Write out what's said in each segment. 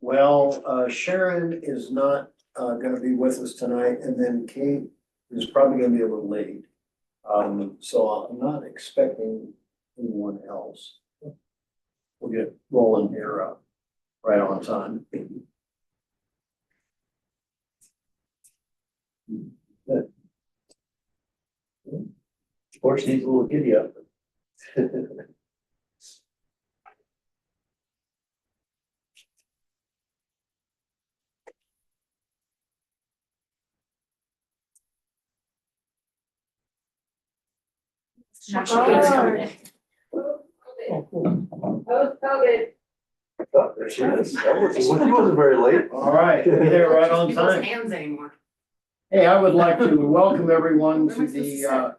Well, Sharon is not gonna be with us tonight, and then Kate is probably gonna be a little late. So I'm not expecting anyone else. We'll get rolling here right on time. Horse needs a little giddy up. Oh, there she is. She wasn't very late. All right, be there right on time. Hands anymore. Hey, I would like to welcome everyone to the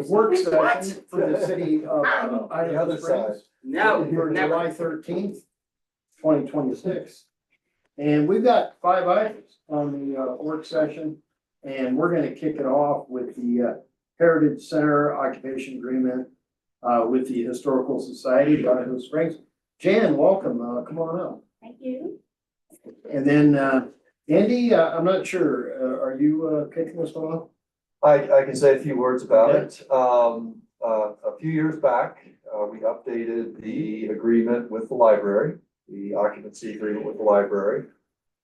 work session for the city of Idaho other side. Springs. No, For never. July 13th, 2026. And we've got 5 items on the work session, and we're gonna kick it off with the Heritage Center occupation agreement with the Historical Society of Idaho Springs. Jan, welcome, come on up. Thank you. And then Andy, I'm not sure, are you kicking this one off? I can say a few words about it. A few years back, we updated the agreement with the library, the occupancy agreement with the library.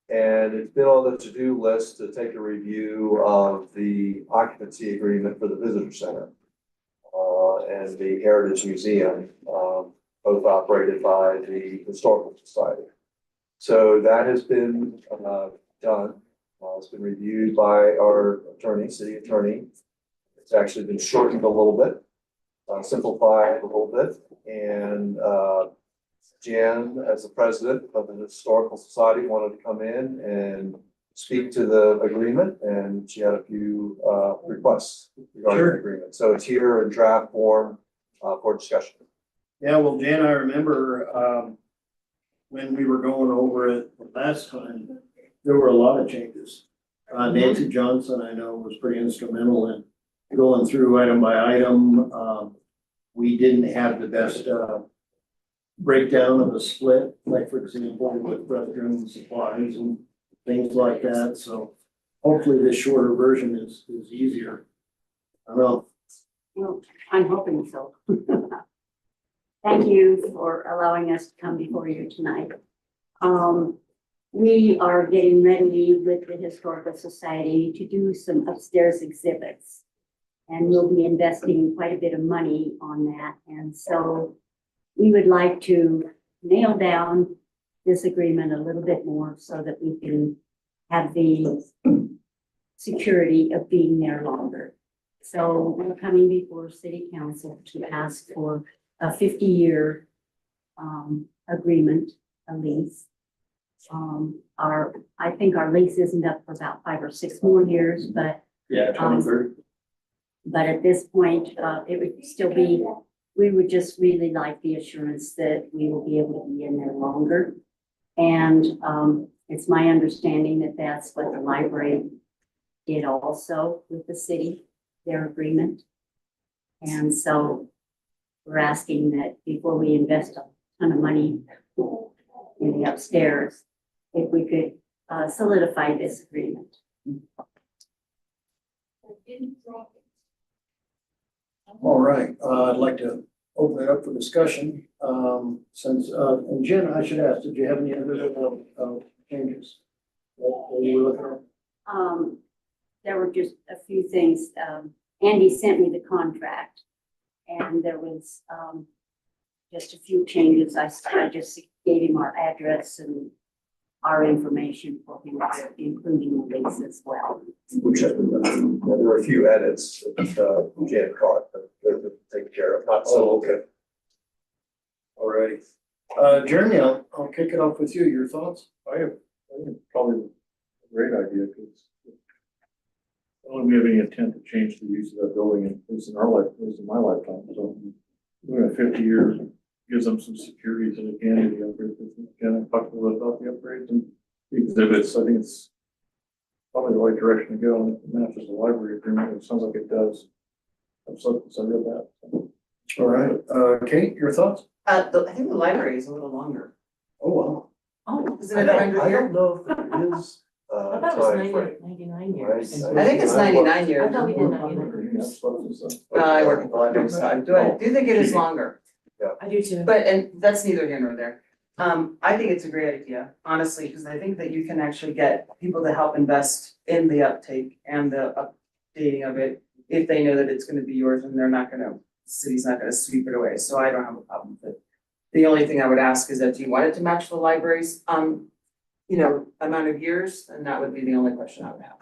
And it's been on the to-do list to take a review of the occupancy agreement for the visitor center and the Heritage Museum, both operated by the Historical Society. So that has been done. It's been reviewed by our attorney, city attorney. It's actually been shortened a little bit, simplified a little bit. And Jan, as the president of the Historical Society, wanted to come in and speak to the agreement, and she had a few requests regarding the agreement. So it's here in draft form for discussion. Yeah, well, Jan, I remember when we were going over it last time, there were a lot of changes. Nancy Johnson, I know, was pretty instrumental in going through item by item. We didn't have the best breakdown of the split, like for example, with restroom supplies and things like that. So hopefully this shorter version is easier. I don't know. Well, I'm hoping so. Thank you for allowing us to come before you tonight. We are getting ready with the Historical Society to do some upstairs exhibits. And we'll be investing quite a bit of money on that. And so we would like to nail down this agreement a little bit more so that we can have the security of being there longer. So we're coming before City Council to ask for a 50-year agreement, a lease. I think our lease isn't up for about 5 or 6 more years, but Yeah, 23rd. but at this point, it would still be, we would just really like the assurance that we will be able to be in there longer. And it's my understanding that that's what the library did also with the city, their agreement. And so we're asking that before we invest a ton of money in the upstairs, if we could solidify this agreement. All right, I'd like to open it up for discussion. And Jen, I should ask, did you have any other changes? What you were looking at? There were just a few things. Andy sent me the contract and there was just a few changes. I just gave him our address and our information for him, including the lease as well. Which has been done. There were a few edits that Jan caught, but they're taken care of. Not so okay. All righty. Jeremy, I'll kick it off with you. Your thoughts? I think probably a great idea because I don't think we have any intent to change the use of that building, at least in our life, at least in my lifetime. So we have 50 years, gives them some security so they can do the upgrades. Again, I talked a little about the upgrades and the exhibits. I think it's probably the right direction to go. And it matches the library agreement. It sounds like it does. I'm so excited about that. All right. Kate, your thoughts? I think the library is a little longer. Oh, wow. Oh, Isn't it 100 I year? don't know if it is, I thought it was timeframe. 99 years. Right. I think it's 99 years. I thought we did 99 years. I work at the library, so I do think it is longer, I do too. but, and that's neither here nor there. I think it's a great idea, honestly, because I think that you can actually get people to help invest in the uptake and the updating of it if they know that it's gonna be yours and they're not gonna, the city's not gonna sweep it away, so I don't have a problem with it. The only thing I would ask is that do you want it to match the library's, amount of years? And that would be the only question I would have.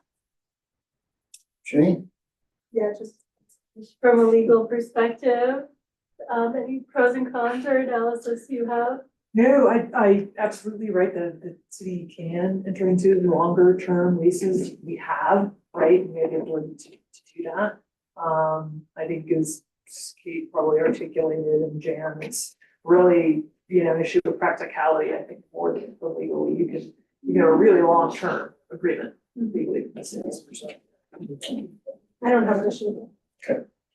Shane? Yeah, just from a legal perspective, any pros and cons or analysis you have? No, I absolutely right, the city can enter into longer term leases, we have, right, we have the ability to do that. I think as Kate probably articulated and Jan, it's really, an issue of practicality, I think, more than the legally, you can a really long term agreement legally from the city's perspective. I don't have an issue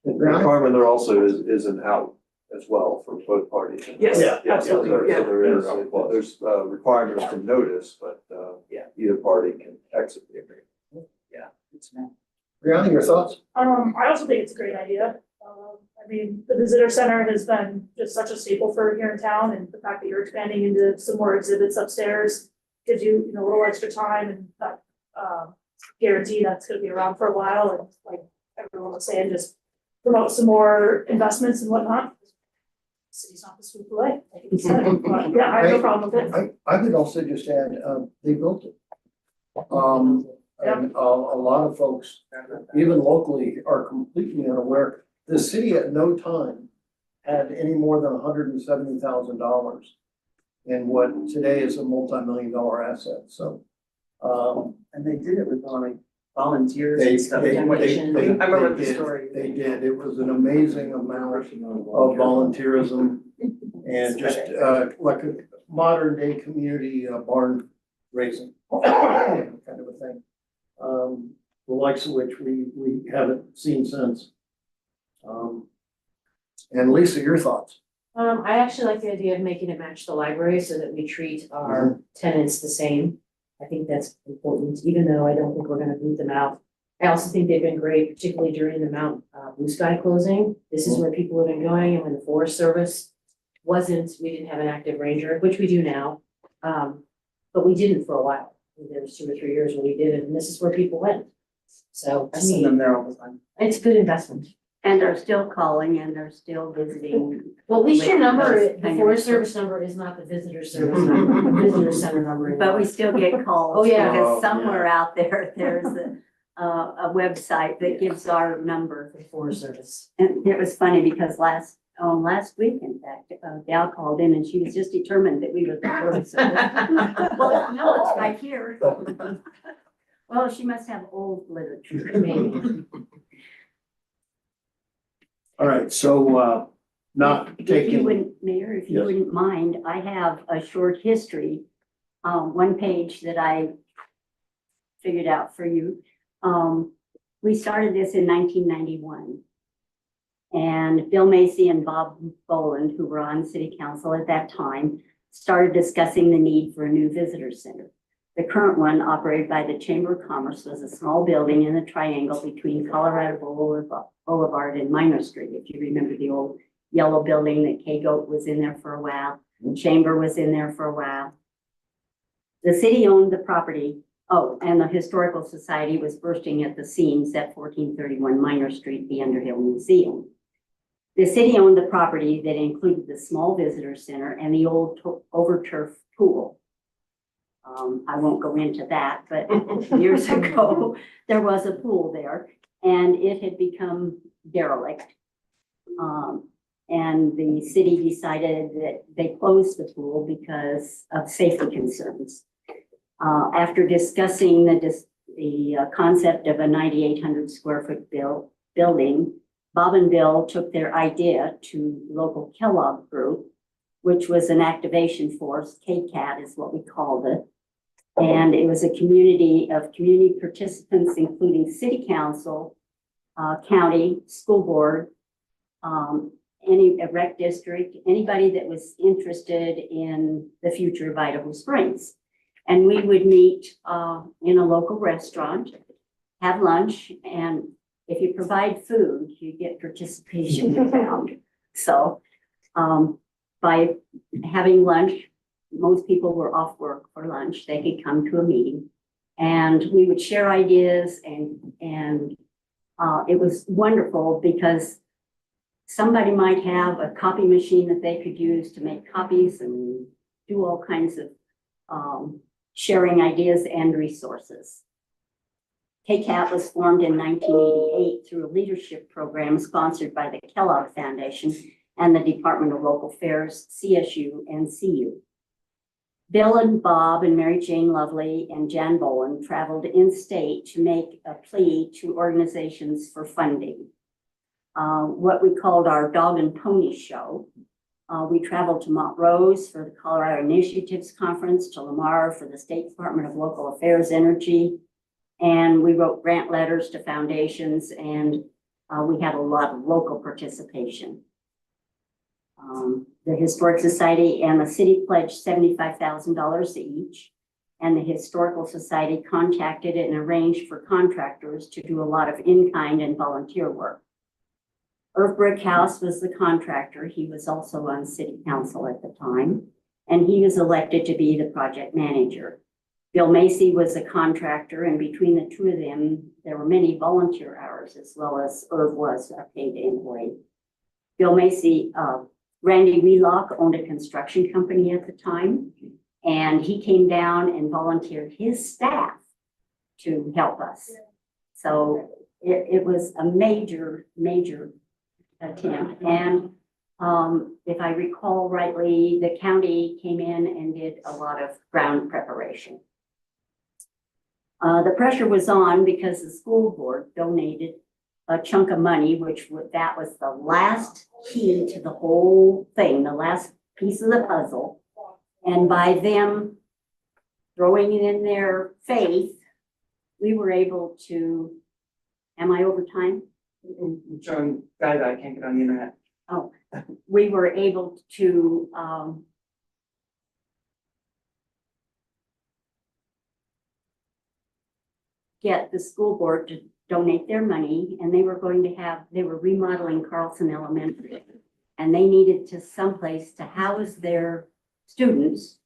with Carmen, there also is an out as well for both parties. Yes, Yeah, absolutely, So yeah. there's requirements for notice, but Yeah. either party can exit the agreement. Good to know. Brianna, your thoughts? I also think it's a great idea. The visitor center has been just such a staple for here in town, and the fact that you're expanding into some more exhibits upstairs gives you, a little extra time, and that, guarantee that's gonna be around for a while, and like everyone was saying, just promote some more investments and whatnot. City's not the swoop away, like you said, but yeah, I have no problem with it. I would also just add, they built it. And a lot of folks, even locally, are completely unaware. The city at no time had any more than $170,000 in what today is a multi-million-dollar asset, so. And they did it with only volunteers They, and stuff. they, and what- they, I they, remember they the did, story. they did. It was an amazing amount of volunteerism and just, like a modern day community barn raising kind of a thing. The likes of which we haven't seen since. And Lisa, your thoughts? I actually like the idea of making it match the library so that we treat our tenants the same. I think that's important, even though I don't think we're gonna boot them out. I also think they've been great, particularly during the Mount Blue Sky closing. This is where people have been going, and when the Forest Service we didn't have an active ranger, which we do now. But we didn't for a while. There was 2 or 3 years when we did it, and this is where people went. So I to send them me, there all the time. it's a good investment. And they're still calling and they're still visiting. Well, at least your number, Those the kind of- Forest Service number is not the visitor service number, the visitor center number. But we still get calls. Oh, yeah. Because somewhere out there, there's a website that gives our number. For the Forest Service. And it was funny because last week, in fact, Gal called in and she was just determined that we were the Forest Service. Well, no, it's right here. Well, she must have old literature, maybe. All right, so, not If you taking, wouldn't, Mayor, if you Yes. wouldn't mind, I have a short history, one page that I figured out for you. We started this in 1991. And Bill Macy and Bob Boland, who were on city council at that time, started discussing the need for a new visitor center. The current one, operated by the Chamber of Commerce, was a small building in a triangle between Colorado Boulevard and Minor Street. If you remember the old yellow building that K-Goat was in there for a while, Chamber was in there for a while. The city owned the property. Oh, and the Historical Society was bursting at the seams at 1431 Minor Street, the Underhill Museum. The city owned the property that included the small visitor center and the old overturf pool. I won't go into that, but years ago, there was a pool there and it had become derelict. And the city decided that they closed the pool because of safety concerns. After discussing the concept of a 9,800 square foot building, Bob and Bill took their idea to local Kellogg Group, which was an activation force. KCAT is what we called it. And it was a community of community participants, including city council, county, school board, any rec district, anybody that was interested in the future of Idaho Springs. And we would meet in a local restaurant, have lunch, and if you provide food, you get participation found. So by having lunch, most people were off work for lunch. They could come to a meeting, and we would share ideas, and it was wonderful because somebody might have a copy machine that they could use to make copies and do all kinds of sharing ideas and resources. KCAT was formed in 1988 through a leadership program sponsored by the Kellogg Foundation and the Department of Local Affairs, CSU, and CU. Bill and Bob and Mary Jane Lovely and Jan Bowen traveled in-state to make a plea to organizations for funding. What we called our dog and pony show. We traveled to Montrose for the Colorado Initiatives Conference, to Lamar for the State Department of Local Affairs Energy, and we wrote grant letters to foundations, and we had a lot of local participation. The Historic Society and the city pledged $75,000 each, and the Historical Society contacted and arranged for contractors to do a lot of in-kind and volunteer work. Irv Brickhouse was the contractor. He was also on city council at the time, and he was elected to be the project manager. Bill Macy was a contractor, and between the two of them, there were many volunteer hours as well as Irv was a paid employee. Bill Macy, Randy Wheelock owned a construction company at the time, and he came down and volunteered his staff to help us. So it was a major attempt. And if I recall rightly, the county came in and did a lot of ground preparation. The pressure was on because the school board donated a chunk of money, that was the last key to the whole thing, the last piece of the puzzle. And by them throwing it in their faith, we were able to, am I over time? Showing guy that I can't get on the internet. Oh, we were able to get the school board to donate their money, and they were remodeling Carlson Elementary, and they needed someplace to house their students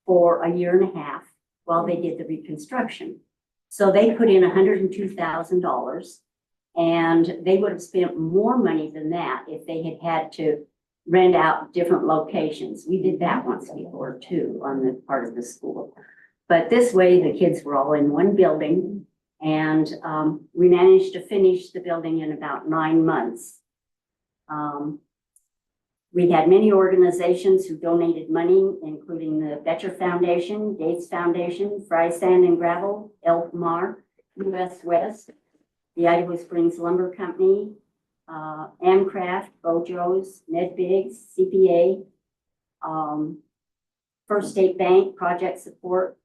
for a year and a half while they did the reconstruction. So they put in $102,000, and they would have spent more money than that if they had had to rent out different locations. We did that once before too on the part of the school. But this way, the kids were all in one building, and we managed to finish the building in about 9 months. We had many organizations who donated money, including the Betcher Foundation, Gates Foundation, Fry Sand and Gravel, Elmar, US West, the Idaho Springs Lumber Company, Amcraft, Bojo's, Ned Biggs, CPA, First State Bank, Project Support,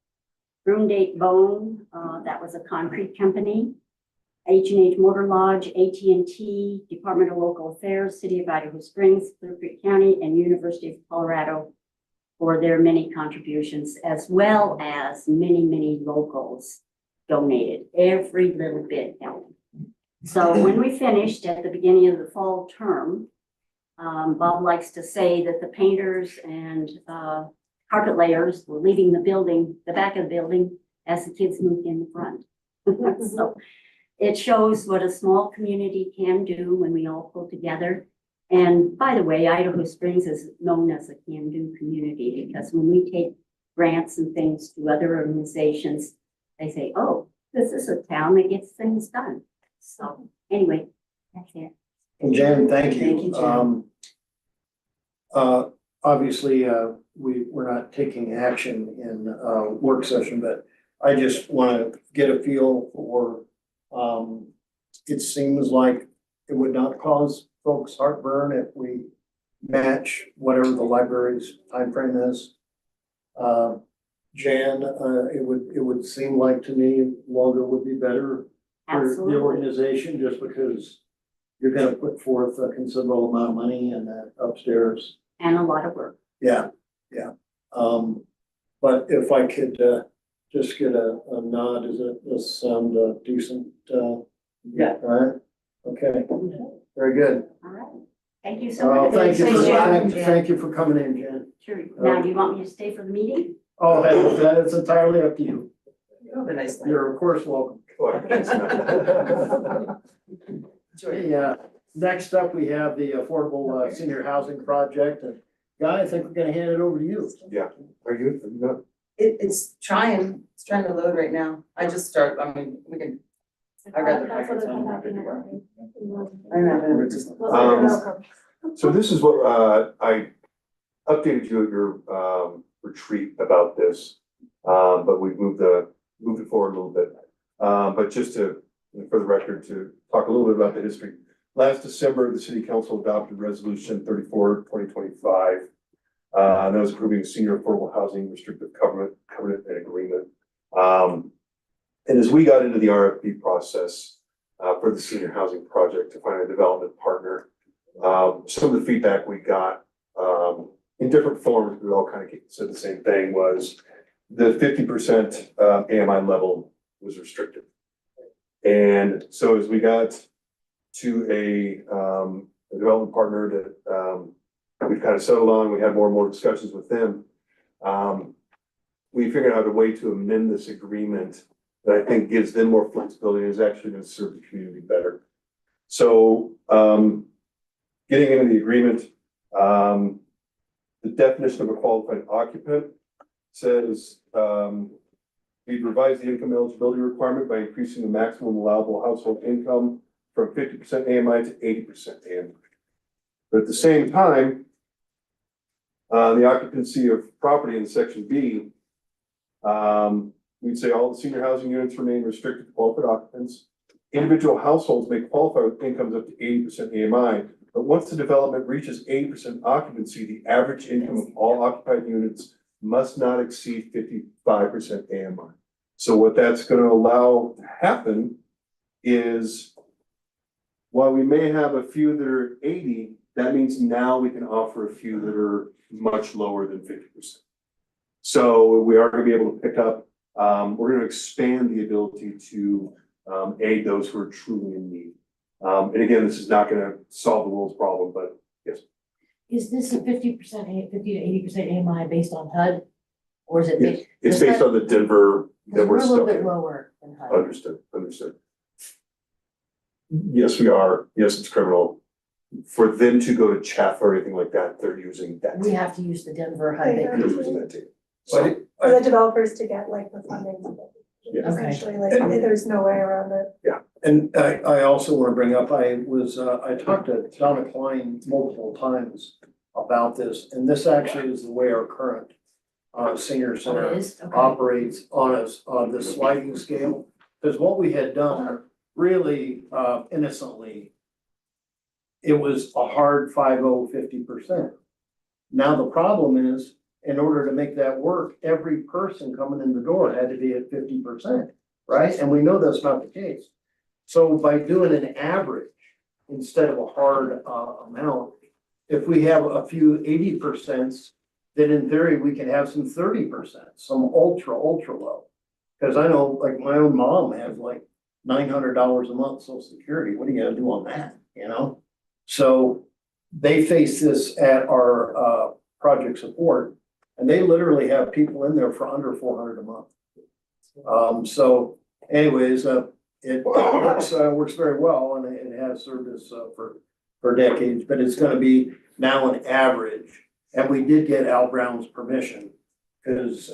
Broomdate Bone, that was a concrete company, H&H Motor Lodge, AT&T, Department of Local Affairs, City of Idaho Springs, Clear Creek County, and University of Colorado for their many contributions, as well as many locals donated. Every little bit helped. So when we finished at the beginning of the fall term, Bob likes to say that the painters and carpet layers were leaving the building, the back of the building, as the kids moved in the front. So it shows what a small community can do when we all pull together. And by the way, Idaho Springs is known as a can-do community, because when we take grants and things to other organizations, they say, oh, this is a town that gets things done. So anyway, that's it. Well, Jan, thank you. Thank you, Jan. Obviously, we're not taking action in work session, but I just want to get a feel for, it seems like it would not cause folks heartburn if we match whatever the library's timeframe is. Jan, it would seem like to me longer would be better for the Absolutely. organization, just because you're gonna put forth a considerable amount of money in that upstairs. And a lot of work. Yeah. But if I could just get a nod, does it sound decent? Yeah. All right, okay, very good. All right. Thank you so much. Thank you, Thanks, Jen. thank you for coming in, Jen. Sure. Now, do you want me to stay for the meeting? Oh, that is entirely up to you. Have a nice night. You're of course welcome. Enjoy. Yeah, next up, we have the Affordable Senior Housing Project, and Guy, I think we're gonna hand it over to you. Yeah, are you good? It's trying to load right now. I just start, I mean, we can, I read the That's what records I'm on happy it. about. I know, but just. Well, you're welcome. So this is what, I updated you at your, retreat about this. But we've moved it forward a little bit. But just to, for the record, to talk a little bit about the history. Last December, the city council adopted resolution 34, 2025. That was approving a senior affordable housing restrictive covenant and agreement. And as we got into the RFP process, for the senior housing project to find a development partner, some of the feedback we got, in different forms, we all kind of said the same thing, was the 50% AMI level was restricted. And so as we got to a development partner that we've kind of settled on, we had more and more discussions with them. We figured out a way to amend this agreement that I think gives them more flexibility and is actually going to serve the community better. So getting into the agreement, the definition of a qualified occupant says we've revised the income eligibility requirement by increasing the maximum allowable household income from 50% AMI to 80% AMI. But at the same time, the occupancy of property in section B, we'd say all the senior housing units remain restricted to qualified occupants. Individual households may qualify with incomes up to 80% AMI, but once the development reaches 80% occupancy, the average income of all occupied units must not exceed 55% AMI. So what that's going to allow to happen is, while we may have a few that are 80, that means now we can offer a few that are much lower than 50%. So we are going to be able to pick up, we're going to expand the ability to aid those who are truly in need. And again, this is not going to solve the world's problem, but yes. Is this a 50%, 50 to 80% AMI based on HUD? Or is it? Yes, it's based on the Denver that We're we're a little stuck bit in. lower than HUD. Understood. Yes, we are. Yes, it's criminal. For them to go to Chaff or anything like that, they're using that. We have to use the Denver HUD. Yeah. They're using that too. So, For the developers to get like the funding. Yeah. Okay. Essentially, like, there's no way around it. And I also want to bring up, I talked to Donna Klein multiple times about this, and this actually is the way our current senior Oh, center it is? Okay. operates on the sliding scale. Because what we had done really innocently, it was a hard 50%. Now the problem is, in order to make that work, every person coming in the door had to be at 50%, right? And we know that's not the case. So by doing an average instead of a hard amount, if we have a few 80%, then in theory, we can have some 30%, some ultra low. Because I know, like, my own mom has like $900 a month Social Security. What are you gonna do on that, you know? So they face this at our project support, and they literally have people in there for under 400 a month. So anyways, it works very well, and it has served us for decades, but it's gonna be now an average. And we did get Al Brown's permission, because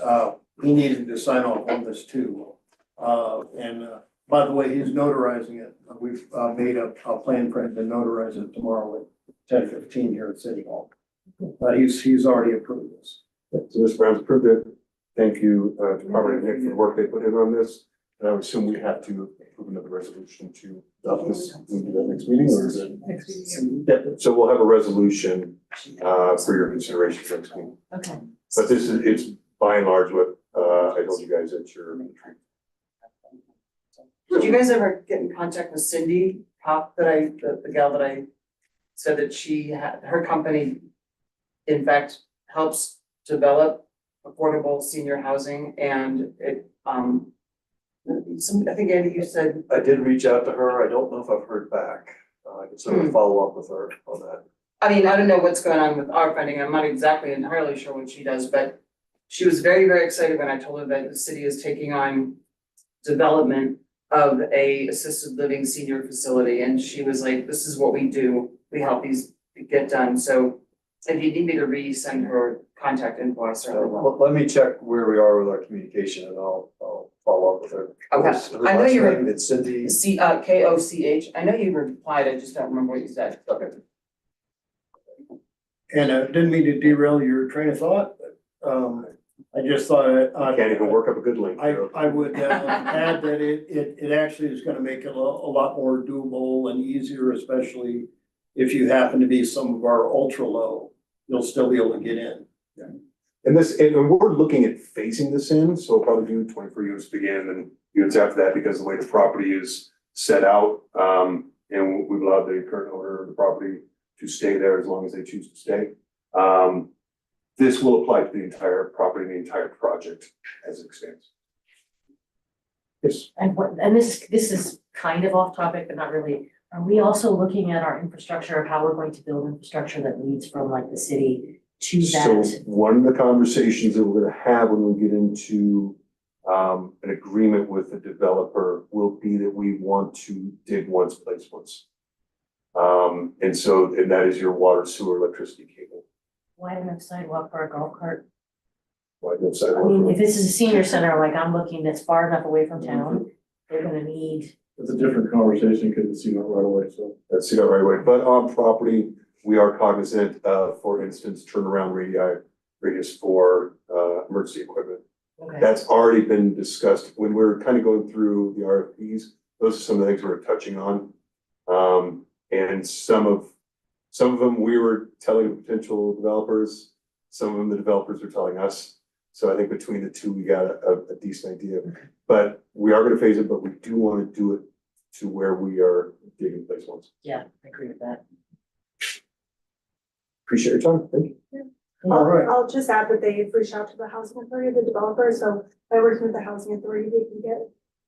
he needed to sign off on this too. And by the way, he's notarizing it. We've made a plan for him to notarize it tomorrow at 10:15 here at City Hall. But he's already approved this. So Mr. Brown's approved it. Thank you, Department of Nick, for the work they put in on this. And I would assume we have to approve another resolution to adopt this. We'll do that next meeting, or is it? Next meeting. So we'll have a resolution for your consideration next meeting. Okay. But this is, it's by and large what I told you guys at your retreat. Did you guys ever get in contact with Cindy Pop, the gal that I said that she had, her company, in fact, helps develop affordable senior housing, and I think Andy, you said, I did reach out to her. I don't know if I've heard back. I can certainly follow up with her on that. I mean, I don't know what's going on with our funding, I'm not exactly entirely sure what she does, but she was very, very excited when I told her that the city is taking on development of a assisted living senior facility, and she was like, this is what we do, we help these get done, so if you need me to resend her contact info, I certainly will. Let me check where we are with our communication and I'll follow up with her. Okay. Her I know last you were- name, it's Cindy. Koch, I know you replied, I just don't remember what you said. Okay. And didn't mean to derail your train of thought, but, I just thought I can't even work up a good link. I would add that it actually is gonna make it a lot more doable and easier, especially if you happen to be some of our ultra low, you'll still be able to get in. And we're looking at phasing this in, so we'll probably do 24 units to begin and units after that, because the way the property is set out, and we've allowed the current owner of the property to stay there as long as they choose to stay. This will apply to the entire property, the entire project as it stands. Yes. And this is kind of off topic, but not really. Are we also looking at our infrastructure of how we're going to build infrastructure that leads from like the city to So that? one of the conversations that we're gonna have when we get into an agreement with the developer will be that we want to dig once, place once. And that is your water, sewer, electricity cable. Why don't we have sidewalk for a golf cart? Why no I sidewalk? mean, if this is a senior center, like I'm looking that's far enough away from town, they're gonna need. It's a different conversation because it's, you know, right away, so. That's the right way, but on property, we are cognizant of, for instance, turnaround radius for emergency equipment. Okay. That's already been discussed when we're kind of going through the RFPs. Those are some of the things we're touching on. And some of them we were telling potential developers, some of them the developers were telling us. So I think between the two, we got a decent idea. But we are gonna phase it, but we do want to do it to where we are digging place once. Yeah, I agree with that. Appreciate your time. Thank you. All right. I'll just add that they've reached out to the housing authority, the developer, so by working with the housing authority,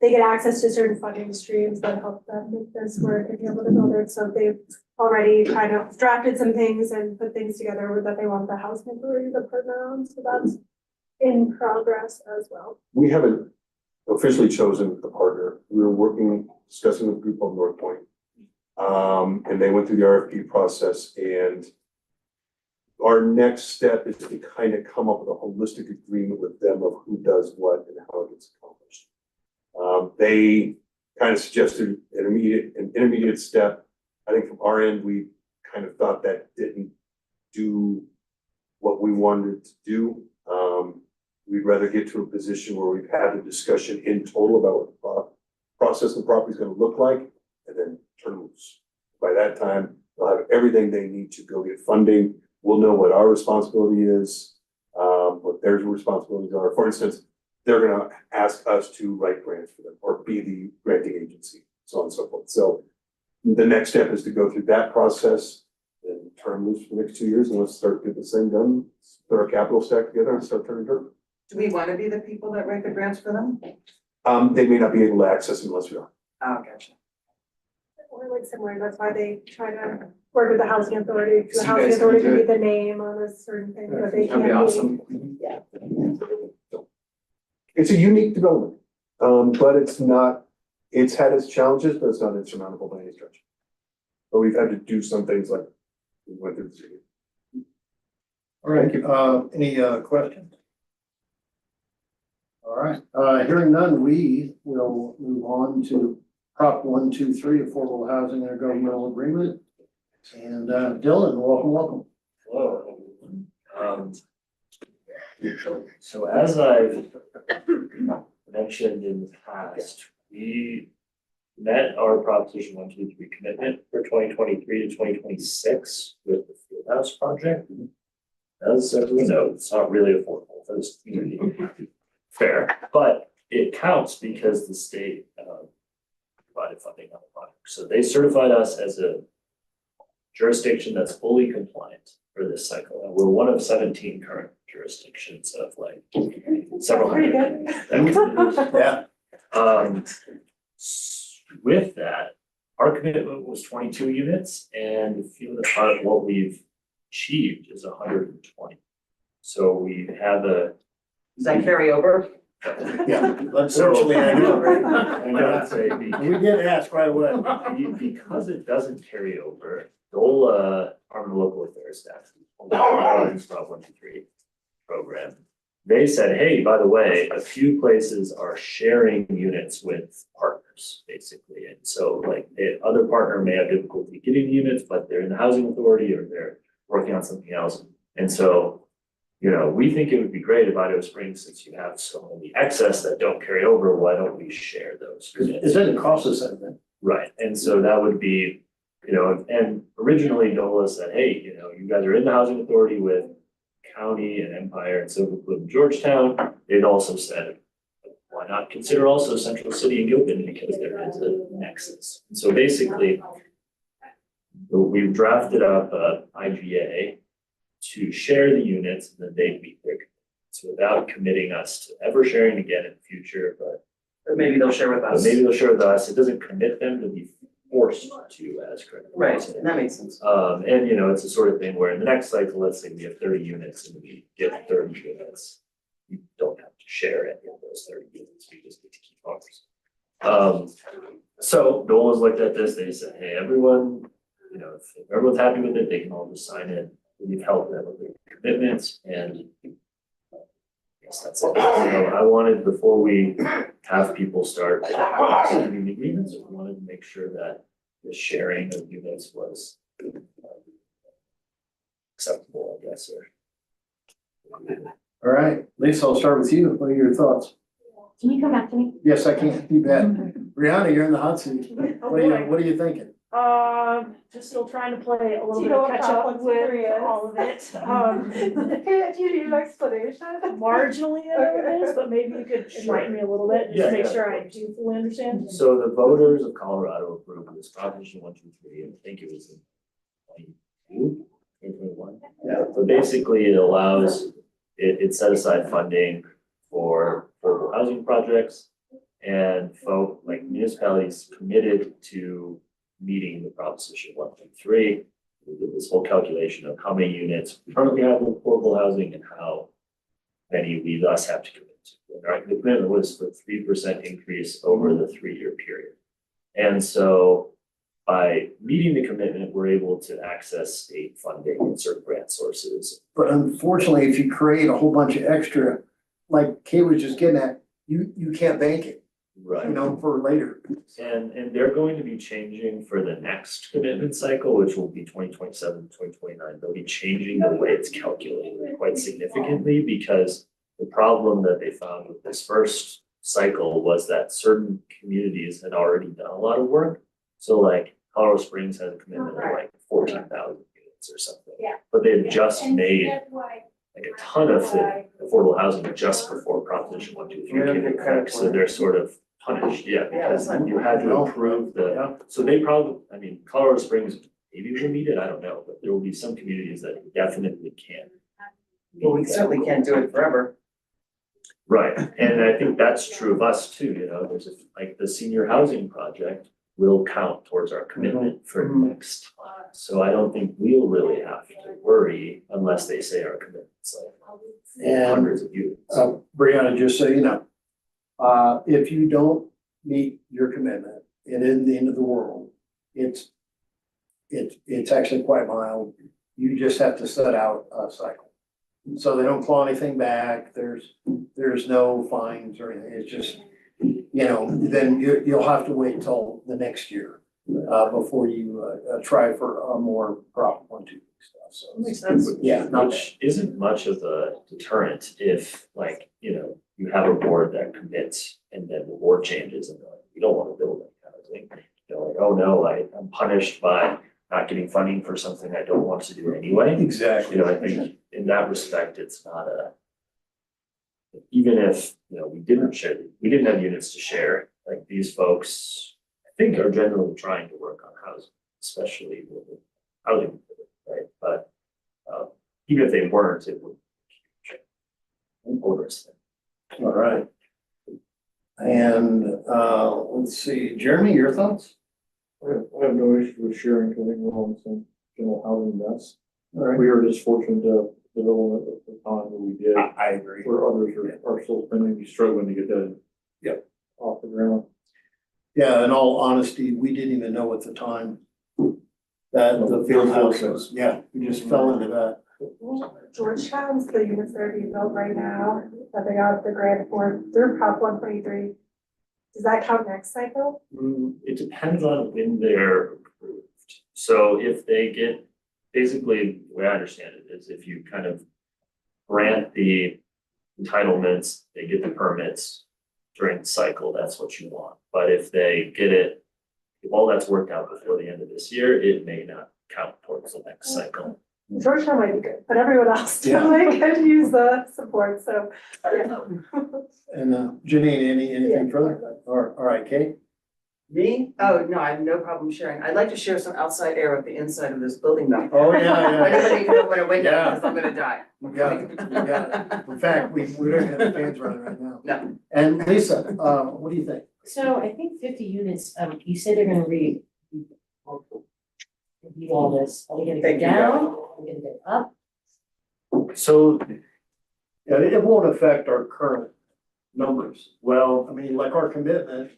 they get access to certain funding streams that help them make this work and be able to build it, so they've already kind of drafted some things and put things together that they want the housing authority to partner on, so that's in progress as well. We haven't officially chosen a partner. We were discussing with a group on North Point. And they went through the RFP process, and our next step is to kind of come up with a holistic agreement with them of who does what and how it gets accomplished. They kind of suggested an intermediate step. I think from our end, we kind of thought that didn't do what we wanted to do. We'd rather get to a position where we've had the discussion in total about what the process the property is going to look like, and then turn loose. By that time, they'll have everything they need to go get funding. We'll know what our responsibility is, what their responsibilities are. For instance, they're gonna ask us to write grants for them or be the granting agency, so on and so forth. So the next step is to go through that process and turn loose for the next 2 years, and let's start getting this thing done, put our capital stack together and start turning dirt. Do we want to be the people that write the grants for them? They may not be able to access it unless we are. Oh, gotcha. Or like similar, that's why they try to work with the housing authority, So the you housing guys can authority do can be it. the name on a certain thing, but they That'd be can't awesome. Yeah. It's a unique development, but it's had its challenges, but it's not insurmountable by any stretch. But we've had to do some things like we went through the city. All right, any questions? All right, hearing none, we will move on to Prop 123, Affordable Housing Intergovernmental Agreement. And Dylan, welcome. Hello, everyone. So as I've mentioned in the past, we met our Proposition 123 commitment for 2023 to 2026 with the Fieldhouse project. As everyone knows, it's not really affordable for this community. Fair, but it counts because the state provided funding on the project. So they certified us as a jurisdiction that's fully compliant for this cycle. And we're one of 17 current jurisdictions of like several Pretty hundred. good. Yeah, With that, our commitment was 22 units, and if you look at what we've achieved is 120. So we have a. Does that carry over? yeah, unfortunately, I know, right? I would say We did ask right away. because it doesn't carry over, DOLA, Department of Local Affairs staff, Prop 123 program. They said, hey, by the way, a few places are sharing units with partners, basically. And so like the other partner may have difficulty getting units, but they're in the housing authority or they're working on something else. And so, you know, we think it would be great if Idaho Springs, since you have so many excess that don't carry over, why don't we share those units? It doesn't cost us anything. Right, and so that would be, you know, and originally DOLA said, hey, you know, you guys are in the housing authority with County and Empire and Silver Cliff and Georgetown. They'd also said, why not consider also Central City and Gilpin because there is a nexus. And so basically, we've drafted up a IGA to share the units and then they meet their commitments without committing us to ever sharing again in the future, but Or maybe they'll share with but us. maybe they'll share with us. It doesn't commit them to be forced to as credit. Right, that makes sense. And you know, it's the sort of thing where in the next cycle, let's say we have 30 units and we get 30 units. You don't have to share any of those 30 units, we just get to keep ours. So DOLA's looked at this, they said, hey, everyone, you know, if everyone's happy with it, they can all just sign in. We've helped them with their commitments and yes, that's it. So I wanted, before we have people start signing agreements, we wanted to make sure that the sharing of units was acceptable, I guess, or. All right, Lisa, I'll start with you. What are your thoughts? Can you come back to me? Yes, I can. You bet. Brianna, you're in the hot seat. What are you thinking? Just still trying to play a little Do you bit know of what catch Prop up 123 with is? all of it. Do you need an explanation? Marginally I know what it is, but maybe you could enlighten me a little bit, just Yeah, to make yeah, sure of I course. do fully understand. So the voters of Colorado approved this Proposition 123, and I think it was in 2021. Yeah. So basically, it allows, it set aside funding for affordable housing projects. And folk, like municipalities committed to meeting the Proposition 123. We did this whole calculation of how many units we currently have in affordable housing and how many we thus have to commit to. And our commitment was for 3% increase over the 3-year period. And so by meeting the commitment, we're able to access state funding and certain grant sources. But unfortunately, if you create a whole bunch of extra, like Kay was just getting at, you can't bank it, Right. you know, for later. And they're going to be changing for the next commitment cycle, which will be 2027, 2029. They'll be changing the way it's calculated quite significantly because the problem that they found with this first cycle was that certain communities had already done a lot of work. So like Colorado Springs had a commitment of like 14,000 units or something. Yeah. But they've just made like a ton of the affordable housing just before Proposition 123 came into effect. So they're sort of punished, yeah, because you had to approve the, so they probably, I mean, Colorado Springs maybe will meet it, I don't know, but there will be some communities that definitely can. Well, we certainly can't do it forever. Right, and I think that's true of us too, you know, there's like the senior housing project will count towards our commitment for next time. So I don't think we'll really have to worry unless they say our commitment's like And, hundreds of units. Brianna, just so you know, if you don't meet your commitment, it isn't the end of the world. It's actually quite mild. You just have to set out a cycle. So they don't claw anything back. There's no fines or anything. It's just, you know, then you'll have to wait till the next year, before you, try for a more Prop 123 stuff. So, Makes sense. yeah, not bad. Which isn't much of a deterrent if like, you know, you have a board that commits and then the board changes and they're like, we don't want to build any housing. They're like, oh no, I'm punished by not getting funding for something I don't want to do anyway. Exactly. You know, I think in that respect, it's not even if, you know, we didn't have units to share, like these folks, I think are generally trying to work on housing, especially with the housing, right? But, even if they weren't, it would be onerous thing. All All right. And, let's see, Jeremy, your thoughts? I have no issue with sharing, I think we're on the same general housing mess. All right. We are just fortunate to develop it at the time that we did, I agree. where others are still maybe struggling to get that. Yep. Off the ground. Yeah, in all honesty, we didn't even know at the time that the field house was, yeah, we just fell into that. Georgetown's the units that are being built right now, that they got the grant for, through Prop 123. Does that count next cycle? It depends on when they're approved. So if they get, basically, the way I understand it is if you kind of grant the entitlements, they get the permits during the cycle, that's what you want. But if they get it, if all that's worked out before the end of this year, it may not count towards the next cycle. Georgetown might be good, but everyone else Yeah. like could use the support, so. Yeah. And, Janine, anything further? All right, Kate? Me? Oh, no, I have no problem sharing. I'd like to share some outside air with the inside of this building though. Oh, yeah, I yeah. don't even open a window Yeah. because I'm gonna die. You got it, you got it. In fact, we don't have the fans running right now. No. And Lisa, what do you think? So I think 50 units, you said they're gonna review all this. Are we gonna go Thank you. down? Are we gonna go up? So, Yeah, it won't affect our current numbers. well, I mean, like our commitment,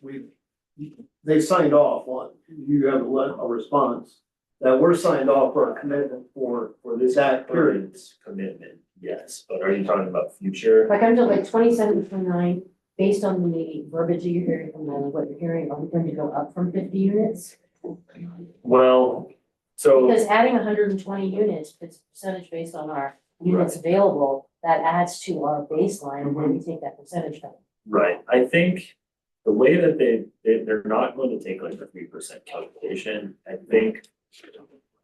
they signed off on, you have a response that we're signed off for a commitment for this that period. current commitment, yes, but are you talking about future? Like I'm to like 27, 29, based on the verbiage that you're hearing from them, what you're hearing, are we going to go up from 50 units? Well, so, Because adding 120 units, it's percentage based on our units available, that adds to our baseline, where we take that percentage from. right, I think the way that they're not going to take like the 3% calculation, I think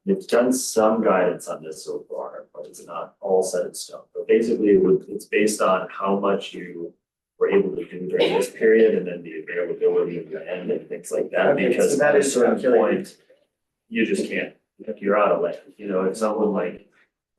they've done some guidance on this so far, but it's not all set in stone. But basically, it's based on how much you were able to do during this period and then the availability of your end and things like that, Okay, because so that at a is certain calculated. point, you just can't, you're out of land, you know, if someone like,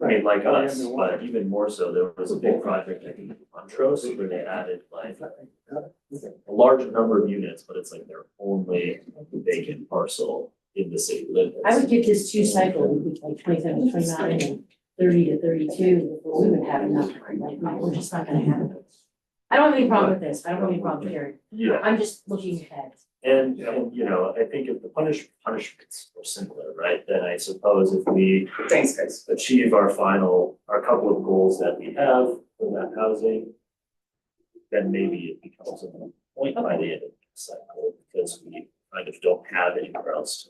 I mean, like us, but even more so, there was a big project, I think, in Montrose, where they added like a large number of units, but it's like their only vacant parcel in the city limits. I would give this 2 cycles, like 27 to 29 and 30 to 32, before we would have enough, like, we're just not gonna have it. I don't have any problem with this, I don't have any problem here, Yeah, I'm just looking ahead. and you know, I think if the punishments were simpler, right, then I suppose if we Thanks, guys. achieve our couple of goals that we have for that housing, then maybe it becomes a point by the end of the cycle, because we kind of don't have anywhere else to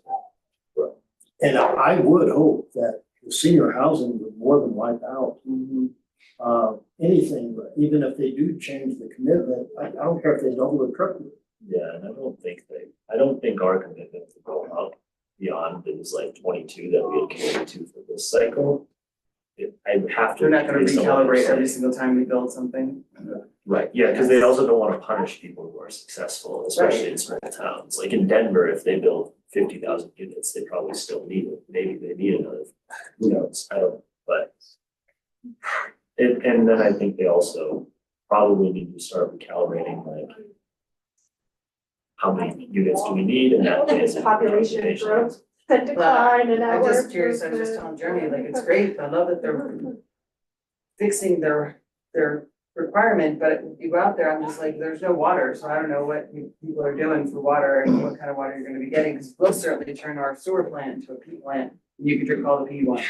grow. And I would hope that the senior housing would more than wipe out. Anything, even if they do change the commitment, I don't care if they double or triple it. Yeah, and I don't think our commitment will go up beyond those like 22 that we had committed to for this cycle. I would have to. We're not gonna based on what they're recalibrate every saying. single time we build something. Right, yeah, because they also don't want to punish people who are successful, especially in small towns. Like in Denver, if they build 50,000 units, they probably still need it. Maybe they need another, who knows, I don't, but. And then I think they also probably need to start recalibrating like how many units do we need and that plays into Population calculation. growth and decline and I'm outward just curious, I was just telling Jeremy, like, it's great, I love that they're fixing their requirement, but you go out there, I'm just like, there's no water, so I don't know what people are doing for water and what kind of water you're gonna be getting, because we'll certainly turn our sewer plant into a P plant, and you can drink all the P one.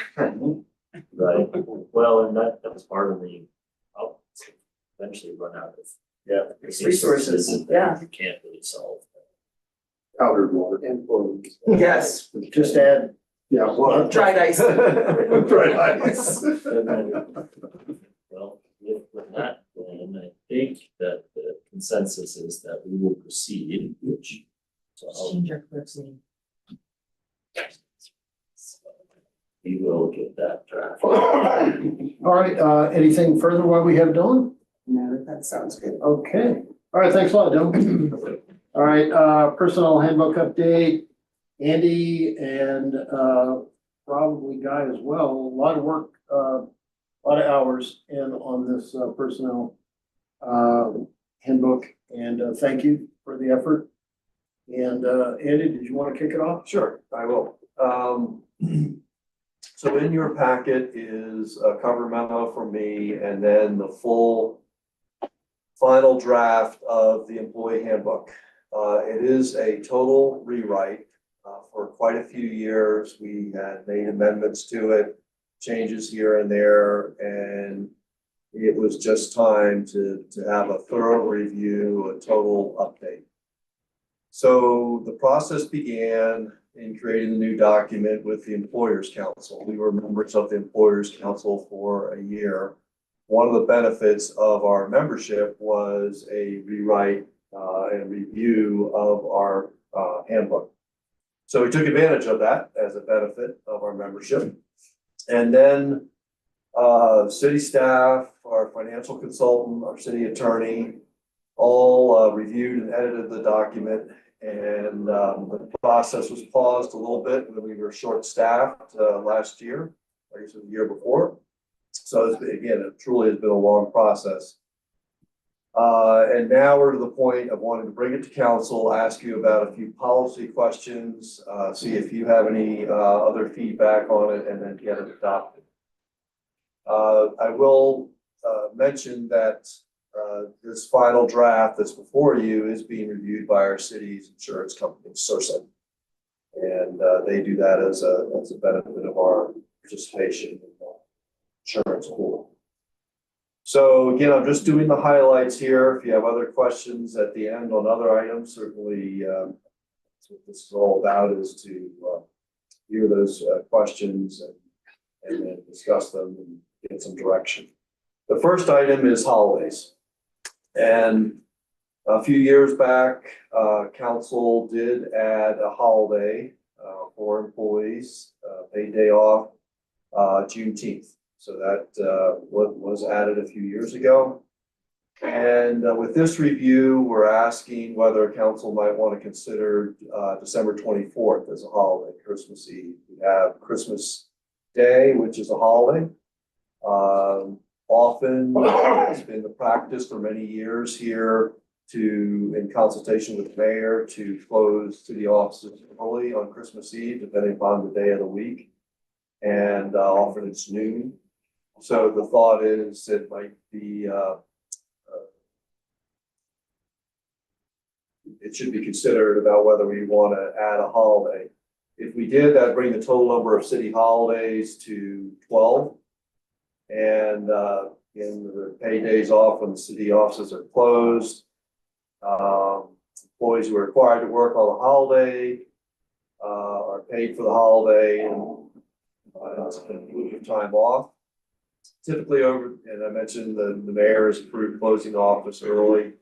Right, well, and that's part of the, I'll eventually run out of resources that yeah. you can't really solve. Powdered water and oil. Yes, Just add, yeah, well. dried ice. Dried ice. And then, well, with that, then I think that the consensus is that we will proceed, which. So Let's I'll- change our clerk's name. we will get that draft. All right, anything further while we have Dylan? No, that sounds good. Okay, all right, thanks a lot, Dylan. All right, personnel handbook update, Andy and, probably Guy as well, a lot of work, a lot of hours in on this, personnel. handbook, and thank you for the effort. And Andy, did you want to kick it off? Sure, I will. So in your packet is a cover memo from me and then the full final draft of the employee handbook. It is a total rewrite. For quite a few years, we had made amendments to it, changes here and there, and it was just time to have a thorough review, a total update. So the process began in creating the new document with the Employers Council. We were members of the Employers Council for a year. One of the benefits of our membership was a rewrite and review of our handbook. So we took advantage of that as a benefit of our membership. And then city staff, our financial consultant, our city attorney, all reviewed and edited the document. And the process was paused a little bit when we were short-staffed last year, I guess it was the year before. So it's been, again, it truly has been a long process. And now we're to the point of wanting to bring it to council, ask you about a few policy questions, see if you have any other feedback on it, and then get it adopted. I will mention that this final draft that's before you is being reviewed by our city's insurance company, Sursa. And they do that as a benefit of our participation in the insurance pool. So again, I'm just doing the highlights here. If you have other questions at the end on other items, certainly that's what this is all about, is to hear those questions and then discuss them and get some direction. The first item is holidays. And a few years back, council did add a holiday for employees, paid day off, Juneteenth. So that was added a few years ago. And with this review, we're asking whether council might want to consider December 24th as a holiday, Christmas Eve. We have Christmas Day, which is a holiday. Often it's been the practice for many years here to, in consultation with the mayor, to close city offices early on Christmas Eve, depending upon the day of the week. And often it's noon. So the thought is it might be, it should be considered about whether we want to add a holiday. If we did, that'd bring the total number of city holidays to 12. And in the paid days off when the city offices are closed, employees who are required to work on the holiday are paid for the holiday and it's a week of time off. Typically over, and I mentioned the mayor has approved closing the office early.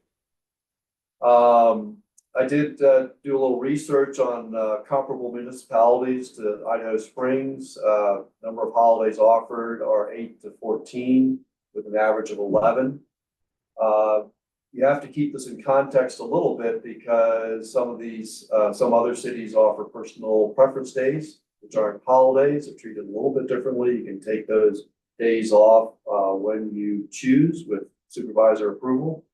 I did do a little research on comparable municipalities to Idaho Springs. Number of holidays offered are 8 to 14 with an average of 11. You have to keep this in context a little bit because some of these, some other cities offer personal preference days, which aren't holidays. They're treated a little bit differently. You can take those days off when you choose with supervisor approval.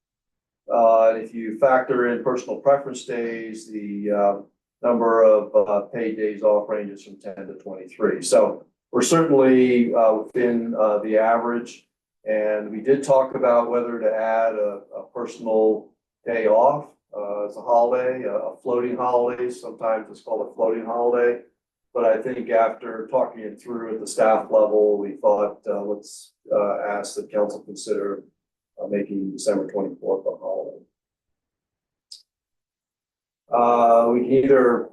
If you factor in personal preference days, the number of paid days off ranges from 10 to 23. So we're certainly within the average. And we did talk about whether to add a personal day off as a holiday, a floating holiday. Sometimes it's called a floating holiday. But I think after talking it through at the staff level, we thought let's ask the council consider making December 24th a holiday. We can either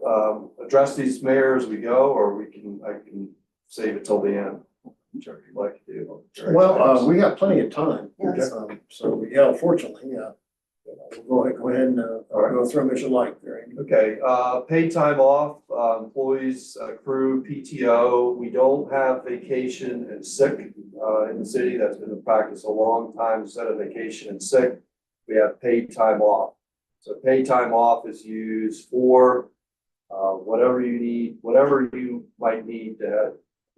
address these mayors as we go, or I can save it till the end. Whichever you'd like to do. Well, we got plenty of time. Yes. So yeah, fortunately, we'll go ahead and go through them as you like there. Okay, paid time off, employees accrue PTO. We don't have vacation and sick in the city. That's been the practice a long time. Instead of vacation and sick, we have paid time off. So paid time off is used for whatever you need, whatever you might need to have,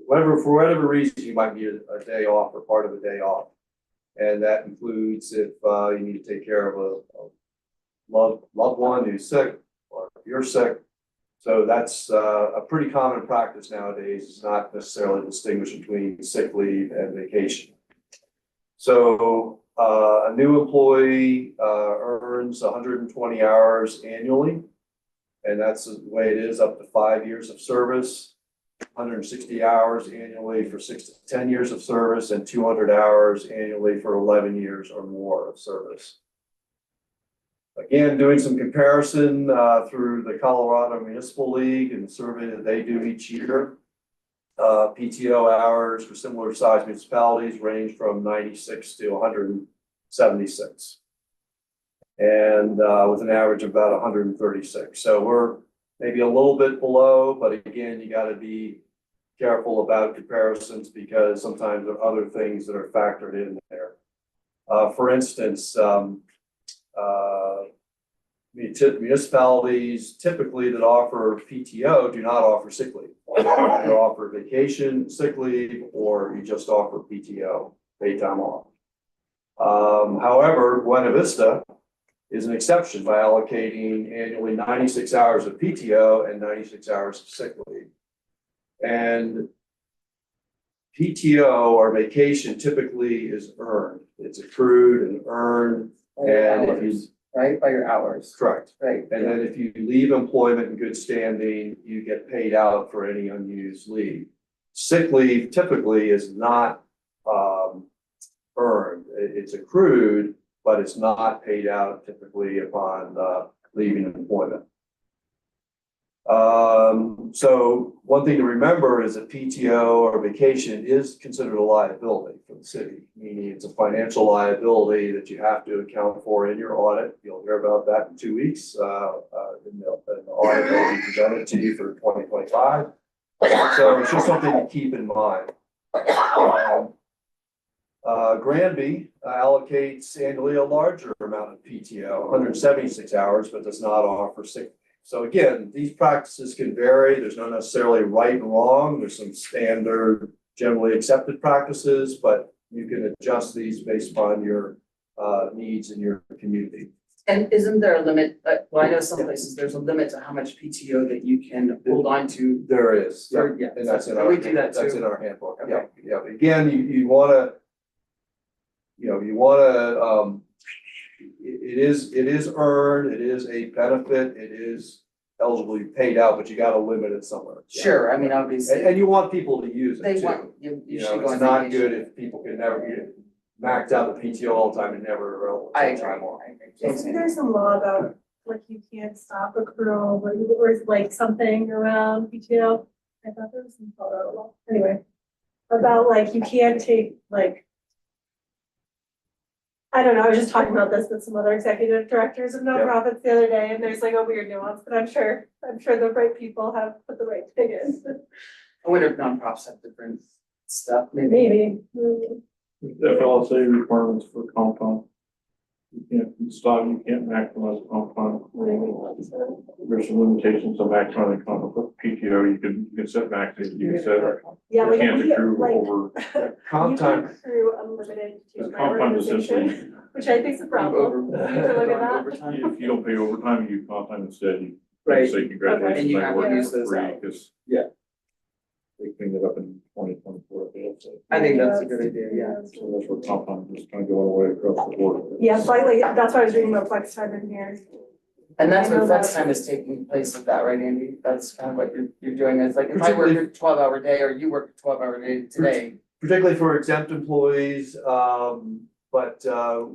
for whatever reason you might need a day off or part of a day off. And that includes if you need to take care of a loved one who's sick, or if you're sick. So that's a pretty common practice nowadays. It's not necessarily distinguished between sick leave and vacation. So a new employee earns 120 hours annually. And that's the way it is up to 5 years of service. 160 hours annually for 6 to 10 years of service, and 200 hours annually for 11 years or more of service. Again, doing some comparison through the Colorado Municipal League and the survey that they do each year. PTO hours for similar sized municipalities range from 96 to 176. And with an average of about 136. So we're maybe a little bit below, but again, you got to be careful about comparisons because sometimes there are other things that are factored in there. For instance, municipalities typically that offer PTO do not offer sick leave. They offer vacation, sick leave, or you just offer PTO, paid time off. However, Buena Vista is an exception by allocating annually 96 hours of PTO and 96 hours of sick leave. And PTO or vacation typically is earned. It's accrued and earned. And if you, Right, by your hours, correct. right? And then if you leave employment in good standing, you get paid out for any unused leave. Sick leave typically is not earned. It's accrued, but it's not paid out typically upon leaving employment. So one thing to remember is that PTO or vacation is considered a liability for the city, meaning it's a financial liability that you have to account for in your audit. You'll hear about that in 2 weeks. In the audit that will be presented to you for 2025. So it's just something to keep in mind. Granby allocates annually a larger amount of PTO, 176 hours, but does not offer sick leave. So again, these practices can vary. There's no necessarily right and wrong. There's some standard, generally accepted practices, but you can adjust these based upon your needs in your community. And isn't there a limit, well, I know some places there's a limit to how much PTO that you can hold on to. There is, yeah, Yeah, and that's in so our, we do that that's too. in our handbook. Okay. Yeah, yeah. But again, you wanna, it is earned, it is a benefit, it is eligible to be paid out, but you gotta limit it somewhere. Sure, I mean, obviously, And you want people to use it they too. want, you You should know, go on it's not vacation. good if people can never get maxed out the PTO all the time and never available I to agree, time off. I agree. Isn't there some law about, like, you can't stop accrual, or is like something around PTO? I thought there was some Colorado law, anyway. About like, you can't take, like, I don't know, I was just talking about this with some other executive directors of nonprofits the other day, and there's like a weird nuance, but I'm sure the right people have put the right thing in. I wonder if nonprofits have different stuff, maybe. Maybe. FLSA requirements for comp time. You can't maximize comp time. There's some limitations on maximizing comp, PTO, you can set max, you can set. Yeah, You like, can't we, accrue like, over. you Comp can time, accrue unlimited to my Comp time is essentially, organization, which I think is a problem. We need to look at that. Overtime. if you don't pay overtime, you comp time instead, you Right. say congratulations, And you I have to worked use for those free, out. because. Yeah. They cleaned it up in 2024, so. I think that's a good idea, yeah. So that's where comp time is kind of going away across the board. Yeah, slightly, that's why I was reading about flex time in here. And that's I know what flex that. time is taking place with that, right, Andy? That's kind of what you're doing, it's like if I work a 12-hour day or you work a 12-hour day today. particularly for exempt employees, but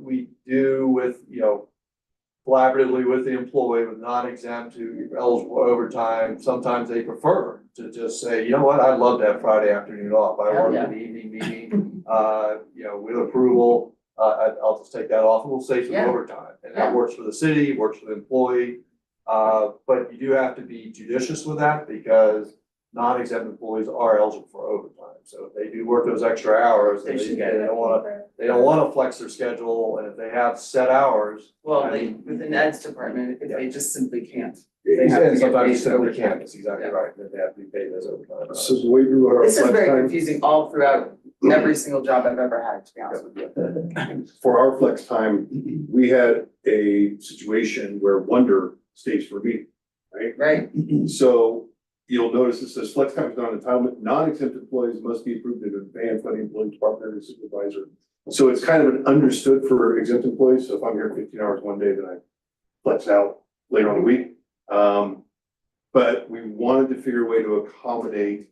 we do with, collaboratively with the employee with non-exempt who are eligible for overtime. Sometimes they prefer to just say, you know what, I'd love to have Friday afternoon off. I Hell work yeah. an evening meeting, with approval, I'll just take that off and we'll save some Yeah. overtime. And that Yeah. works for the city, works for the employee. But you do have to be judicious with that because non-exempt employees are eligible for overtime. So if they do work those extra hours, They they should get it. they don't wanna flex their schedule, and if they have set hours. Well, I like mean, within Ed's department, if they just simply can't. And They have to get sometimes paid you simply overtime. can't, that's exactly Yeah. right, that they have to be paid as overtime. This is way through our This is flex very time. confusing all throughout every single job I've ever had, to be honest with you. For our flex time, we had a situation where Wonder stays for a meeting, right? Right? So you'll notice it says flex time is not an entitlement, non-exempt employees must be approved in advance by the employee partner and supervisor. So it's kind of an understood for exempt employees, so if I'm here 15 hours one day, then I flex out later on the week. But we wanted to figure a way to accommodate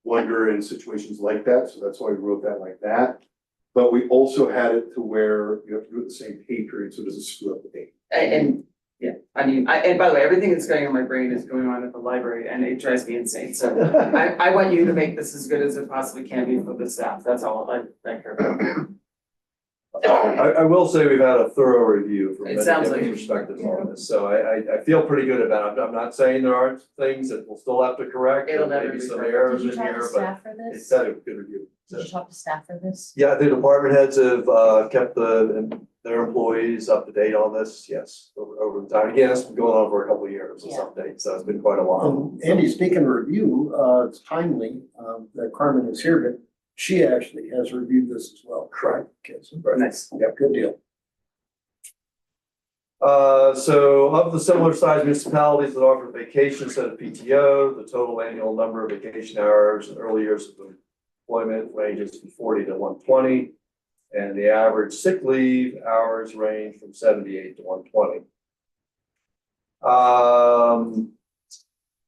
Wonder in situations like that, so that's why we wrote that like that. But we also had it to where you have to do it the same pay period, so it doesn't screw up the date. And, yeah, I mean, and by the way, everything that's going on in my brain is going on at the library and it drives me insane. So I want you to make this as good as it possibly can be for the staff. That's all I care about. I will say we've had a thorough review from It many sounds different like- perspectives on this, so I feel pretty good about it. I'm not saying there aren't things that we'll still have to correct, It'll there never may be be some perfect. errors Did you in talk to here, but staff for it's this? had a good review. Did you talk to staff for this? Yeah, the department heads have kept their employees up to date on this, yes, over the time. Again, it's been going on for a couple of years, this Yeah. update, so it's been quite a while. Andy, speaking of review, it's timely, that Carmen is here, but she actually has reviewed this as well. Correct. Okay, so, Nice. yep, good deal. So of the similar sized municipalities that offer vacation instead of PTO, the total annual number of vacation hours in early years of employment ranges from 40 to 120. And the average sick leave hours range from 78 to 120.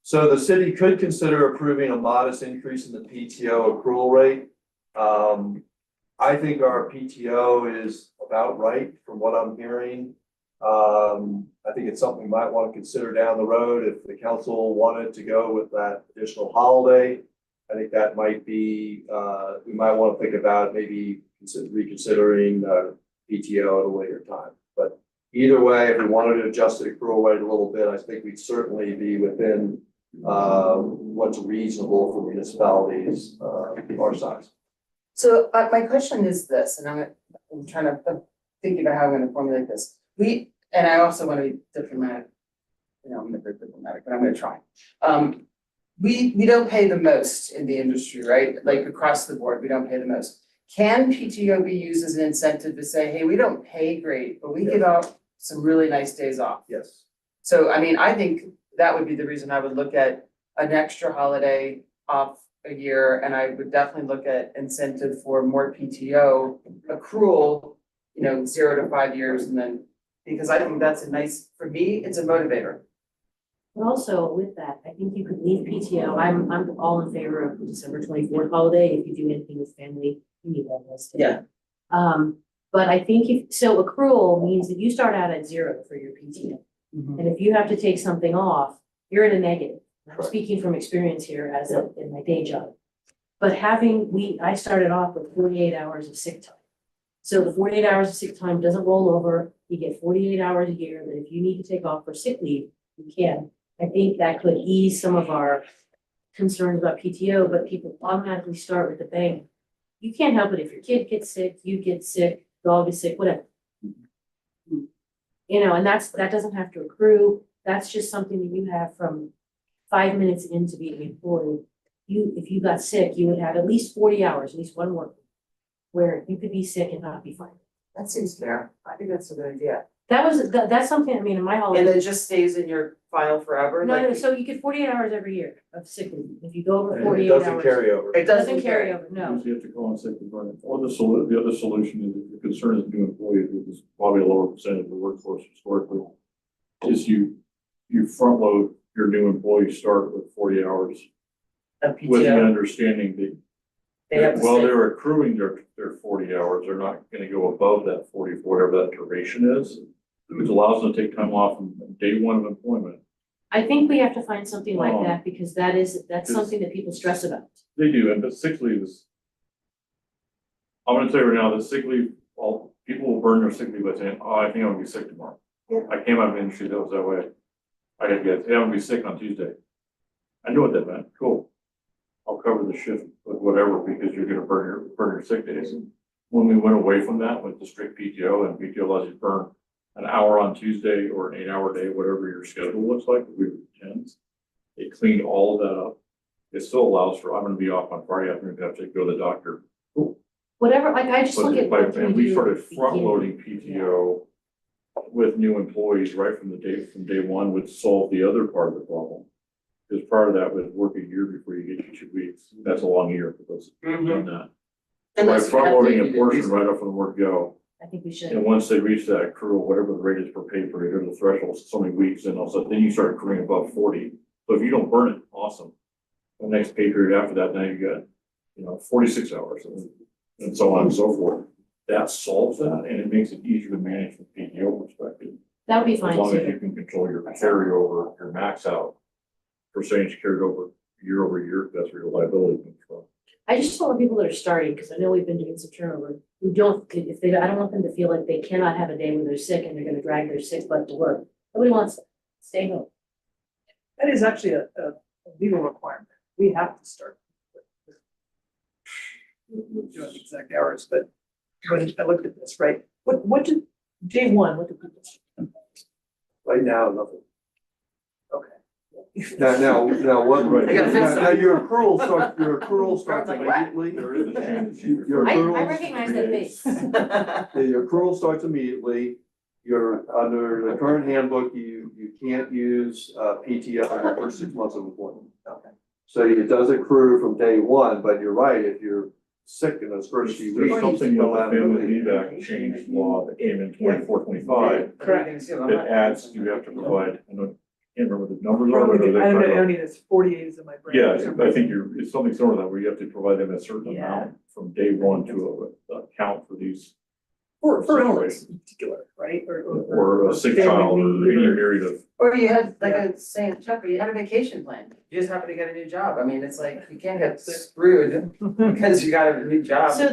So the city could consider approving a modest increase in the PTO accrual rate. I think our PTO is about right from what I'm hearing. I think it's something we might want to consider down the road if the council wanted to go with that additional holiday. I think that might be, we might want to think about maybe reconsidering PTO at a later time. But either way, if we wanted to adjust the accrual rate a little bit, I think we'd certainly be within what's reasonable for municipalities our size. So my question is this, and I'm trying to think about how I'm gonna formulate this. And I also want to be diplomatic. You know, I'm not very diplomatic, but I'm gonna try. We don't pay the most in the industry, right? Like across the board, we don't pay the most. Can PTO be used as an incentive to say, hey, we don't pay great, but we give out some really nice days off? Yes. So, I mean, I think that would be the reason I would look at an extra holiday off a year, and I would definitely look at incentive for more PTO accrual, 0 to 5 years, and then, because I think that's a nice, for me, it's a motivator. But also with that, I think you could leave PTO. I'm all in favor of the December 24th holiday. If you do anything with family, you need that listed. Yeah. But I think so accrual means that you start out at 0 for your PTO. And if you have to take something off, you're in a negative. I'm Correct. speaking from experience here in my day job. But I started off with 48 hours of sick time. So the 48 hours of sick time doesn't roll over. You get 48 hours a year that if you need to take off for sick leave, you can. I think that could ease some of our concerns about PTO, but people automatically start with the bang. You can't help it if your kid gets sick, you get sick, dog is sick, whatever. And that doesn't have to accrue. That's just something that you have from 5 minutes into being employed. If you got sick, you would have at least 40 hours, at least one work week, where you could be sick and not be fine. That seems fair. I think that's a good idea. That's something, I mean, in my holiday. And it just stays in your file forever? No, like- so you get 48 hours every year of sick leave. If you go over And it 48 hours. doesn't carry over. It It doesn't carry over, no. You have to go on sick leave. Or the other solution is, if the concern is new employees, which is probably a lower percentage of the workforce historically, is you front load your new employees start with 40 hours Of with the PTO, understanding that they have to while stay. they're accruing their 40 hours, they're not gonna go above that 40 for whatever that duration is, which allows them to take time off from day one of employment. I think we have to find something like Oh. that because that's something that people stress about. They do, and but sick leave is. I'm gonna tell you right now, that sick leave, all, people will burn their sick leave by saying, oh, I think I'm gonna be sick tomorrow. Yeah. I came out of the industry that was that way. I had guys, hey, I'm gonna be sick on Tuesday. I knew what that meant, cool. I'll cover the shift with whatever, because you're gonna burn your sick days. When we went away from that, went to strict PTO, and PTO allows you to burn an hour on Tuesday or an 8-hour day, whatever your schedule looks like, we were 10s. It cleaned all of that up. It still allows for, I'm gonna be off on Friday afternoon, have to go to the doctor Whatever, like, I just look at what And we do started at the front beginning. loading PTO with new employees right from day one, would solve the other part of the problem. Because part of that was work a year before you get your 2 weeks. That's a long year for those who've done that. By Unless we front have to loading a do portion this. right off from the word go. I think we should. And once they reach that accrual, whatever the rate is per pay period, or the threshold, so many weeks, and all of a sudden, then you start accruing above 40. So if you don't burn it, awesome. The next pay period after that, now you got, 46 hours and so on and so forth. That solves that, and it makes it easier to manage from PTO perspective. That would be As fine long as too. you can control your carryover, your max out percentage carried over year over year, that's where your liability comes from. I just don't want people that are starting, because I know we've been doing some turnover, who don't, if they, I don't want them to feel like they cannot have a day when they're sick and they're gonna drag their sick butt to work. Nobody wants that. Stay home. That is actually a legal requirement. We have to start. Doing the exact hours, but when I looked at this, right, what did, day one, what did people? Right now, nothing. Okay. Now, what, Right. I gotta fix now, your accrual starts Like what? immediately. There is a change. Your I accrual- recognize that face. Yeah, your accrual starts immediately. You're, under the current handbook, you can't use PTO in the first 6 months of employment. Okay. So it does accrue from day one, but you're right, if you're sick in those first few weeks. There's something you with don't the have family ability. leave act change law that came in 24-25. Correct. It adds, you have to provide, I don't, can't remember the numbers are, Probably, but I don't know, I they. don't need this, 48 is in my brain. Yeah, I think it's something similar to that, where you have to provide them a certain Yeah. amount from day one to account for these. For illness in particular, right? Or a sick family child, or leave any or- myriad of. Or you had, like I was saying, Chuck, or you had a vacation plan, you just happen to get a new job, I mean, it's like, you can't get screwed because you got a new job. So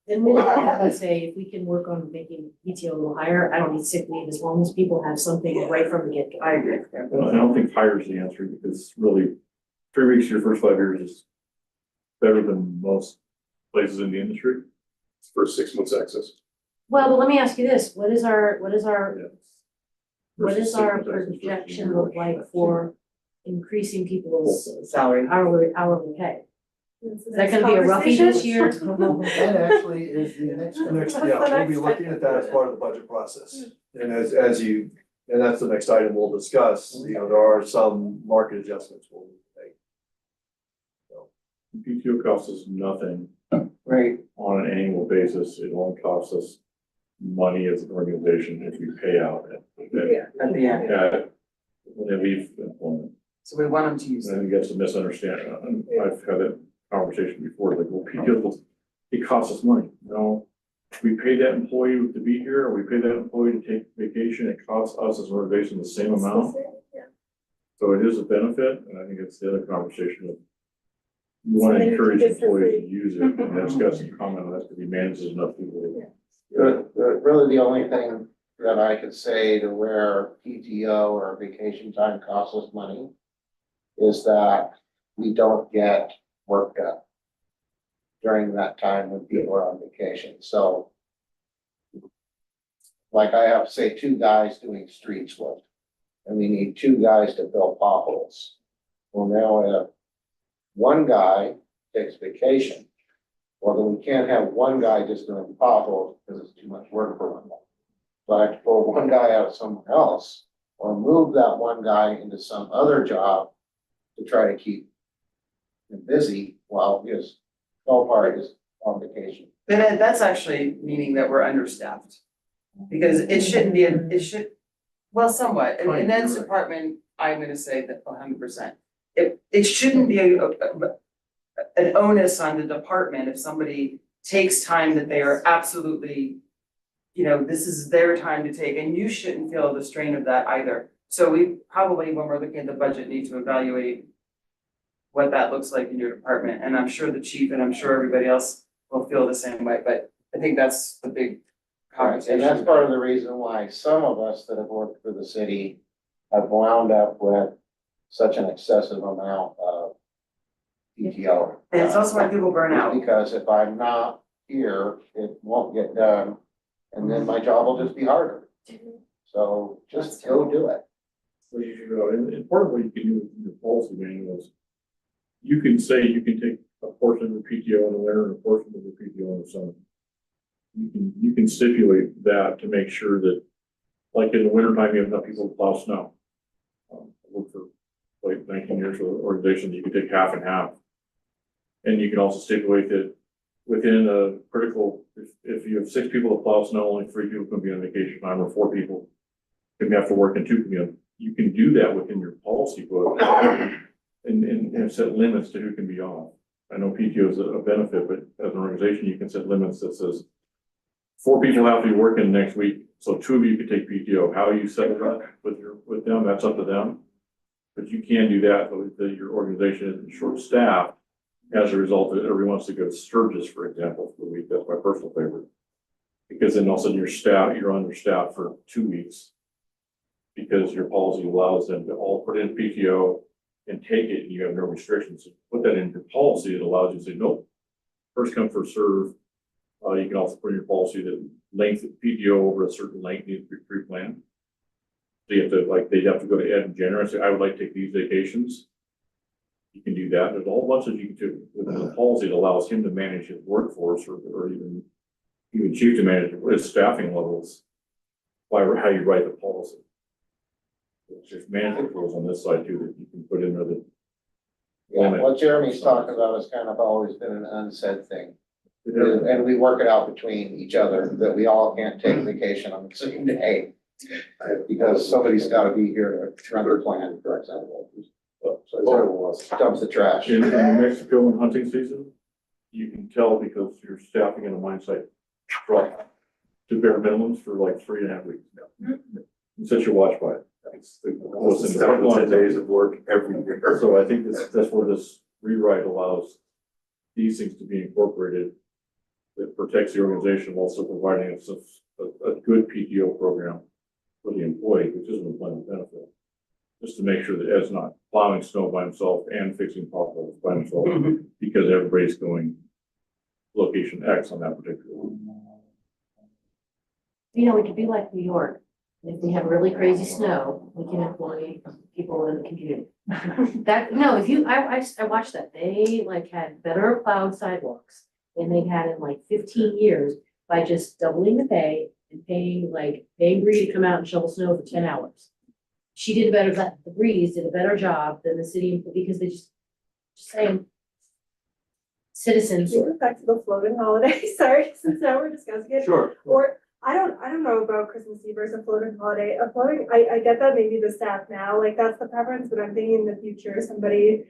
then we'll have to say, if we can work on making PTO a little higher, I don't need sick leave, as long as people have something right from the get-go. I agree. I don't think hire is the answer, because really, 3 weeks your first 5 years is better than most places in the industry. First 6 months access. Well, but let me ask you this, what is our Versus six months access versus projection year. look like for increasing people's Salary. hourly pay? Is that gonna be a roughie this year? That actually is the next. Yeah, we'll be looking at that as part of the budget process. And as you, and that's the next item we'll discuss, there are some market adjustments we'll make. PTO costs us nothing Right. on an annual basis, it only costs us money as an organization if we pay out At the end, when they leave employment. so we want them to use I it. think that's a misunderstanding. I've had a conversation before, like, well, PTO, it costs us money. No, we pay that employee to be here, or we pay that employee to take vacation, it costs us as an organization the same amount. Yeah. So it is a benefit, and I think it's the other conversation of you want So to then you encourage keep it for employees free. to use it, and that's got some comment on that, because he manages enough people. Really, the only thing that I could say to where PTO or vacation time costs us money is that we don't get work done during that time when people are on vacation, so like I have, say, 2 guys doing street sweep, and we need 2 guys to fill potholes. Well, now if 1 guy takes vacation, well, then we can't have 1 guy just doing potholes because it's too much work for 1 guy. So I have to pull 1 guy out of somewhere else, or move that 1 guy into some other job to try to keep him busy while his co-part is on vacation. Then that's actually meaning that we're understaffed. Because it shouldn't be, it should, well, somewhat, in Ed's department, I'm gonna say that 100%. It shouldn't be an onus on the department if somebody takes time that they are absolutely, this is their time to take, and you shouldn't feel the strain of that either. So we probably, when we're looking at the budget, need to evaluate what that looks like in your department, and I'm sure the chief and I'm sure everybody else will feel the same way, but I think that's the big conversation. And that's part of the reason why some of us that have worked for the city have wound up with such an excessive amount of PTO. And it's also why people burn out. Because if I'm not here, it won't get done, and then my job will just be harder. So just go do it. So you should go, and part of what you can do with your policy manual is you can say you can take a portion of the PTO in the winter and a portion of the PTO in the summer. You can stipulate that to make sure that, like in the wintertime, you have enough people to plow snow. I worked for like 19 years for an organization, you can take half and half. And you can also stipulate that within a critical, if you have 6 people to plow snow, only 3 people can be on vacation time, or 4 people can have to work and 2 can be on. You can do that within your policy book and set limits to who can be off. I know PTO is a benefit, but as an organization, you can set limits that says 4 people have to be working next week, so 2 of you can take PTO. How you set it up with them, that's up to them. But you can do that, but your organization is short staffed as a result of everyone wants to go to Sturgis, for example, for the week. That's my personal favorite. Because then all of a sudden you're understaffed for 2 weeks. Because your policy allows them to all put in PTO and take it, and you have no restrictions. So put that in your policy, it allows you to say, nope, first come, first serve. You can also put in your policy that length of PTO over a certain length needs to be pre-planned. So you have to, they'd have to go to Ed in January and say, I would like to take these vacations. You can do that. There's a whole bunch of you can do within the policy that allows him to manage his workforce or even chief to manage his staffing levels by how you write the policy. There's management rules on this side too that you can put in there that. Yeah, what Jeremy's talking about has kind of always been an unsaid thing. And we work it out between each other that we all can't take vacation on the same day. Because somebody's gotta be here to run their plan, for example. So dumps the trash. In New Mexico and hunting season, you can tell because you're staffing in a mine site drop to bare minimums for like 3.5 weeks now. And set your watch by it. It's what's in the 10 days of work every year. So I think that's where this rewrite allows these things to be incorporated. That protects the organization while also providing us a good PTO program for the employee, which is an employment benefit. Just to make sure that Ed's not plowing snow by himself and fixing potholes by himself because everybody's going location X on that particular one. You know, we could be like New York. If we have really crazy snow, we can employ people in the community. That, no, I watched that. They had better plowed sidewalks than they had in 15 years by just doubling the pay and paying Bree to come out and shovel snow for 10 hours. She did the Breeze did a better job than the city because they just saying citizens. Back to the floating holiday, sorry, since now we're discussing it. Sure. Or, I don't know about Christmas Eve versus a floating holiday. A floating, I get that maybe the staff now, that's the preference, but I'm thinking in the future, somebody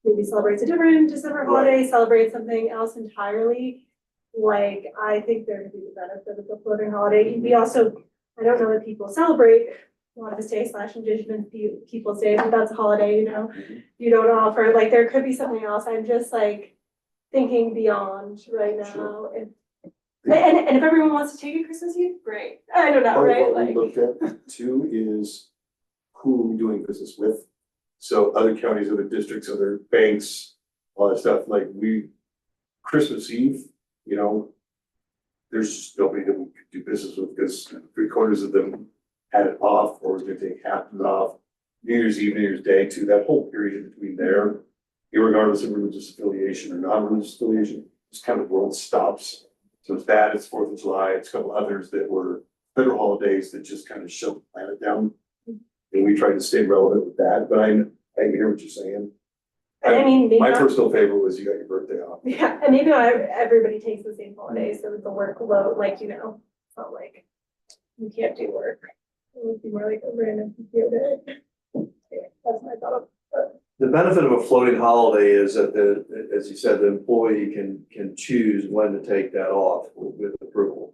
maybe celebrates a different December holiday, celebrates something else entirely. I think there could be the benefit of the floating holiday. We also, I don't know that people celebrate Columbus Day / Indigenous Peoples Day, but that's a holiday, you don't offer, there could be something else. I'm just thinking beyond right now. Sure. And if everyone wants to take it Christmas Eve, great. I don't know, Part of right? what we looked at too is who are we doing business with? So other counties, other districts, other banks, all that stuff, Christmas Eve, there's just nobody that we could do business with because 3/4 of them had it off or was gonna take half of it off. New Year's Eve, New Year's Day too, that whole period in between there, irregardless of religious affiliation or non-religious affiliation, just kind of world stops. So it's that, it's 4th of July, it's a couple others that were federal holidays that just kind of shut the planet down. And we tried to stay relevant with that, but I hear what you're saying. And I mean, maybe My not- personal favorite was you got your birthday off. Yeah, and maybe not everybody takes the same holiday, so the workload, it's not you can't do work. It would be more like a random PTO day. Yeah, that's my thought of it. The benefit of a floating holiday is that as you said, the employee can choose when to take that off with approval.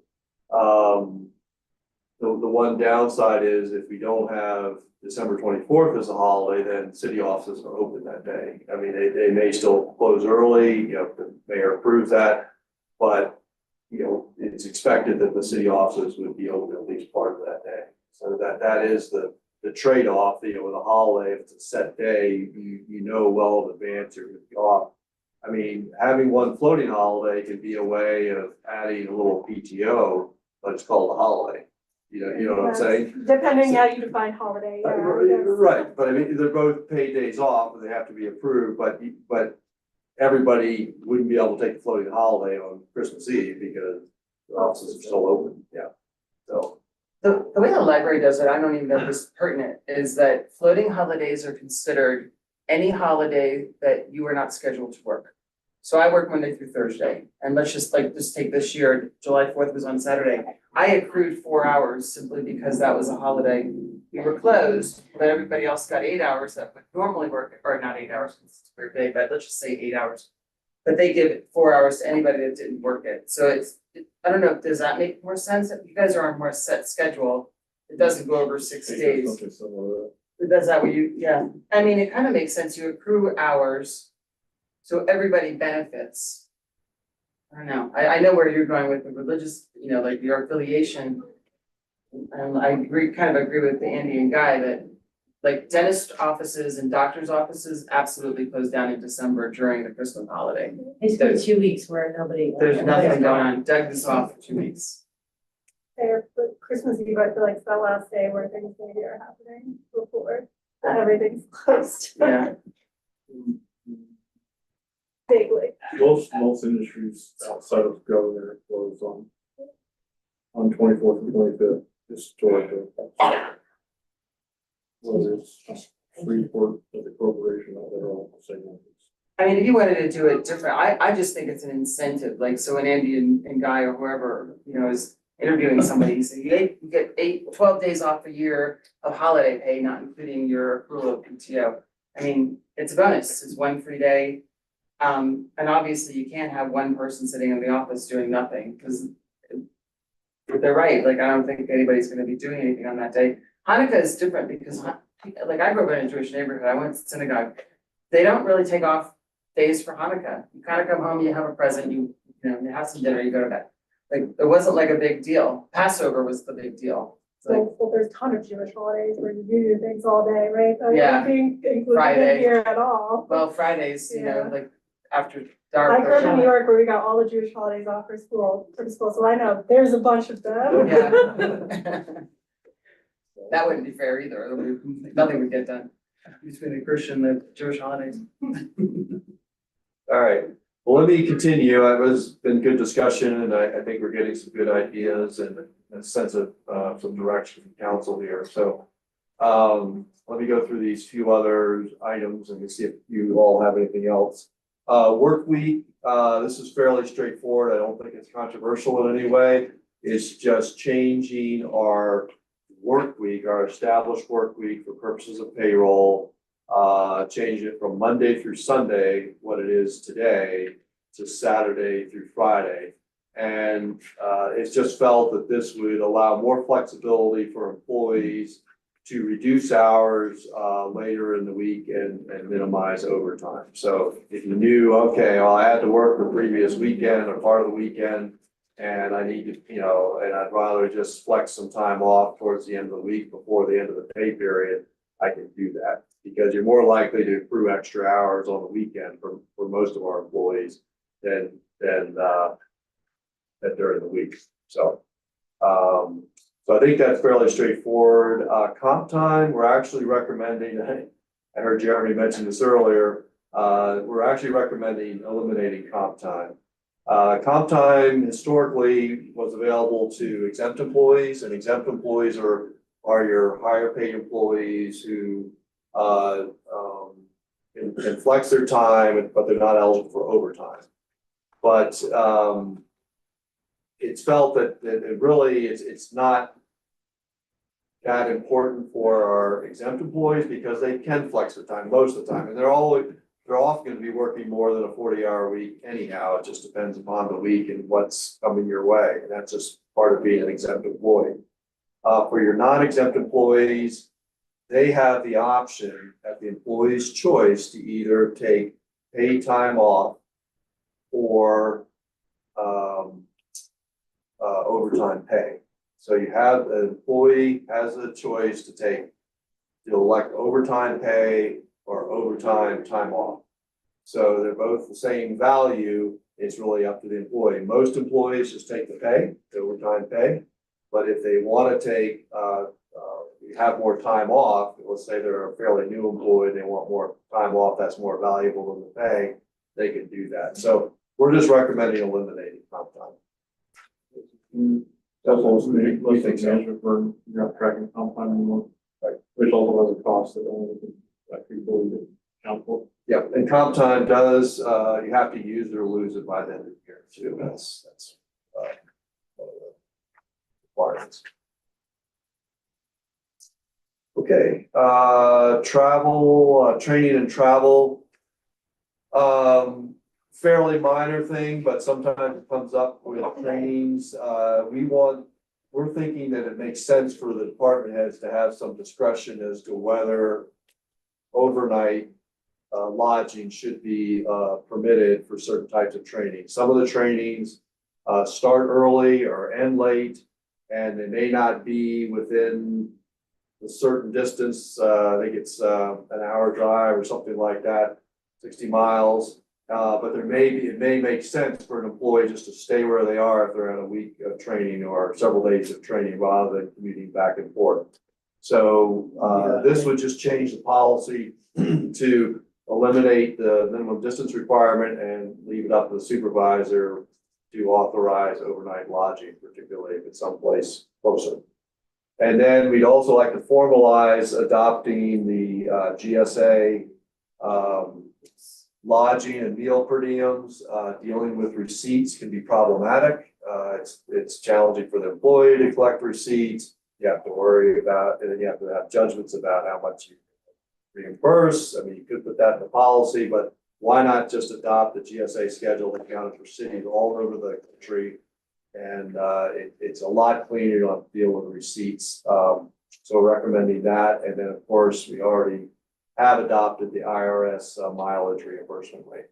The one downside is if we don't have December 24th as a holiday, then city offices are open that day. I mean, they may still close early, the mayor approves that, but it's expected that the city offices would be open at least part of that day. So that is the trade-off, with a holiday, if it's a set day, you know well in advance you're gonna be off. I mean, having one floating holiday can be a way of adding a little PTO, but it's called a holiday. You know what I'm saying? Depending how you define holiday, yeah. I guess. Right, but I mean, they're both paid days off, and they have to be approved, but everybody wouldn't be able to take the floating holiday on Christmas Eve because the offices are still open, yeah. So, The way the library does it, I don't even know if this is pertinent, is that floating holidays are considered any holiday that you are not scheduled to work. So I work Monday through Thursday, and let's just take this year, July 4th was on Saturday. I accrued 4 hours simply because that was a holiday. We were closed, but everybody else got 8 hours that would normally work, or not 8 hours, it's a weird day, but let's just say 8 hours. But they give 4 hours to anybody that didn't work it, so I don't know, does that make more sense? If you guys are on a more set schedule, it doesn't go over 6 days. Something similar to Does that what you, yeah, I mean, it kind of makes sense, you accrue hours, so everybody benefits. I don't know, I know where you're going with the religious, like your affiliation. And I kind of agree with the Andy and Guy that, like, dentist offices and doctor's offices absolutely close down in December during the Christmas holiday. It's been 2 weeks where nobody. There's nothing going on, Doug is off for 2 weeks. There, but Christmas Eve, I feel like it's that last day where things maybe are happening before everything's closed. Yeah. Vaguely. most industries outside of government are closed on 24th and 25th, historically. Whether it's Freeport or the corporation, they're all the same. I mean, if you wanted to do it different, I just think it's an incentive, like, so when Andy and Guy or whoever, is interviewing somebody, so you get 12 days off a year of holiday pay, not including your accrual of PTO. I mean, it's a bonus, it's one free day. And obviously you can't have one person sitting in the office doing nothing, because they're right, like, I don't think anybody's gonna be doing anything on that day. Hanukkah is different because, like, I grew up in a Jewish neighborhood, I went to synagogue. They don't really take off days for Hanukkah. You kind of come home, you have a present, you have some dinner, you go to bed. Like, it wasn't like a big deal. Passover was the big deal. It's like, Well, there's a ton of Jewish holidays where you do things all day, right? That Yeah. aren't being included Friday. in here at all. well, Fridays, Yeah. like after I dark. grew up in New York where we got all the Jewish holidays off for school, so I know there's a bunch of them. Yeah. That wouldn't be fair either. Nothing would get done between the Christian and the Jewish holidays. all right, well, let me continue. It was been good discussion, and I think we're getting some good ideas and a sense of some direction from council here, so. Let me go through these few other items and see if you all have anything else. Work week, this is fairly straightforward. I don't think it's controversial in any way. It's just changing our work week, our established work week for purposes of payroll. Change it from Monday through Sunday, what it is today, to Saturday through Friday. And it's just felt that this would allow more flexibility for employees to reduce hours later in the week and minimize overtime. So if you knew, okay, well, I had to work the previous weekend or part of the weekend, and I need to, and I'd rather just flex some time off towards the end of the week before the end of the pay period, I can do that. Because you're more likely to accrue extra hours on the weekend for most of our employees than during the week. So I think that's fairly straightforward. Comp time, we're actually recommending, I heard Jeremy mention this earlier, we're actually recommending eliminating comp time. Comp time historically was available to exempt employees, and exempt employees are your higher paid employees who can flex their time, but they're not eligible for overtime. But it's felt that it really it's not that important for our exempt employees because they can flex their time most of the time, and they're often going to be working more than a 40-hour week anyhow. It just depends upon the week and what's coming your way, and that's just part of being an exempt employee. For your non-exempt employees, they have the option at the employee's choice to either take paid time off or overtime pay. So you have, the employee has a choice to elect overtime pay or overtime time off. So they're both the same value. It's really up to the employee. Most employees just take the pay, the overtime pay. But if they want to take, have more time off, let's say they're a fairly new employee, they want more time off, that's more valuable than the pay. they can do that. So we're just recommending eliminating comp time. That's also, We we think think so. management firm, you're not tracking comp time anymore. Right. Which also has a cost that only can, like, people would account for. Yeah, and comp time does, you have to use it or lose it by the end of the year too. That's one of the requirements. Okay, travel, training and travel. Fairly minor thing, but sometimes it comes up with trainings. We're thinking that it makes sense for the department heads to have some discretion as to whether overnight lodging should be permitted for certain types of training. Some of the trainings start early or end late, and they may not be within a certain distance. I think it's an hour drive or something like that, 60 miles. But it may make sense for an employee just to stay where they are if they're at a week of training or several days of training rather than commuting back and forth. So this would just change the policy to eliminate the minimum distance requirement and leave it up to the supervisor to authorize overnight lodging, particularly if it's someplace closer. And then we'd also like to formalize adopting the GSA lodging and meal per diems. Dealing with receipts can be problematic. It's challenging for the employee to collect receipts. You have to worry about, and then you have to have judgments about how much you reimburse. I mean, you could put that in the policy, but why not just adopt the GSA schedule that accounted for cities all over the country? And it's a lot cleaner to deal with receipts. So recommending that. And then of course, we already have adopted the IRS mileage reimbursement rate.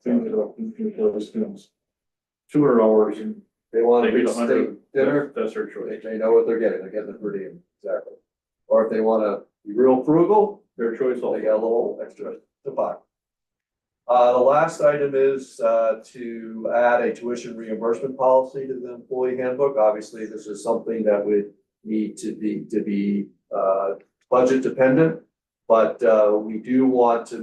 Things about those students, 200 hours and They want they to get reach 100, state dinner, that's their choice. they know what they're getting the per diem, exactly. Or if they want to be real frugal, Their choice they also. got a little extra to buy. The last item is to add a tuition reimbursement policy to the employee handbook. Obviously, this is something that would need to be budget dependent. But we do want to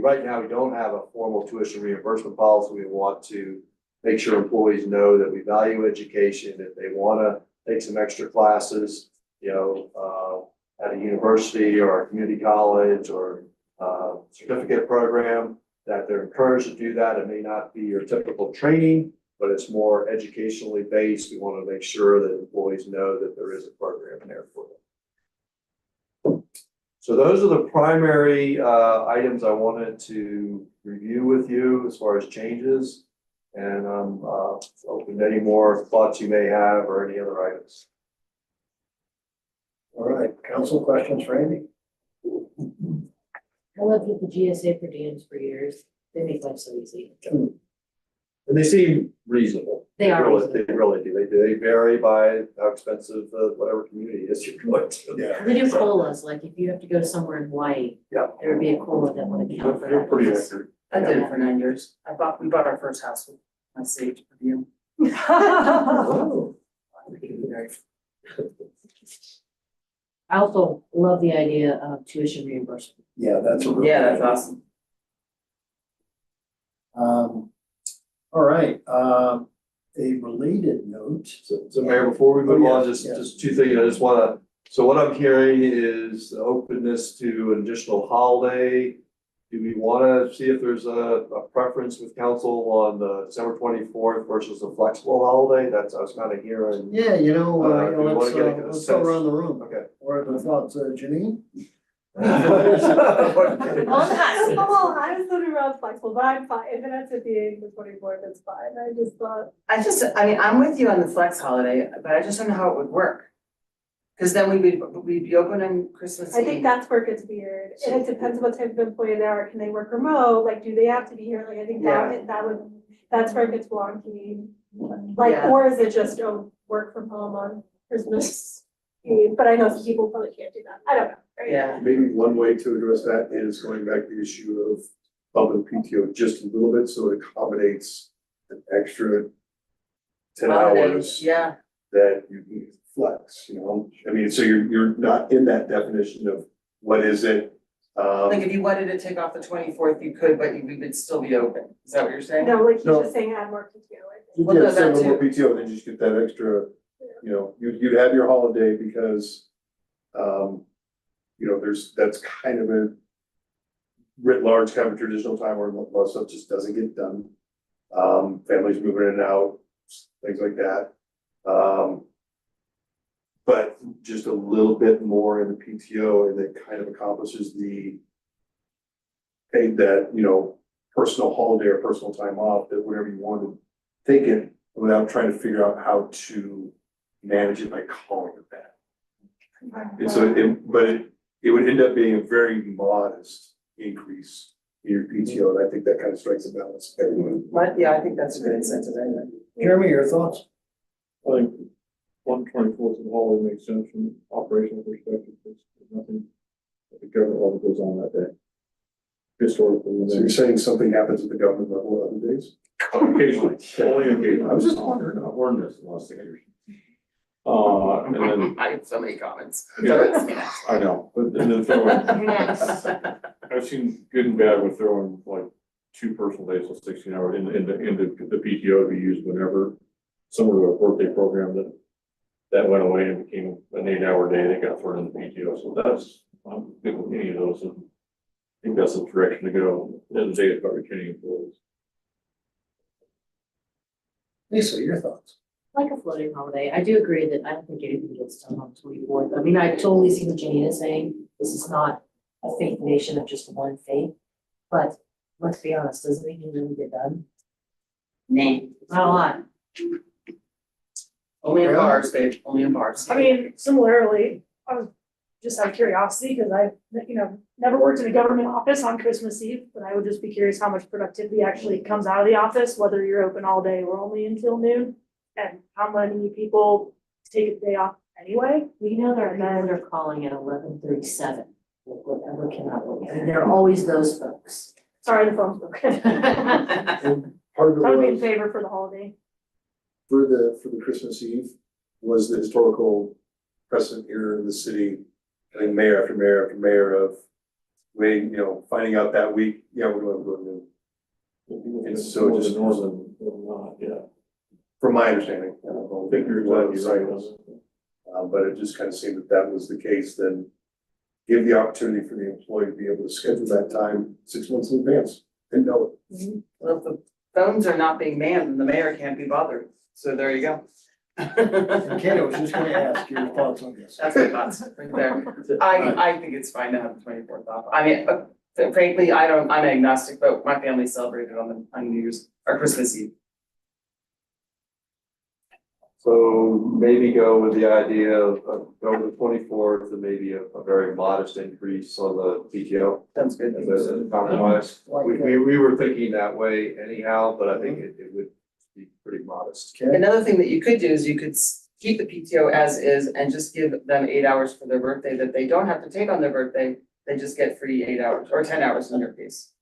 right now, we don't have a formal tuition reimbursement policy. We want to make sure employees know that we value education. If they want to take some extra classes, at a university or a community college or certificate program, that they're encouraged to do that. It may not be your typical training, but it's more educationally based. We want to make sure that employees know that there is a program there for them. So those are the primary items I wanted to review with you as far as changes. And I'm open to any more thoughts you may have or any other items. All right, council questions for Andy? I lived with the GSA per diems for years. They make life so easy. And they seem reasonable. They are really, reasonable. They really do. They vary by how expensive whatever community is you're going to. Yeah. They do colas, like if you have to go somewhere in Hawaii. Yeah. There would be a cola that would account for They're that. pretty accurate. I did it for 9 years. We bought our first house with my saved per diem. Oh. I also love the idea of tuition reimbursement. Yeah, that's a real. Yeah, that's awesome. All right, a related note. So Mayor, before we move on, yes, yes. just two things. I just want to, so what I'm hearing is the openness to an additional holiday. Do we want to see if there's a preference with council on the December 24th versus a flexible holiday? I was kind of hearing. Yeah, do we wanna get a let's sense? go around the room. Okay. What are the thoughts, Janine? Okay. Oh, I was thinking around flexible, but I'm fine, if it ends up being the 24th, it's fine, I just thought. I'm with you on the flex holiday, but I just don't know how it would work. Cause then we'd be open on Christmas Eve. I think that's where it gets weird, and it depends what type of employee they are, can they work remote, like, do they have to be here, like, I think that's where it gets wonky. Like, Yeah. or is it just, work from home on Christmas Eve, but I know some people probably can't do that, I don't know, right? Yeah, Maybe one way to address that is going back to the issue of bumping PTO just a little bit, so it accommodates an extra 10 hours yeah, that you can flex, I mean, so you're not in that definition of what is it Like if you wanted to take off the 24th, you could, but we would still be open. Is that what you're saying? No, like he's No. just saying add more PTO, I think. You Well, no, get seven that more PTO, then you just get that extra, you know, you'd have your holiday because, you know, that's kind of a writ large kind of a traditional time where a lot of stuff just doesn't get done. Families moving in and out, things like that. But just a little bit more in the PTO and it kind of accomplishes the paid that, you know, personal holiday or personal time off, that whatever you want to take it without trying to figure out how to manage it by calling it that. And so it would end up being a very modest increase in your PTO, and I think that kind of strikes a balance. Everyone. Yeah, I think that's a good incentive anyway. Jeremy, your thoughts? I think 1/24th of the holiday makes sense from an operational perspective, there's nothing at the government level goes on that day. Historically. So you're saying something happens at the government level other days? Occasionally, only occasionally. I was just wondering. I've learned this in the last 6 years. And then, I have so many comments. Yeah. I know, but and then throwing, I've seen good and bad with throwing like 2 personal days, so 16 hours into the PTO to be used whenever. Some of a birthday program that went away and became an 8-hour day, they got thrown in the PTO, so that's, I'm good with any of those, and I think that's the direction to go, at the end of the day, it's about retaining employees. Lisa, your thoughts? Like a floating holiday, I do agree that I don't think anything gets done on the 24th. I mean, I totally see what Janine is saying. This is not a faith nation of just one faith. But let's be honest, does anything really get done? Nah. Not a lot. Only in bars, babe, only in bars. I mean, similarly, I was just out of curiosity, because I, never worked in a government office on Christmas Eve, but I would just be curious how much productivity actually comes out of the office, whether you're open all day or only until noon. And how many people take a day off anyway? We know there are people that are calling at 11:37, whatever cannot wait. I mean, there are always those folks. Sorry, the phone's broken. And part of it I would be in was, favor for the holiday. for the Christmas Eve, was the historical precedent here in the city. I think mayor after mayor after mayor of waiting, you know, finding out that week, yeah, we're going to go to noon. It's so just northern, not, yeah. From my understanding. I don't know. I think you're exactly right. But it just kind of seemed that that was the case, then give the opportunity for the employee to be able to schedule that time 6 months in advance. Didn't know it. Well, if the phones are not being manned, then the mayor can't be bothered. So there you go. And Kate, I was just gonna ask your thoughts on this. That's my thoughts right there. I think it's fine to have the 24th off. I mean, frankly, I'm agnostic, but my family celebrated on New Year's or Christmas Eve. So maybe go with the idea of going to the 24th and maybe a very modest increase on the PTO. Sounds good. As a compromise. We were thinking that way anyhow, but I think it would be pretty modest. Okay, Another thing that you could do is you could keep the PTO as is and just give them 8 hours for their birthday that they don't have to take on their birthday. They just get free 8 hours or 10 hours in your case.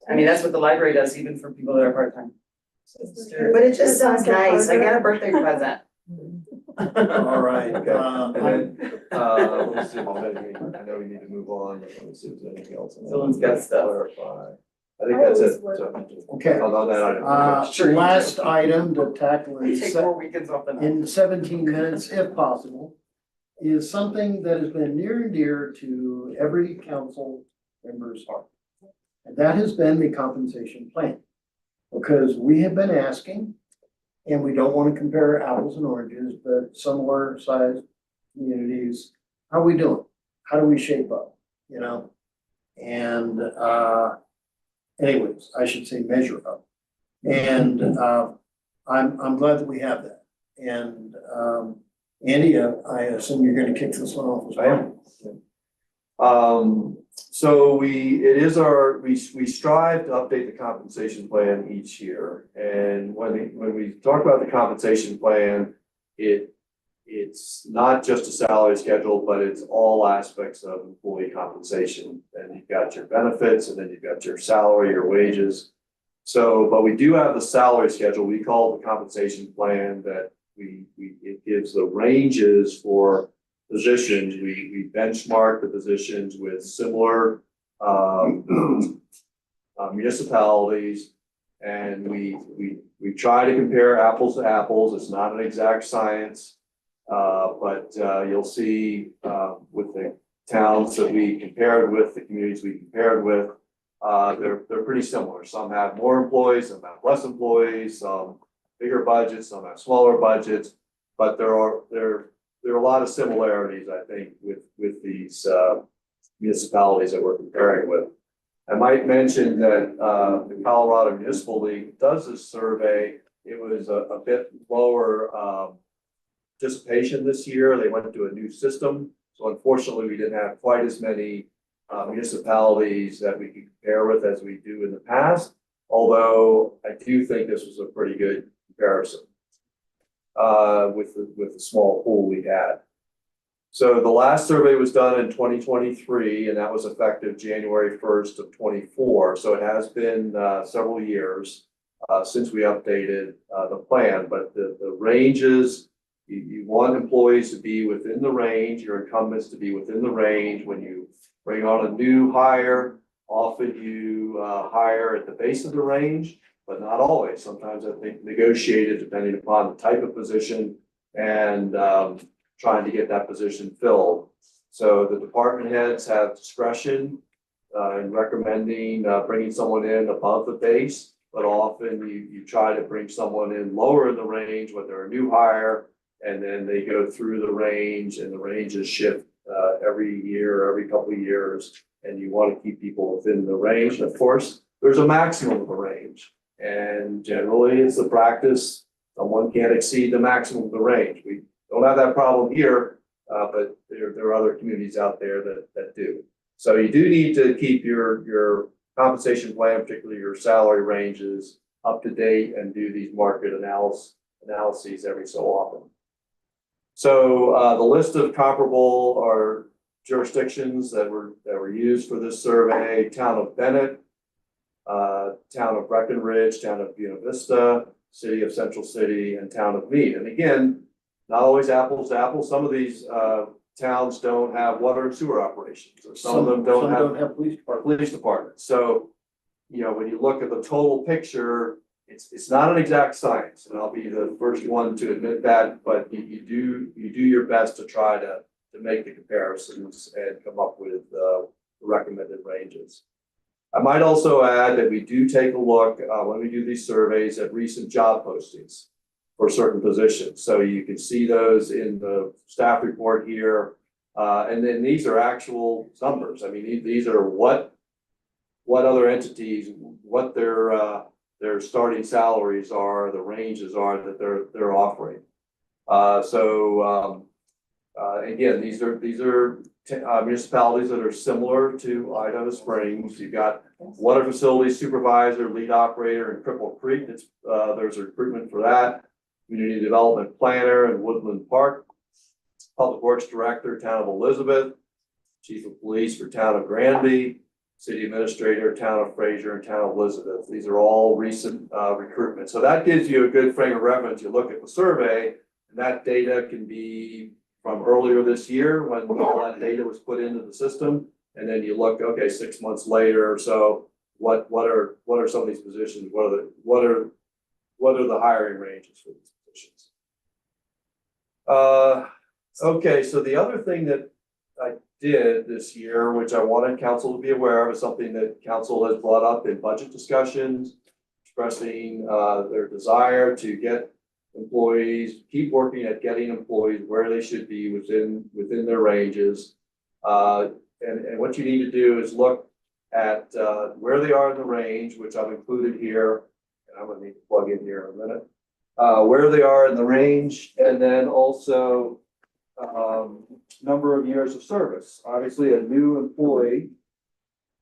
I mean, that's what the library does even for people that are part-time. But it just sounds nice. I get a birthday present. all right. Okay, and then, let's see, I know we need to move on, but let me see if there's anything else. Someone's got stuff. Clarify. I think that's it. So, Okay, on that item. last item to tackle We take in 4 weekends off the night. in 17 minutes, if possible, is something that has been near and dear to every council member's heart. And that has been the compensation plan. Because we have been asking, and we don't want to compare apples and oranges, but similar sized communities, how are we doing? How do we shape up, you know? And anyways, I should say measure up. And I'm glad that we have that. And Andy, I assume you're gonna kick this one off as well. So we strive to update the compensation plan each year. And when we talk about the compensation plan, it's not just a salary schedule, but it's all aspects of employee compensation. And you've got your benefits, and then you've got your salary, your wages. So, but we do have the salary schedule. We call it the compensation plan that it gives the ranges for positions, we benchmark the positions with similar, municipalities. And we try to compare apples to apples. It's not an exact science. But you'll see, with the towns that we compared with, the communities we compared with, they're pretty similar. Some have more employees, some have less employees, some bigger budgets, some have smaller budgets. But there are a lot of similarities, I think, with these municipalities that we're comparing with. I might mention that the Colorado Municipal League does this survey. It was a bit lower participation this year. They went to a new system. So unfortunately, we didn't have quite as many municipalities that we could compare with as we do in the past. Although I do think this was a pretty good comparison with the small pool we had. So the last survey was done in 2023, and that was effective January 1st of 24. So it has been several years since we updated the plan, but the ranges, you want employees to be within the range, your incumbents to be within the range. When you bring on a new hire, often you hire at the base of the range, but not always. Sometimes I think negotiated depending upon the type of position and trying to get that position filled. So the department heads have discretion in recommending bringing someone in above the base, but often you try to bring someone in lower in the range when they're a new hire, and then they go through the range, and the ranges shift every year, every couple of years, and you want to keep people within the range. And of course, there's a maximum of the range, and generally it's the practice someone can't exceed the maximum of the range. We don't have that problem here, but there are other communities out there that do. So you do need to keep your compensation plan, particularly your salary ranges, up to date and do these market analyses every so often. So the list of comparable or jurisdictions that were used for this survey: Town of Bennett, Town of Breckenridge, Town of Buena Vista, City of Central City, and Town of Meade. And again, not always apples to apples. Some of these towns don't have water and sewer operations, or some of them don't have police departments. So, you know, when you look at the total picture, it's not an exact science, and I'll be the first one to admit that. But you do your best to try to make the comparisons and come up with the recommended ranges. I might also add that we do take a look when we do these surveys at recent job postings for certain positions. So you can see those in the staff report here. And then these are actual numbers. I mean, these are what other entities, what their starting salaries are, the ranges are that they're offering. Again, these are municipalities that are similar to Idaho Springs. You've got water facility supervisor, lead operator in Cripple Creek. There's a recruitment for that. Community development planner in Woodland Park. Public Works Director, Town of Elizabeth. Chief of Police for Town of Granby. City Administrator, Town of Fraser, and Town of Elizabeth. These are all recent recruitments. So that gives you a good frame of reference. You look at the survey, and that data can be from earlier this year when all that data was put into the system. And then you look, okay, 6 months later or so, what are some of these positions? What are the hiring ranges for these positions? Okay, so the other thing that I did this year, which I wanted council to be aware of, is something that council has brought up in budget discussions, expressing their desire to get employees, keep working at getting employees where they should be within their ranges. And what you need to do is look at where they are in the range, which I've included here. And I'm gonna need to plug in here in a minute. Where they are in the range, and then also number of years of service. Obviously, a new employee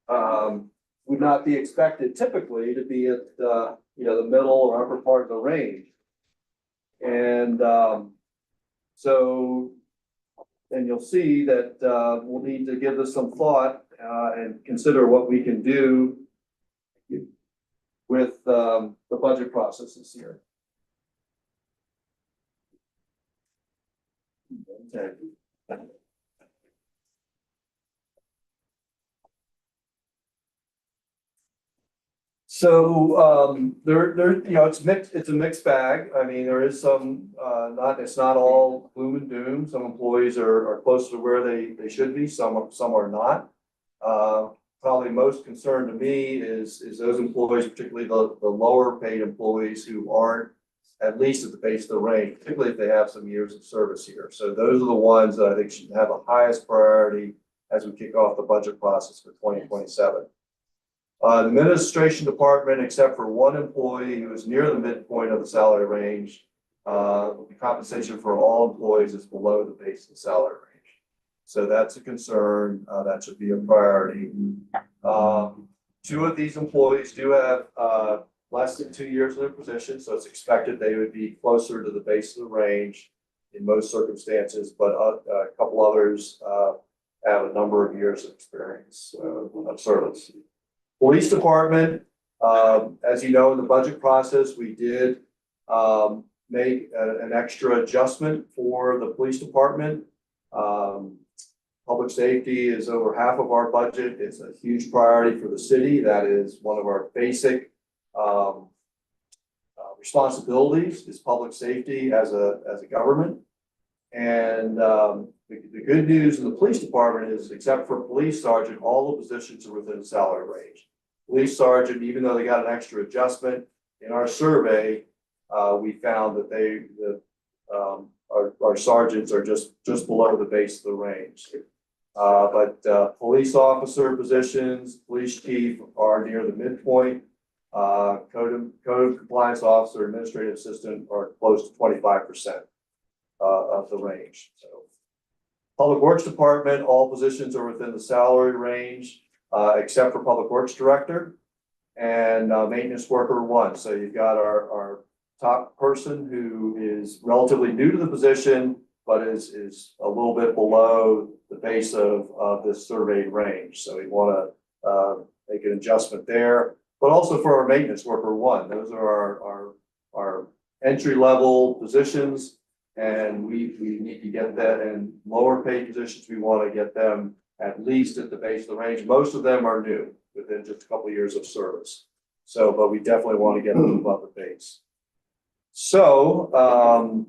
would not be expected typically to be at the middle or upper part of the range. And so then you'll see that we'll need to give this some thought and consider what we can do with the budget process this year. Okay. So, it's a mixed bag. I mean, there is some, it's not all gloom and doom. Some employees are closer to where they should be, some are not. Probably most concern to me is those employees, particularly the lower paid employees who aren't at least at the base of the range, particularly if they have some years of service here. So those are the ones that I think should have the highest priority as we kick off the budget process for 2027. The administration department, except for one employee who is near the midpoint of the salary range, the compensation for all employees is below the base of the salary range. So that's a concern, that should be a priority. Two of these employees do have, less than 2 years in their position, so it's expected they would be closer to the base of the range in most circumstances, but a couple others, have a number of years of experience, of service. Police department, as you know, in the budget process, we did make an extra adjustment for the police department. Public safety is over half of our budget. It's a huge priority for the city. That is one of our basic responsibilities is public safety as a government. And the good news in the police department is, except for police sergeant, all the positions are within the salary range. Police sergeant, even though they got an extra adjustment in our survey, we found that our sergeants are just below the base of the range. But police officer positions, police chief are near the midpoint. Code compliance officer, administrative assistant are close to 25%. Of the range. So public works department, all positions are within the salary range, except for public works director and maintenance worker 1. So you've got our top person who is relatively new to the position, but is a little bit below the base of this surveyed range. So we want to make an adjustment there, but also for our maintenance worker 1. Those are our entry level positions. And we need to get that in lower paid positions. We want to get them at least at the base of the range. Most of them are new within just a couple of years of service. So, but we definitely want to get them above the base. So,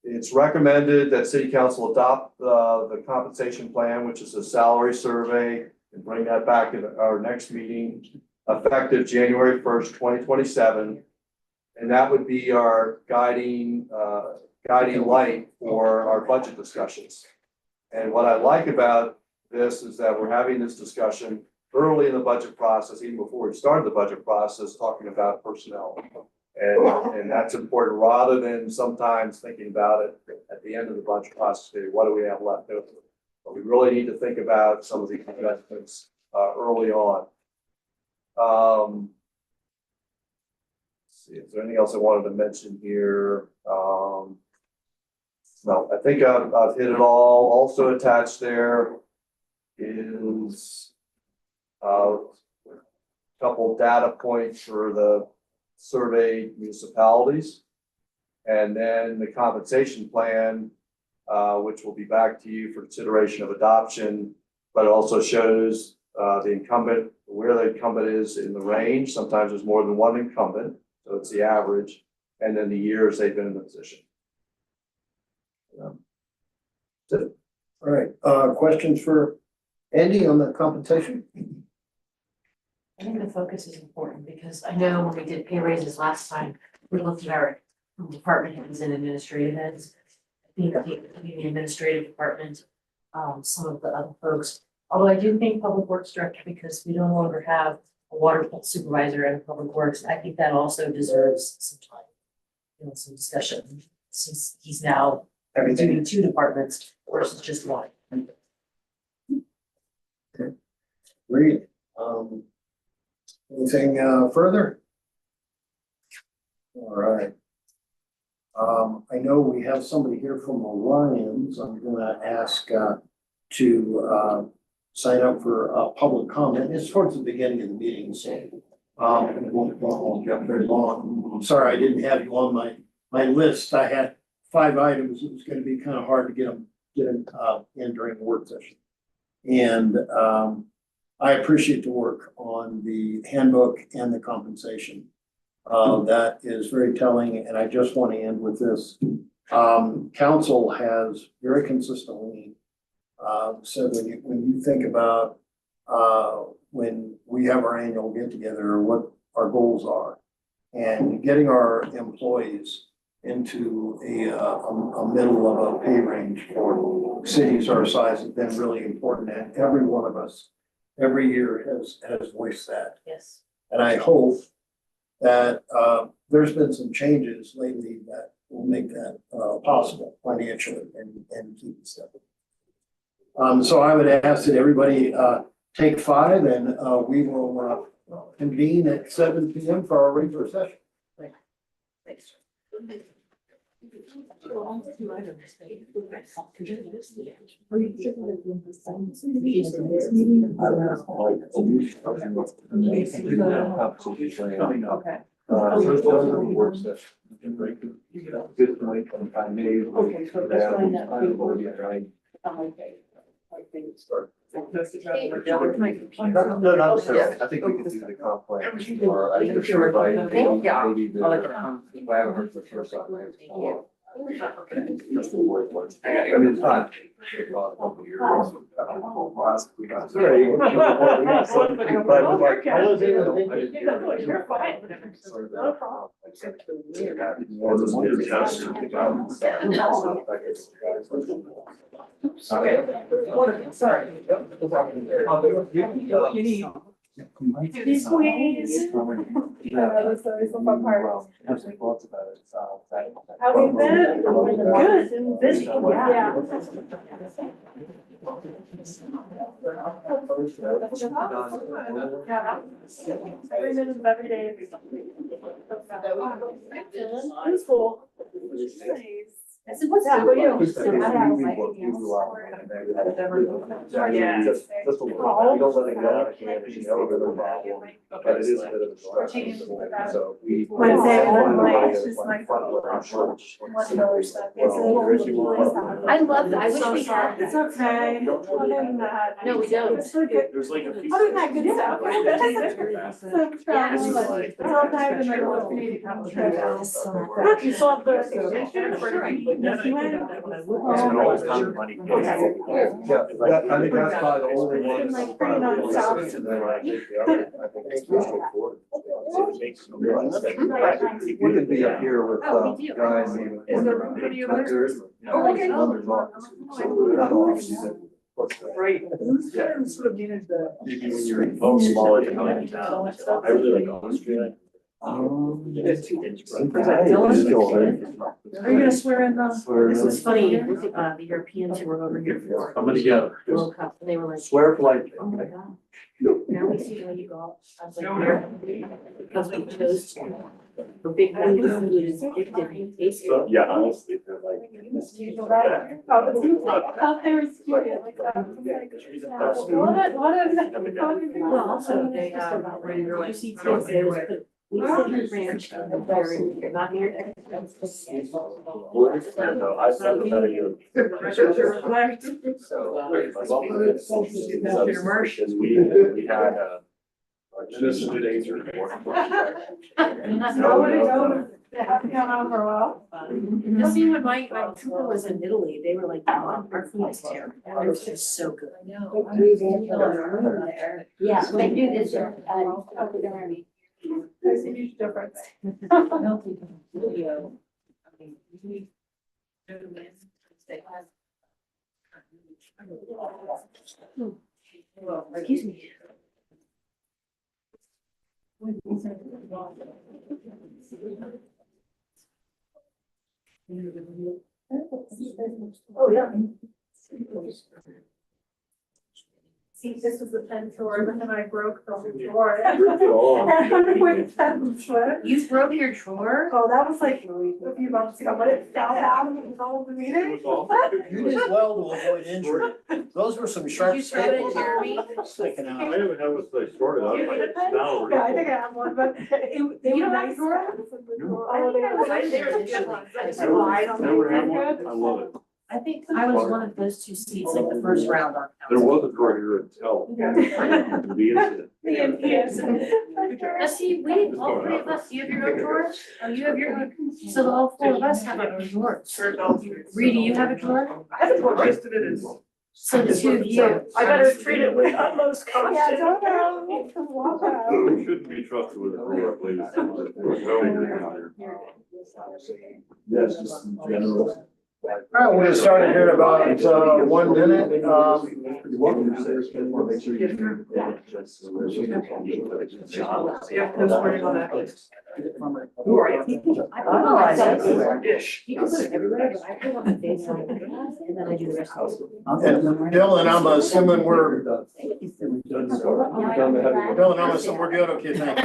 it's recommended that city council adopt the compensation plan, which is a salary survey, and bring that back in our next meeting, effective January 1st, 2027. And that would be our guiding light for our budget discussions. And what I like about this is that we're having this discussion early in the budget process, even before we started the budget process, talking about personnel. And that's important, rather than sometimes thinking about it at the end of the budget process, what do we have left over? But we really need to think about some of these investments early on. Let's see, is there anything else I wanted to mention here? No, I think I've hit it all. Also attached there is a couple data points for the surveyed municipalities. And then the compensation plan, which will be back to you for consideration of adoption, but it also shows the incumbent, where the incumbent is in the range. Sometimes there's more than one incumbent, so it's the average, and then the years they've been in the position. All right, questions for Andy on the compensation? I think the focus is important because I know when we did pay raises last time, we looked at our department heads and administrative heads. I think the administrative department, some of the other folks, although I do think public works director, because we no longer have a water supervisor and public works, I think that also deserves some time, some discussion, since he's now doing 2 departments versus just 1. Okay, great. Anything further? All right. I know we have somebody here from Alliance. I'm gonna ask to sign up for a public comment. It's towards the beginning of the meeting, so it won't get very long. I'm sorry I didn't have you on my list. I had 5 items. It was gonna be kind of hard to get them get in, in during the work session. And, I appreciate the work on the handbook and the compensation. That is very telling, and I just want to end with this. Council has very consistently, said when you think about, when we have our annual get together, what our goals are. And getting our employees into a middle of a pay range for cities our size has been really important, and every one of us every year has voiced that. Yes. And I hope that, there's been some changes lately that will make that, possible financially and keep it steady. So I would ask that everybody, take 5 and, we will, convene at 7 p.m. for our regular session. Thanks. Okay. Work session. Good point, I made. Okay, so that's fine, that we will- Right. Okay. Start. No, No, not necessarily. I think we can do the comp plan. Or I think sure, like, maybe the. If I haven't heard the first time. Just the word was. I mean, it's not. Sorry. You're fine. No problem. Okay. Sorry. You need. These squeeze. That's always the fun part. Have some thoughts about it. How have you been? Good, and busy, yeah. Yeah. Every minute of every day. It was cool. Nice. I said, what's Yeah, that? what do you? Just a little. Just a little. We don't let it go. I can't, you know, over the problem. But it is a bit of a. So we. Wednesday, like, it's just like. I love that. I wish we had It's that. okay. Other than that. No, we don't. It's so good. There's like a few. Other than that, good stuff. So traveling, like, sometimes in like little community travel trips. You saw the extension for. Yes, you can always find money. Yeah, that, I think that's probably the only one. Like, bringing on south. I think the other, I think it's pretty straightforward. We could be up here with, Oh, we do. guys. Is there room for any of those? Oh, okay. Right. Who's sort of managed the. Maybe when you're in both smaller than town. I really like Austria. Are you gonna swear in the? This was funny, the Europeans who were over here for Coming together. World Cup, and they were like, Swear politely. oh my God. Now we see how you golf. I was like, here, because we chose for big food is addictive, it tastes good. Yeah, honestly, they're like. Out there is cute, like that. Well, also they, when you're like, see, they was put, we sit in the ranch, and they're not here. No, I said it better you. We had, just 2 days or more. I wanna go to happy on for a while. The scene when my trooper was in Italy, they were like, "Mom, our food is terrible, it's just so good." Yeah, they do this, over the army. There's a huge difference. Excuse me. Oh, yeah. See, this was the pen drawer, but then I broke the whole drawer. And I'm with pen drawer. You broke your drawer? Oh, that was like a few months ago, but it fell down and it was all over the meeting. You did well to avoid injury. Those were some Did sharp you throw it in staples Jeremy? sticking out. I haven't had it like sorted out, You need a but pen? now. Yeah, I think I have one, but they You were don't have nice. a drawer? Oh, they were. They were the good ones. I don't know. Never had one, I love it. I think I was one of those two seats, like the first round on There council. was a car here until the incident. Let's see, all three of us, you have your own drawers? Oh, you have your own, so all four of us have our own drawers. Rita, you have a drawer? I have a drawer, most of it is. So the two of you. So I better treat it with utmost caution. Yeah, don't walk out. We shouldn't be trusted with a drawer, please. Yes, just in general. All right, we're gonna start it here in about 1 minute. Yeah, no worries on that. Who are you? You can put it everywhere, but I put it on my face and then I do the rest of it. Dylan, I'm assuming we're, Dylan, Dylan, I'm assuming we're good, okay, thank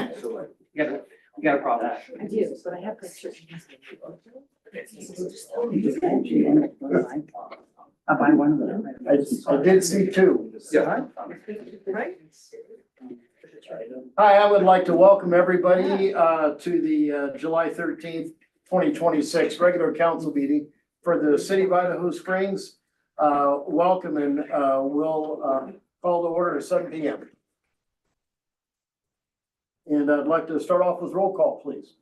you. You got a problem. I do, but I have pictures. I buy one of them. I did see two. Yeah. Hi, I would like to welcome everybody to the July 13th, 2026 regular council meeting for the City of Idaho Springs. Welcome, and we'll call the order at 7 p.m. And I'd like to start off with roll call, please.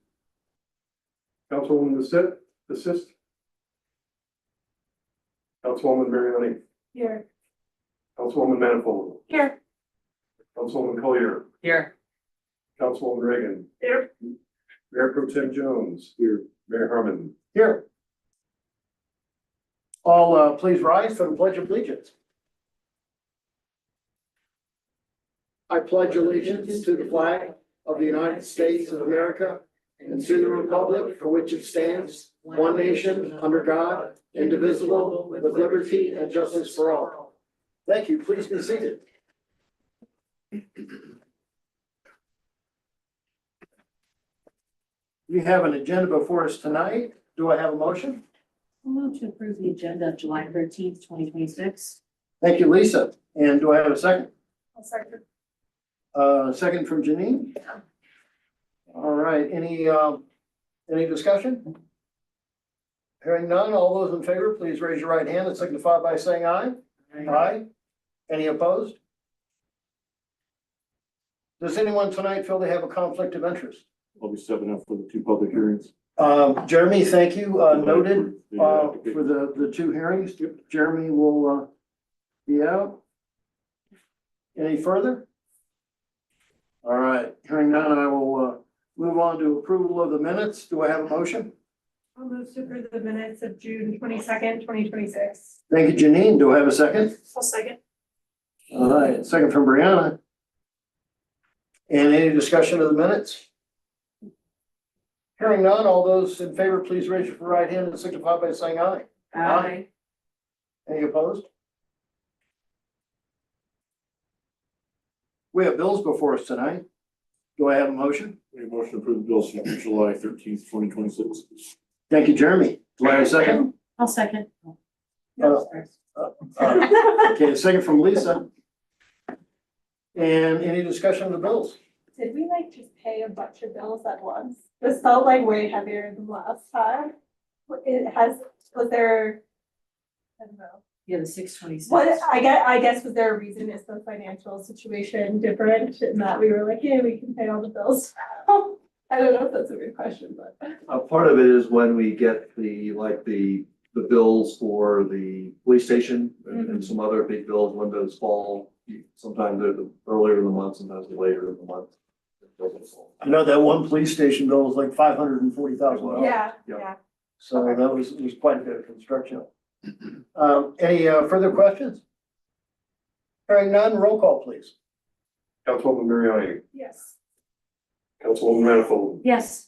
Councilwoman assist. Councilwoman Mariani. Here. Councilwoman Manifold. Here. Councilwoman Collier. Here. Councilwoman Reagan. Here. Mayor Pro Tem Jones. Here. Mayor Harmon. Here. All please rise for the Pledge of Allegiance. I pledge allegiance to the flag of the United States of America and to the republic for which it stands, one nation, under God, indivisible, with liberty and justice for all. Thank you. Please be seated. We have an agenda before us tonight. Do I have a motion? I'll move to approve the agenda of July 13th, 2026. Thank you, Lisa. And do I have a second? I'll start. Second from Janine. All right, any discussion? Hearing none, all those in favor, please raise your right hand and signify by saying aye. Aye. Any opposed? Does anyone tonight feel they have a conflict of interest? I'll be stepping up for the two public hearings. Jeremy, thank you, noted, for the two hearings. Jeremy will, be out. Any further? All right, hearing none, I will, move on to approval of the minutes. Do I have a motion? I'll move to approve the minutes of June 22nd, 2026. Thank you, Janine. Do I have a second? I'll second. All right, second from Brianna. And any discussion of the minutes? Hearing none, all those in favor, please raise your right hand and signify by saying aye. Aye. Any opposed? We have bills before us tonight. Do I have a motion? Make a motion to approve the bills from July 13th, 2026. Thank you, Jeremy. Do I have a second? I'll second. Okay, a second from Lisa. And any discussion of the bills? Did we like just pay a bunch of bills at once? This felt like way heavier than last time. Was there, I don't know. Yeah, the 626. What, I guess was there a reason? Is the financial situation different in that we were like, yeah, we can pay all the bills? I don't know if that's a good question, but. Part of it is when we get the bills for the police station and some other big bills, when those fall. Sometimes they're earlier in the month, sometimes they're later in the month. I know that one police station bill was like $540,000. Yeah. So that was quite a bit of construction. Any further questions? Hearing none, roll call, please. Councilwoman Mariani. Yes. Councilwoman Manifold. Yes.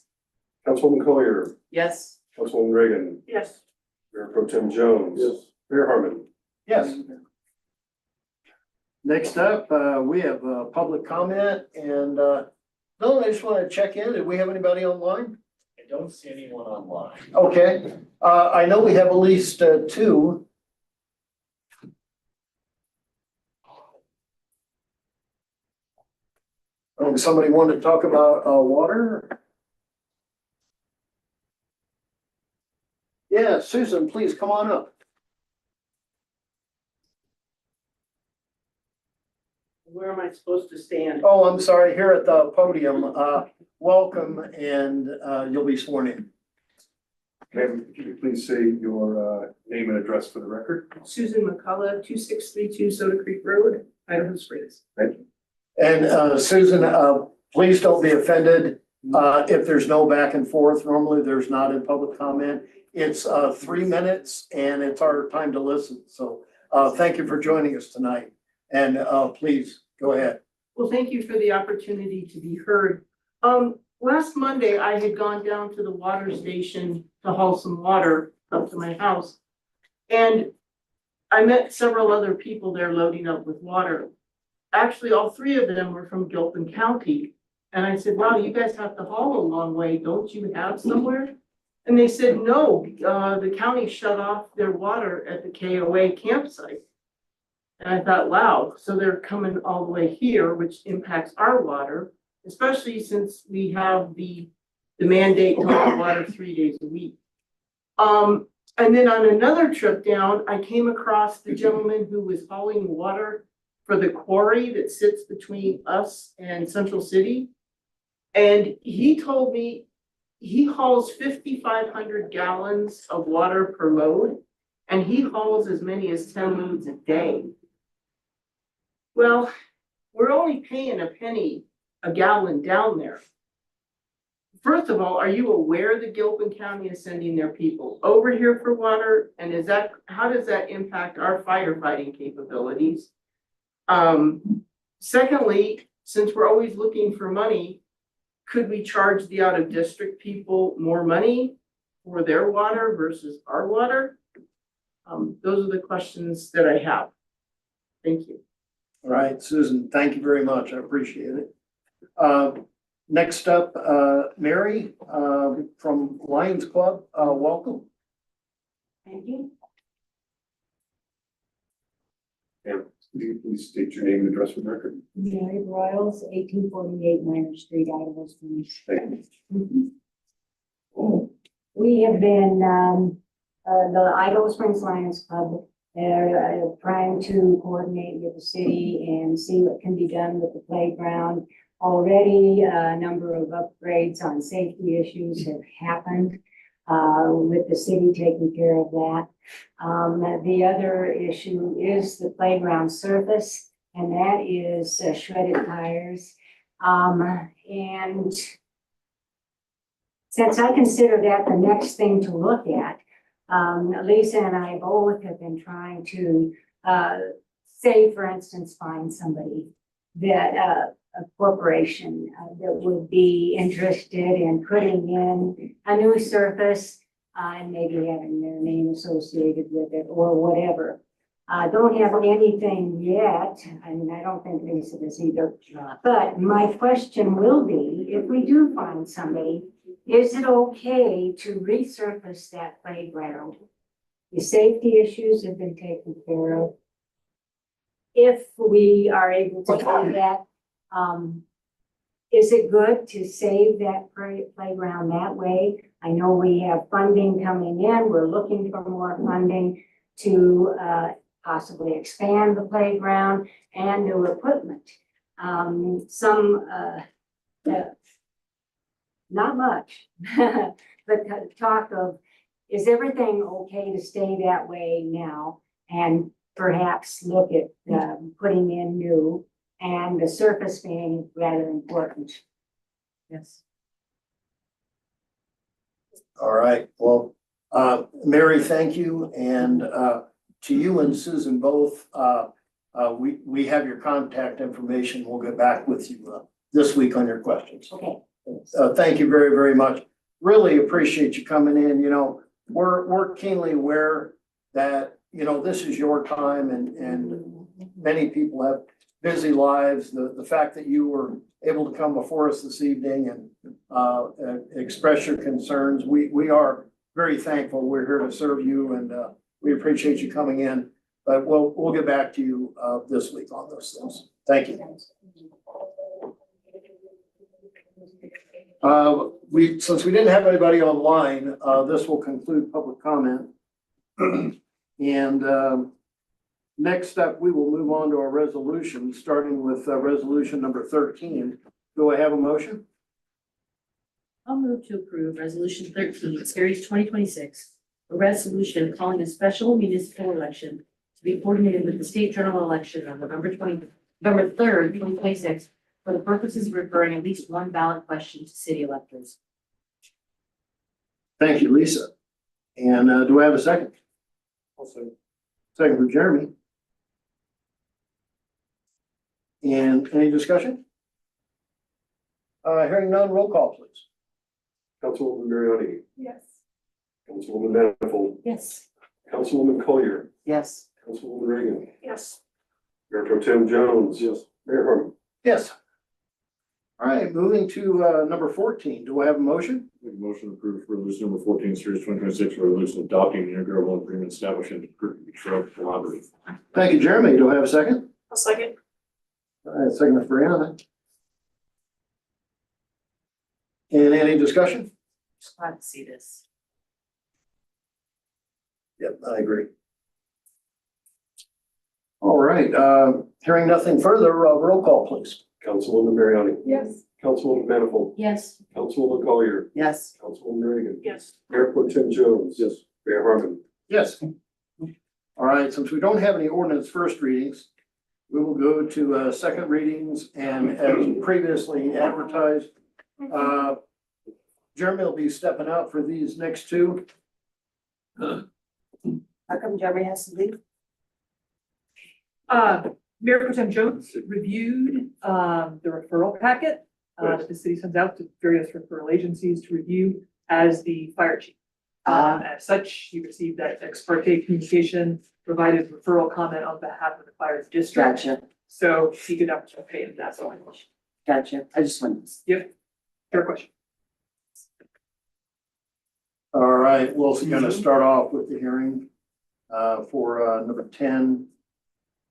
Councilwoman Collier. Yes. Councilwoman Reagan. Yes. Mayor Pro Tem Jones. Yes. Mayor Harmon. Yes. Next up, we have public comment, and Dylan, I just want to check in. Did we have anybody online? I don't see anyone online. Okay, I know we have at least two. Somebody wanted to talk about water? Yeah, Susan, please come on up. Where am I supposed to stand? Oh, I'm sorry, here at the podium, welcome, and, you'll be sworn in. Ma'am, could you please say your name and address for the record? Susan McCullough, 2632 Soda Creek Road, Idaho Springs. And, Susan, please don't be offended, if there's no back and forth. Normally, there's not in public comment. It's, 3 minutes, and it's our time to listen, so, thank you for joining us tonight. And, please, go ahead. Well, thank you for the opportunity to be heard. Last Monday, I had gone down to the water station to haul some water up to my house. And I met several other people there loading up with water. Actually, all three of them were from Gilpin County. And I said, wow, you guys have to haul a long way. Don't you have somewhere? And they said, no, the county shut off their water at the KOA campsite. And I thought, wow, so they're coming all the way here, which impacts our water, especially since we have the mandate to haul water 3 days a week. And then on another trip down, I came across the gentleman who was hauling water for the quarry that sits between us and Central City. And he told me he hauls 5,500 gallons of water per load, and he hauls as many as 10 loads a day. Well, we're only paying a penny a gallon down there. First of all, are you aware that Gilpin County is sending their people over here for water? And how does that impact our firefighting capabilities? Secondly, since we're always looking for money, could we charge the out of district people more money for their water versus our water? Those are the questions that I have. Thank you. All right, Susan, thank you very much. I appreciate it. Next up, Mary, from Lions Club, welcome. Thank you. Ma'am, could you please state your name and address for the record? Mary Broyles, 1848 Minor Street, Idaho Springs. Thank you. We have been, the Idaho Springs Lions Club, trying to coordinate with the city and see what can be done with the playground. Already, a number of upgrades on safety issues have happened, with the city taking care of that. The other issue is the playground surface, and that is shredded tires. And since I consider that the next thing to look at, Lisa and I both have been trying to, say, for instance, find somebody that, a corporation that would be interested in putting in a new surface, and maybe having their name associated with it or whatever. I don't have anything yet. I mean, I don't think Lisa does either. But my question will be, if we do find somebody, is it okay to resurface that playground? The safety issues have been taken care of. If we are able to do that, is it good to save that playground that way? I know we have funding coming in. We're looking for more funding to possibly expand the playground and new equipment. Not much, but talk of, is everything okay to stay that way now? And perhaps look at putting in new, and the surface being rather important. Yes. All right, well, Mary, thank you, and, to you and Susan both, we have your contact information. We'll get back with you, this week on your questions. Okay. Thank you very, very much. Really appreciate you coming in. You know, we're keenly aware that, you know, this is your time, and many people have busy lives. The fact that you were able to come before us this evening and express your concerns, we are very thankful. We're here to serve you, and we appreciate you coming in. But we'll get back to you this week on those things. Thank you. Since we didn't have anybody online, this will conclude public comment. And next up, we will move on to our resolution, starting with resolution number 13. Do I have a motion? I'll move to approve resolution 13, series 2026, a resolution calling a special municipal election to be coordinated with the state general election on November 3rd, 2026, for the purposes of referring at least one ballot question to city electors. Thank you, Lisa. And do I have a second? Also, Second for Jeremy. And any discussion? Hearing none, roll call, please. Councilwoman Mariani, Yes. Councilwoman Manifold, Yes. Councilwoman Collier, Yes. Councilwoman Reagan, Yes. Mayor Pro Tem Jones. Yes. Mayor Harmon. Yes. All right, moving to number 14. Do I have a motion? Make a motion to approve resolution number 14, series 2026, resolution adopting the intergovernmental agreement establishing the Shrub Collaborative. Thank you, Jeremy. Do I have a second? I'll second. Second for Brianna. And any discussion? Just glad to see this. Yep, I agree. All right, hearing nothing further, roll call, please. Councilwoman Mariani, Yes. Councilwoman Manifold, Yes. Councilwoman Collier, Yes. Councilwoman Reagan, Yes. Mayor Pro Tem Jones. Yes. Mayor Harmon. Yes. All right, since we don't have any ordinance first readings, we will go to second readings, and as previously advertised, Jeremy will be stepping out for these next two. How come Jeremy has to leave? Mayor Pro Tem Jones reviewed, the referral packet, that the city sends out to various referral agencies to review as the fire chief. As such, he received that ex parte communication, provided referral comment on behalf of the fire district. Gotcha, So he could have to pay him that, so. gotcha. I just wanted to. Yep, fair question. All right, we're gonna start off with the hearing for number 10.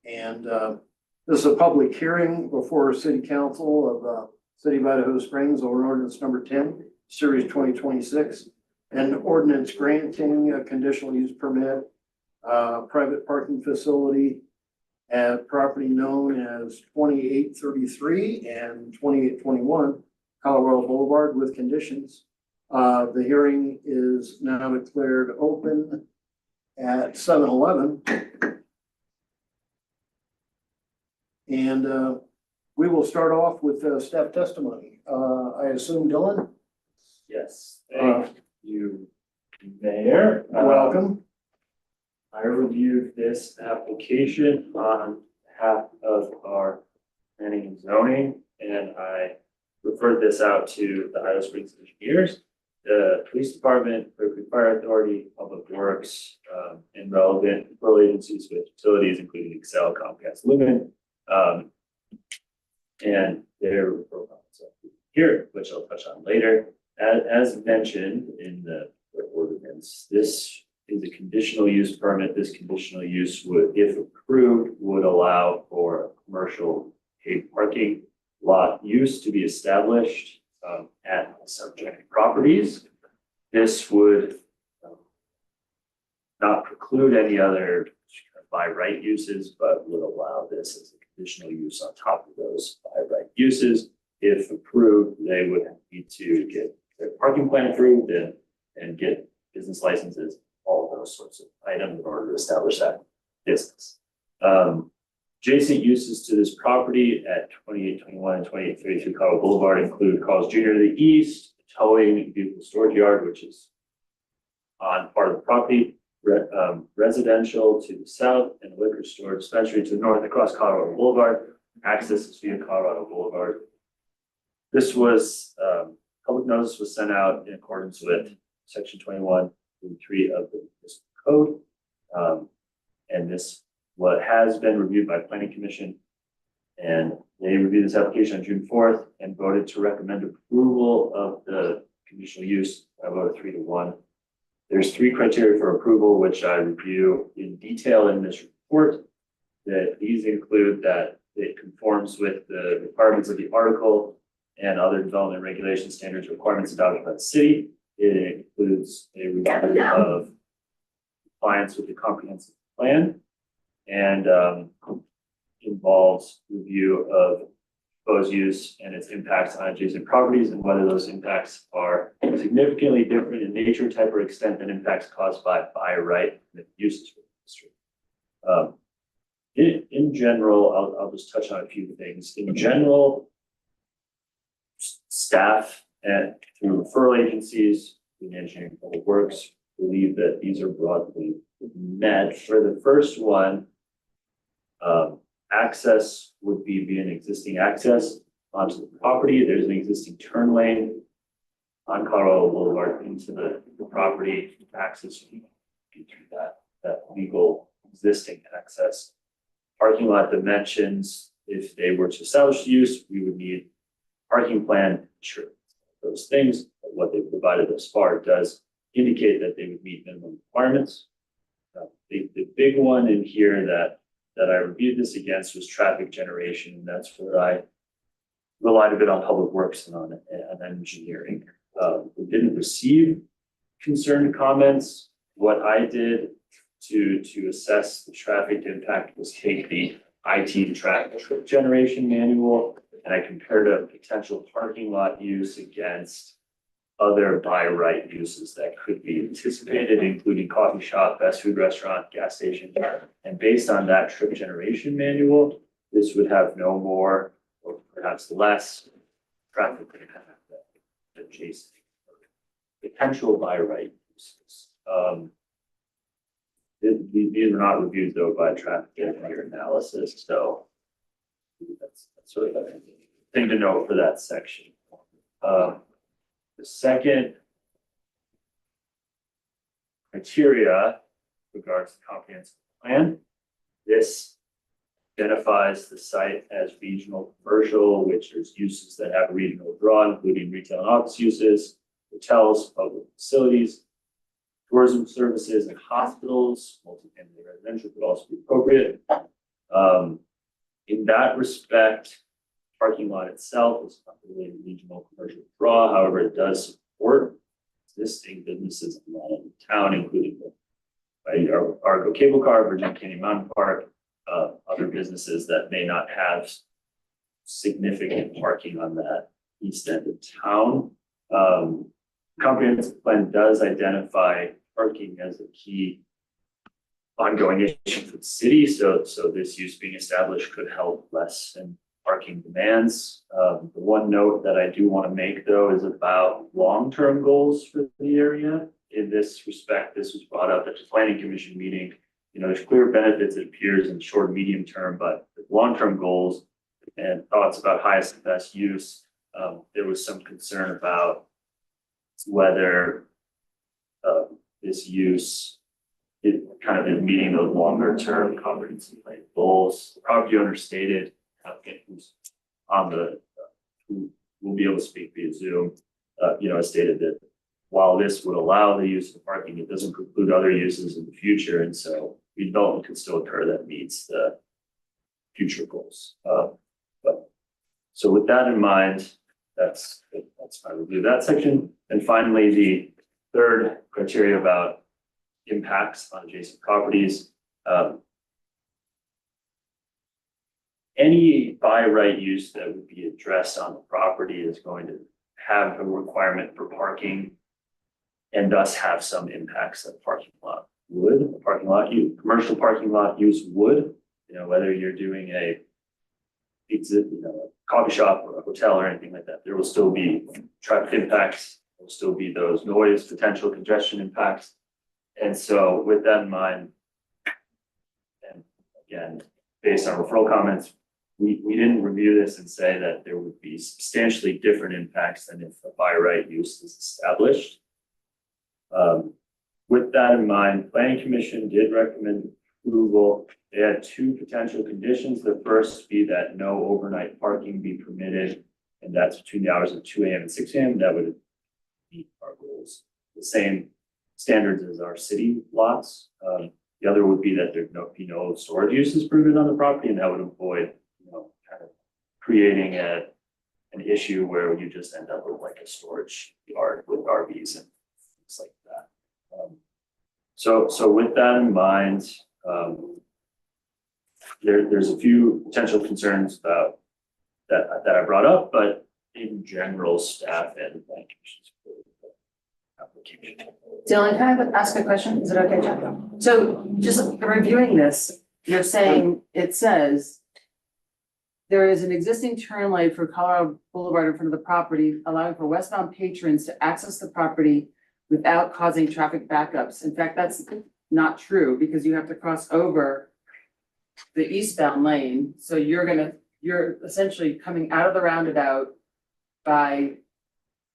And this is a public hearing before City Council of City of Idaho Springs over ordinance number 10, series 2026. An ordinance granting a conditional use permit, private parking facility at property known as 2833 and 2821 Colorado Boulevard with conditions. The hearing is now declared open at 7:11. And we will start off with staff testimony. I assume Dylan, Yes, thank you, Mayor. welcome. I reviewed this application on behalf of our planning and zoning, and I referred this out to the Idaho Springs engineers, the police department, Berkeley Fire Authority, Public Works, and relevant rural agencies with utilities, including Excel, Comcast, Lumen. And their profiles here, which I'll touch on later. As mentioned in the ordinance, this is a conditional use permit. This conditional use would, if approved, would allow for a commercial paid parking lot use to be established at subject properties. This would not preclude any other by right uses, but would allow this as a conditional use on top of those by right uses. If approved, they would need to get their parking plan approved and get business licenses, all of those sorts of items in order to establish that business. Adjacent uses to this property at 2821 and 2833 Colorado Boulevard include Carl's Jr. to the east, towing vehicle storage yard, which is on part of the property, residential to the south, and liquor storage dispensary to the north across Colorado Boulevard. Access is via Colorado Boulevard. This was, public notice was sent out in accordance with section 21.3 of the municipal code. And this, what has been reviewed by planning commission, and they reviewed this application on June 4th and voted to recommend approval of the conditional use by a vote of 3-1. There's 3 criteria for approval, which I review in detail in this report. That these include that it conforms with the requirements of the article and other development regulation standards requirements adopted by the city. It includes a review of compliance with the comprehensive plan. and involves review of proposed use and its impacts on adjacent properties and whether those impacts are significantly different in nature, type, or extent than impacts caused by right uses for the district. In general, I'll just touch on a few things. In general, staff and through referral agencies, in engineering and public works, believe that these are broadly met. For the first one, access would be via an existing access onto the property. There's an existing turn lane on Colorado Boulevard into the property. Access would be through that legal existing access. Parking lot dimensions, if they were to establish use, we would need parking plan, sure, those things. But what they provided thus far does indicate that they would meet minimum requirements. The big one in here that I reviewed this against was traffic generation, and that's where I relied a bit on public works and on engineering. We didn't receive concerned comments. What I did to assess the traffic impact was take the IT traffic generation manual, and I compared a potential parking lot use against other by right uses that could be anticipated, including coffee shop, fast food restaurant, gas station. And based on that trip generation manual, this would have no more or perhaps less traffic impact than adjacent potential by right uses. These are not reviewed though by traffic engineer analysis, so that's sort of a thing to note for that section. The second criteria regards the comprehensive plan. This identifies the site as regional commercial, which there's uses that have regional draw, including retail and office uses, hotels, public facilities, tourism services, and hospitals. Multifamily residential could also be appropriate. In that respect, parking lot itself is not really a regional commercial draw. However, it does support existing businesses in the town, including the Argo Cable Car, Virginia Canyon Mountain Park, other businesses that may not have significant parking on that east end of town. Comprehensive plan does identify parking as a key ongoing issue for the city. So this use being established could help lessen parking demands. The one note that I do want to make though is about long-term goals for the area. In this respect, this was brought up at the planning commission meeting. You know, there's clear benefits, it appears, in short, medium term, but long-term goals and thoughts about highest and best use. There was some concern about whether this use is kind of in meeting those longer term comprehensive plan goals. The property owner stated, who's on the, who will be able to speak via Zoom, stated that while this would allow the use of parking, it doesn't preclude other uses in the future. And so redevelopment could still occur that meets the future goals. So with that in mind, that's my review of that section. And finally, the third criteria about impacts on adjacent properties. Any by right use that would be addressed on the property is going to have a requirement for parking and thus have some impacts that parking lot would. Commercial parking lot use would, whether you're doing a coffee shop or a hotel or anything like that, there will still be traffic impacts, there will still be those noise, potential congestion impacts. And so with that in mind, and again, based on referral comments, we didn't review this and say that there would be substantially different impacts than if a by right use is established. With that in mind, Planning Commission did recommend approval. They had two potential conditions. The first be that no overnight parking be permitted, and that's between the hours of 2 a.m. and 6 a.m. That would meet our goals. The same standards as our city lots. The other would be that there'd be no storage uses permitted on the property, and that would avoid, kind of creating an issue where you just end up with like a storage yard with RVs and things like that. So with that in mind, there's a few potential concerns about that I brought up, but in general, staff and planning commission's application. Dylan, can I ask a question? Is it okay, Jeff? So just reviewing this, you're saying, it says there is an existing turn lane for Colorado Boulevard in front of the property, allowing for westbound patrons to access the property without causing traffic backups. In fact, that's not true because you have to cross over the eastbound lane. So you're essentially coming out of the roundabout by,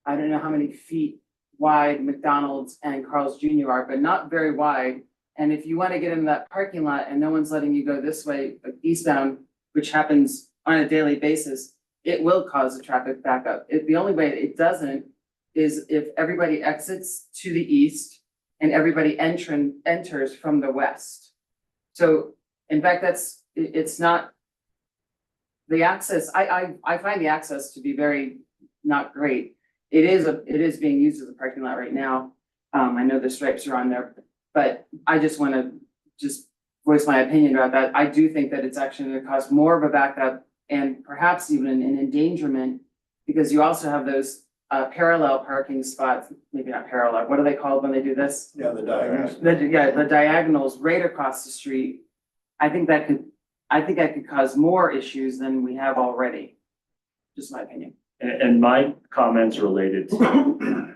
I don't know how many feet wide McDonald's and Carl's Jr. are, but not very wide. And if you want to get in that parking lot and no one's letting you go this way, eastbound, which happens on a daily basis, it will cause a traffic backup. The only way it doesn't is if everybody exits to the east and everybody enters from the west. So in fact, it's not the access. I find the access to be very not great. It is being used as a parking lot right now. I know the stripes are on there, but I just want to voice my opinion about that. I do think that it's actually going to cause more of a backup and perhaps even an endangerment, because you also have those parallel parking spots, maybe not parallel, what are they called when they do this? Yeah, the diagonals. The diagonals right across the street. I think that could cause more issues than we have already. Just my opinion. And my comments related to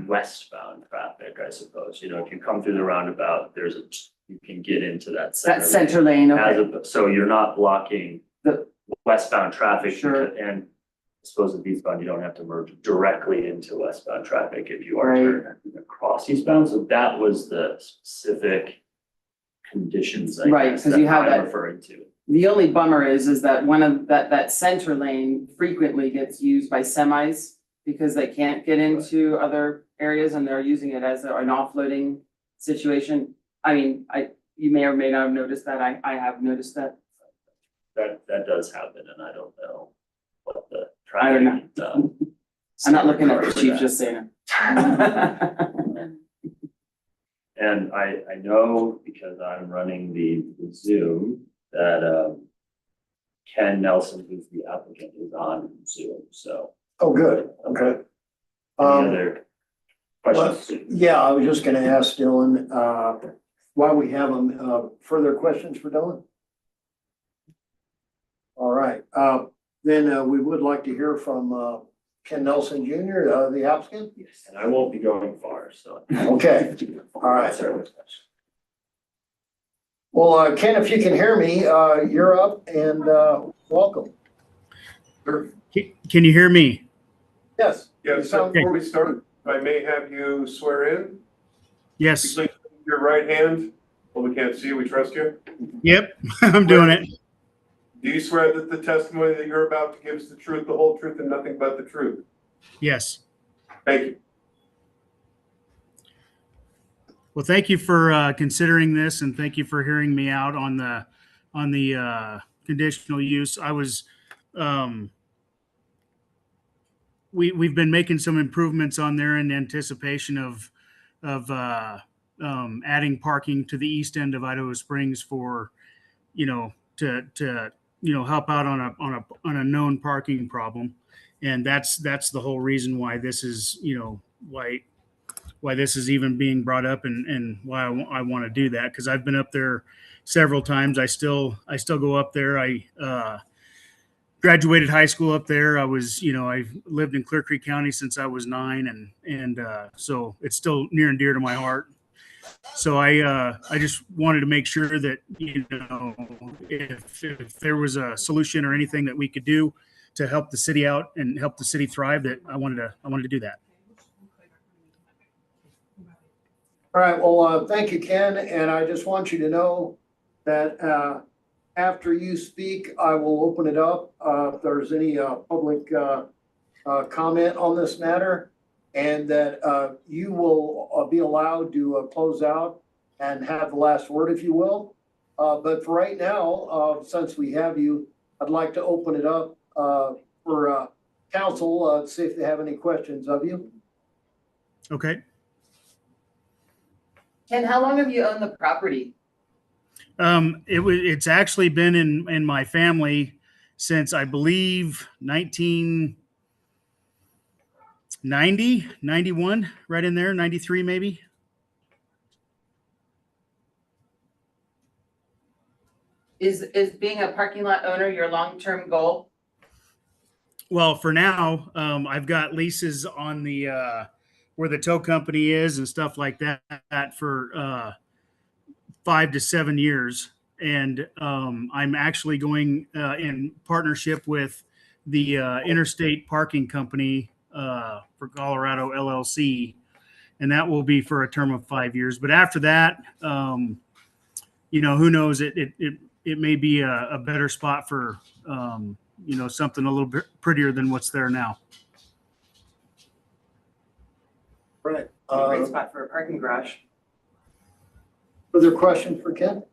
westbound traffic, I suppose. You know, if you come through the roundabout, you can get into that That center lane, okay. So you're not blocking The- westbound traffic. Sure. And I suppose with eastbound, you don't have to merge directly into westbound traffic if you are Right. turning across eastbound. So that was the specific conditions, I Right, guess, 'cause that you have I'm that- referring to. The only bummer is that one of that center lane frequently gets used by semis because they can't get into other areas and they're using it as an offloading situation. I mean, you may or may not have noticed that. I have noticed that. That does happen, and I don't know what the I don't traffic. I'm not looking at the for chief, that. just saying. And I know because I'm running the Zoom that Ken Nelson, who's the applicant, is on Zoom, so. Oh, good, okay. Any Um, other questions? yeah, I was just gonna ask Dylan, while we have him, further questions for Dylan? All right, then we would like to hear from Ken Nelson Jr., the applicant. Yes, and I won't be going far, so. Okay, all right. Sorry. Well, Ken, if you can hear me, you're up and welcome. Can you hear me? Yes. Yeah, you so sound- before we start, if I may have you swear in. Yes. Please, your right hand. Well, we can't see you. We trust you. Yep, I'm doing it. Do you swear that the testimony that you're about to give is the truth, the whole truth, and nothing but the truth? Yes. Thank you. Well, thank you for considering this, and thank you for hearing me out on the conditional use. I was we've been making some improvements on there in anticipation of adding parking to the east end of Idaho Springs for, to help out on a known parking problem, and that's the whole reason why this is why this is even being brought up and why I want to do that, because I've been up there several times. I still go up there. I graduated high school up there. I've lived in Clear Creek County since I was 9, and so it's still near and dear to my heart. So I just wanted to make sure that, if there was a solution or anything that we could do to help the city out and help the city thrive, that I wanted to do that. All right, well, thank you, Ken, and I just want you to know that after you speak, I will open it up if there's any public comment on this matter, and that you will be allowed to close out and have the last word, if you will. But for right now, since we have you, I'd like to open it up for council to see if they have any questions of you. Okay. Ken, how long have you owned the property? It's actually been in my family since I believe 1990, 91, right in there, 93 maybe. Is being a parking lot owner your long-term goal? Well, for now, I've got leases on the where the tow company is and stuff like that for 5 to 7 years, and I'm actually going in partnership with the Interstate Parking Company for Colorado LLC, and that will be for a term of 5 years. But after that, who knows? It may be a better spot for something a little bit prettier than what's there now. Right. Great spot for a parking garage. Further questions for Ken?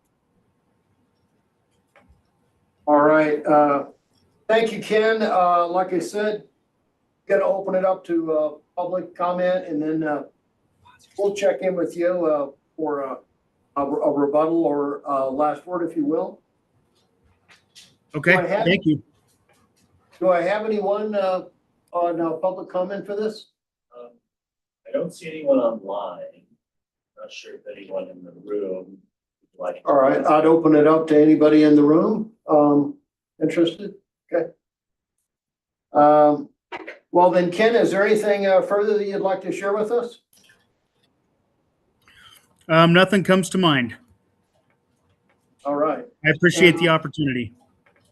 All right, thank you, Ken. Like I said, got to open it up to public comment, and then we'll check in with you for a rebuttal or last word, if you will. Okay, thank you. Do I have anyone on public comment for this? I don't see anyone online. Not sure if anyone in the room would like. All right, I'd open it up to anybody in the room interested. Okay. Well then, Ken, is there anything further that you'd like to share with us? Nothing comes to mind. All right. I appreciate the opportunity.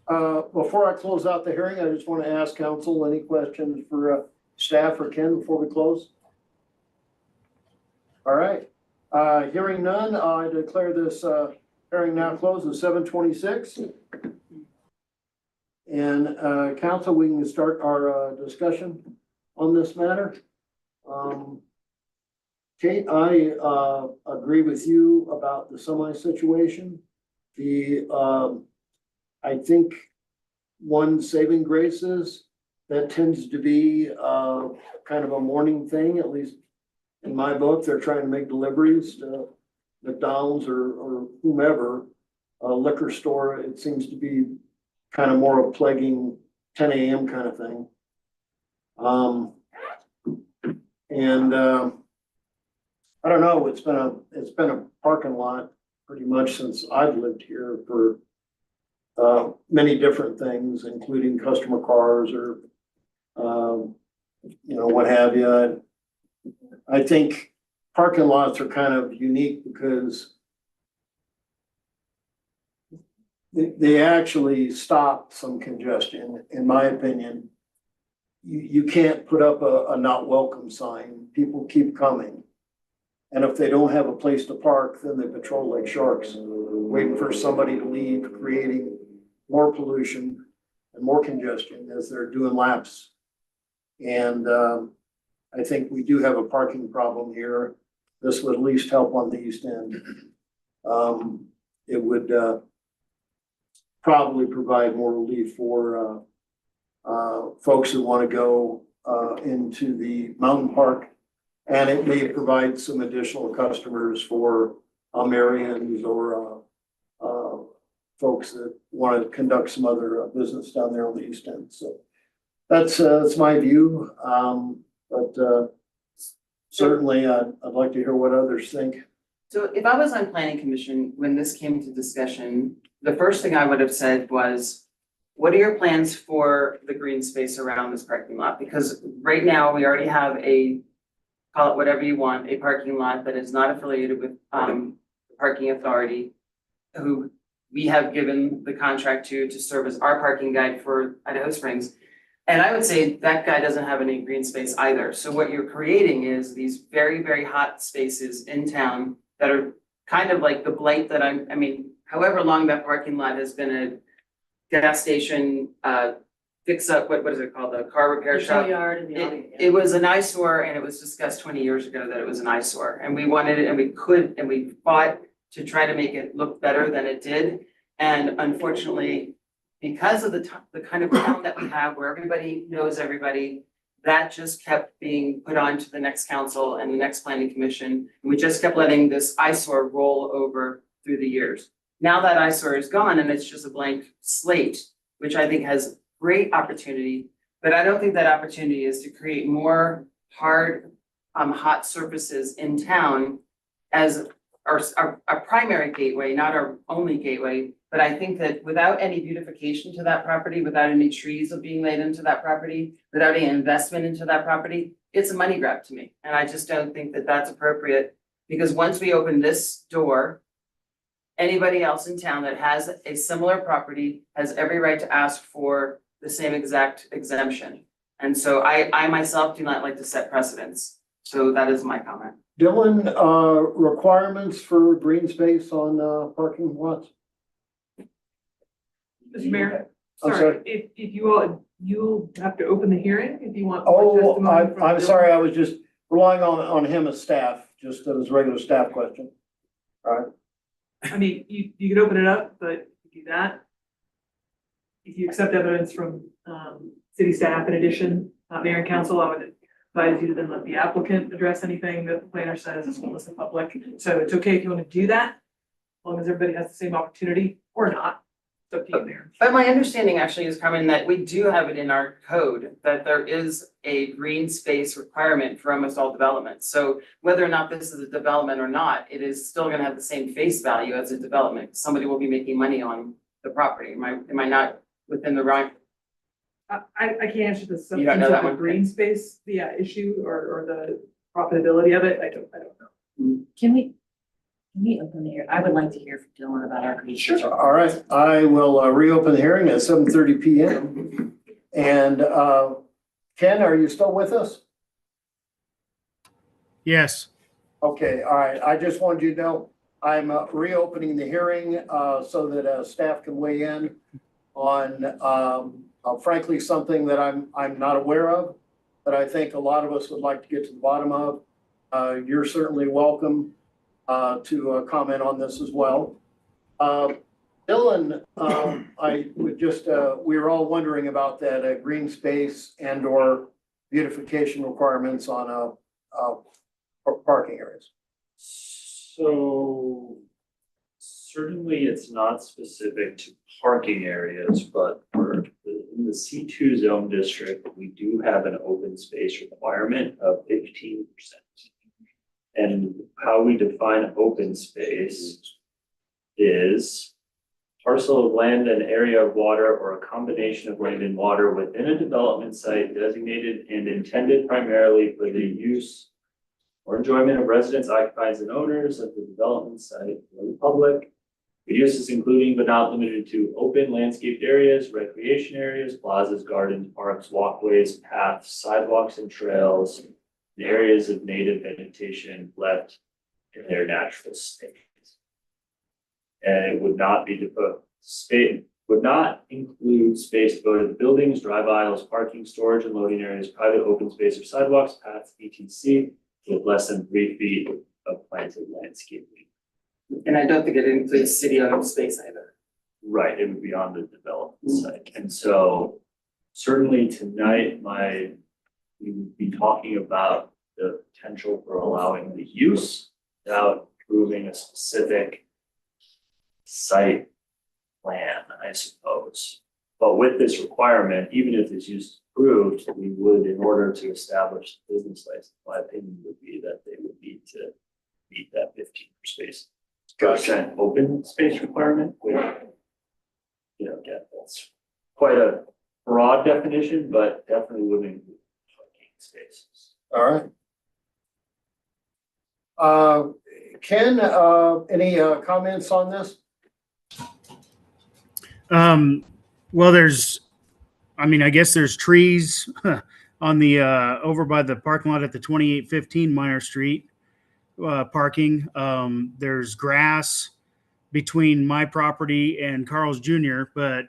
Before I close out the hearing, I just want to ask council any questions for staff or Ken before we close. All right. Hearing none, I declare this hearing now closed at 7:26. And council, we can start our discussion on this matter. Kate, I agree with you about the semi situation. I think one saving grace is that tends to be kind of a morning thing, at least in my book. They're trying to make deliveries to McDonald's or whomever, a liquor store. It seems to be kind of more a plaguing 10 a.m. kind of thing. I don't know, it's been a parking lot pretty much since I've lived here for many different things, including customer cars or what have you. I think parking lots are kind of unique because they actually stop some congestion, in my opinion. You can't put up a not welcome sign. People keep coming. And if they don't have a place to park, then they patrol like sharks, waiting for somebody to leave, creating more pollution and more congestion as they're doing laps. And I think we do have a parking problem here. This would at least help on the east end. It would probably provide more relief for folks who want to go into the mountain park. And it may provide some additional customers for Marians or folks that want to conduct some other business down there on the east end. So that's my view. But certainly I'd like to hear what others think. So if I was on planning commission, when this came to discussion, the first thing I would have said was, what are your plans for the green space around this parking lot? Because right now we already have call it whatever you want, a parking lot that is not affiliated with the parking authority, who we have given the contract to serve as our parking guide for Idaho Springs. And I would say that guy doesn't have any green space either. So what you're creating is these very, very hot spaces in town that are kind of like the blight that I mean, however long that parking lot has been a gas station, fix up, what is it called, the car repair shop? Yard and the audience. It was an eyesore, and it was discussed 20 years ago that it was an eyesore, and we wanted it, and we fought to try to make it look better than it did. And unfortunately, because of the kind of town that we have where everybody knows everybody, that just kept being put on to the next council and the next planning commission. And we just kept letting this eyesore roll over through the years. Now that eyesore is gone and it's just a blank slate, which I think has great opportunity, but I don't think that opportunity is to create more hard, hot surfaces in town as our primary gateway, not our only gateway. But I think that without any beautification to that property, without any trees being laid into that property, without any investment into that property, it's a money grab to me. And I just don't think that that's appropriate, because once we open this door, anybody else in town that has a similar property has every right to ask for the same exact exemption. And so I myself do not like to set precedents. So that is my comment. Dylan, requirements for green space on, parking lots? Mr. Mayor, I'm sorry, if you all, you'll have to open the hearing if you want. more Oh, testimony from I'm Dylan. sorry, I was just relying on him as staff, just as a regular staff question. All right. I mean, you could open it up, but if you do that, if you accept evidence from, city staff in addition, mayor and council, I would advise you to then let the applicant address anything that the planner says as well as the public. So it's okay if you want to do that, as long as everybody has the same opportunity or not. It's up to you, Mayor. But my understanding actually is, Carmen, that we do have it in our code that there is a green space requirement for almost all developments. So whether or not this is a development or not, it is still gonna have the same face value as a development. Somebody will be making money on the property. Am I not within the right? I can't answer the You don't substance know of that the one? green space, issue or the profitability of it. I don't know. Can we open the hearing? I would like to hear from Dylan about our green. Sure. All right, I will reopen the hearing at 7:30 PM. And Ken, are you still with us? Yes. Okay, all right. I just wanted you to know, I'm reopening the hearing so that staff can weigh in on frankly, something that I'm not aware of, that I think a lot of us would like to get to the bottom of. You're certainly welcome to comment on this as well. Dylan, I would just, we were all wondering about that green space and or beautification requirements on parking areas. So certainly it's not specific to parking areas, but in the C2 zone district, we do have an open space requirement of 15%. And how we define open space is parcel of land and area of water or a combination of land and water within a development site designated and intended primarily for the use or enjoyment of residents, occupiers, and owners of the development site or the public. The uses including but not limited to open landscaped areas, recreation areas, plazas, gardens, parks, walkways, paths, sidewalks, and trails, and areas of native vegetation left in their natural state. And it would not be would not include space devoted to buildings, drive aisles, parking, storage and loading areas, private open space or sidewalks, paths, etc., with less than 3 feet of planted landscaping. And I don't think it includes city-owned space either. Right, it would be on the development site. And so certainly tonight, we would be talking about the potential for allowing the use without approving a specific site plan, I suppose. But with this requirement, even if this use is approved, we would, in order to establish the business license, my opinion would be that they would need to meet that 15% open space requirement, which, again, that's quite a broad definition, but definitely would include parking spaces. All right. Ken, any comments on this? Well, I guess there's trees on the over by the parking lot at the 2815 Minor Street parking. There's grass between my property and Carl's Jr., but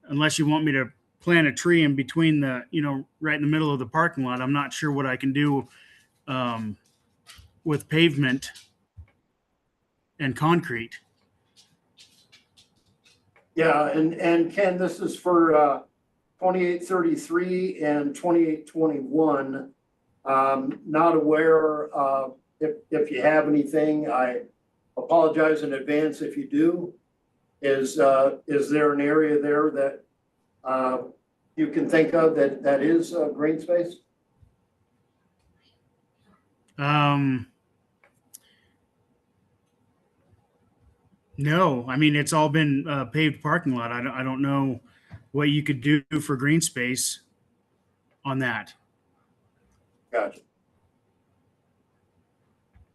unless you want me to plant a tree in between right in the middle of the parking lot, I'm not sure what I can do with pavement and concrete. Yeah, and Ken, this is for 2833 and 2821. Not aware if you have anything. I apologize in advance if you do. Is there an area there that, you can think of that is, green space? No, I mean, it's all been paved parking lot. I don't know what you could do for green space on that. Gotcha.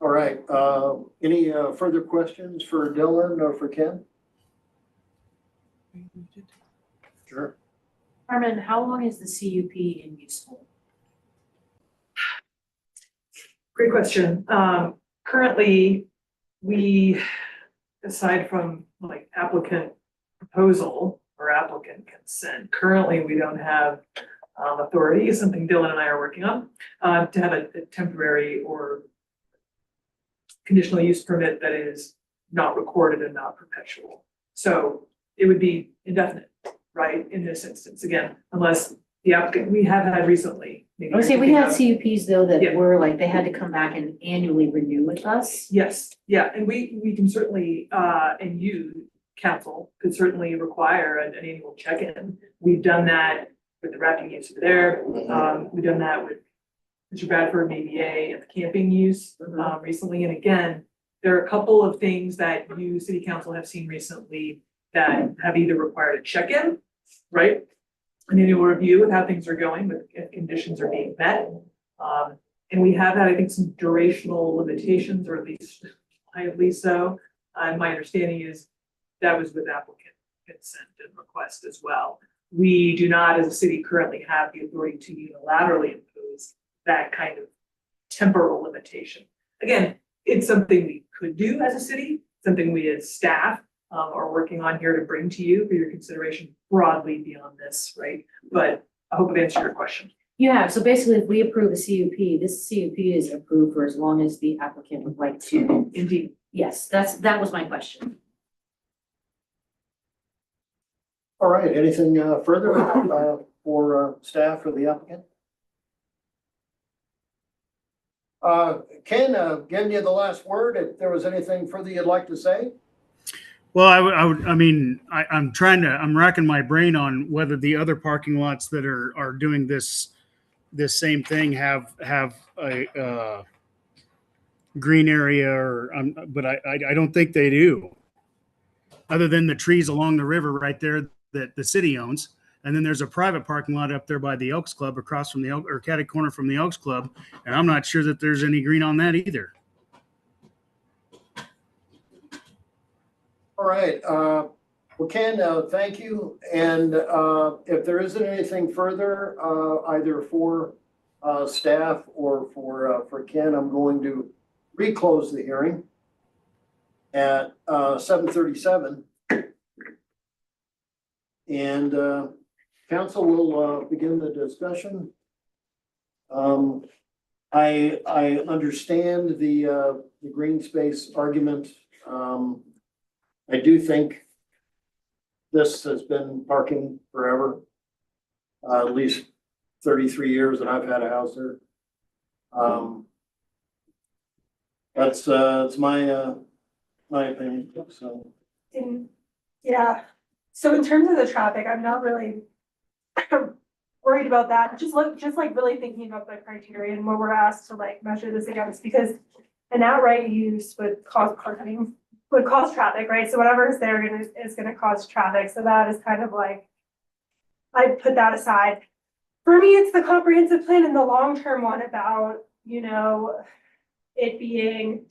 All right, any further questions for Dylan or for Ken? Sure. Carmen, how long is the CUP in useful? Great question. Currently, we, aside from like applicant proposal or applicant consent, currently we don't have authority, something Dylan and I are working on, to have a temporary or conditional use permit that is not recorded and not perpetual. So it would be indefinite, right, in this instance, again, unless the applicant, we have had recently. maybe I would say we you're had thinking CUPs though that Yeah. were like, they had to come back and annually renew with us. Yes, yeah, and we can certainly, and you, council, could certainly require an annual check-in. We've done that with the wrapping use over there. We've done that with Mr. Bradford and ABA and the camping use, recently. And again, there are a couple of things that you, city council, have seen recently that have either required a check-in, right? An annual review of how things are going, if conditions are being met. And we have had, I think, some durational limitations, or at least so. My understanding is that was with applicant consent and request as well. We do not, as a city, currently have the authority to unilaterally impose that kind of temporal limitation. Again, it's something we could do as a city, something we as staff are working on here to bring to you for your consideration broadly beyond this, right? But I hope I've answered your question. You have, so basically if we approve a CUP, this CUP is approved for as long as the applicant would like to. Indeed. Yes, that was my question. All right, anything further for staff or the applicant? Ken, giving you the last word, if there was anything further you'd like to say? Well, I mean, I'm racking my brain on whether the other parking lots that are doing this same thing have a green area or, but I don't think they do. Other than the trees along the river right there that the city owns. And then there's a private parking lot up there by the Elks Club across from the or catty corner from the Elks Club. And I'm not sure that there's any green on that either. All right, well, Ken, thank you. And if there isn't anything further, either for staff or for Ken, I'm going to reclose the hearing at 7:37. And council will begin the discussion. I understand the green space argument. I do think this has been parking forever, at least 33 years that I've had a house there. That's my opinion, so. Yeah, so in terms of the traffic, I'm not really worried about that. Just like really thinking about the criteria and what we're asked to like measure this against, because an outright use would cause parking, would cause traffic, right? So whatever is there is gonna cause traffic. So that is kind of like, I put that aside. For me, it's the comprehensive plan and the long-term one about, you know, it being,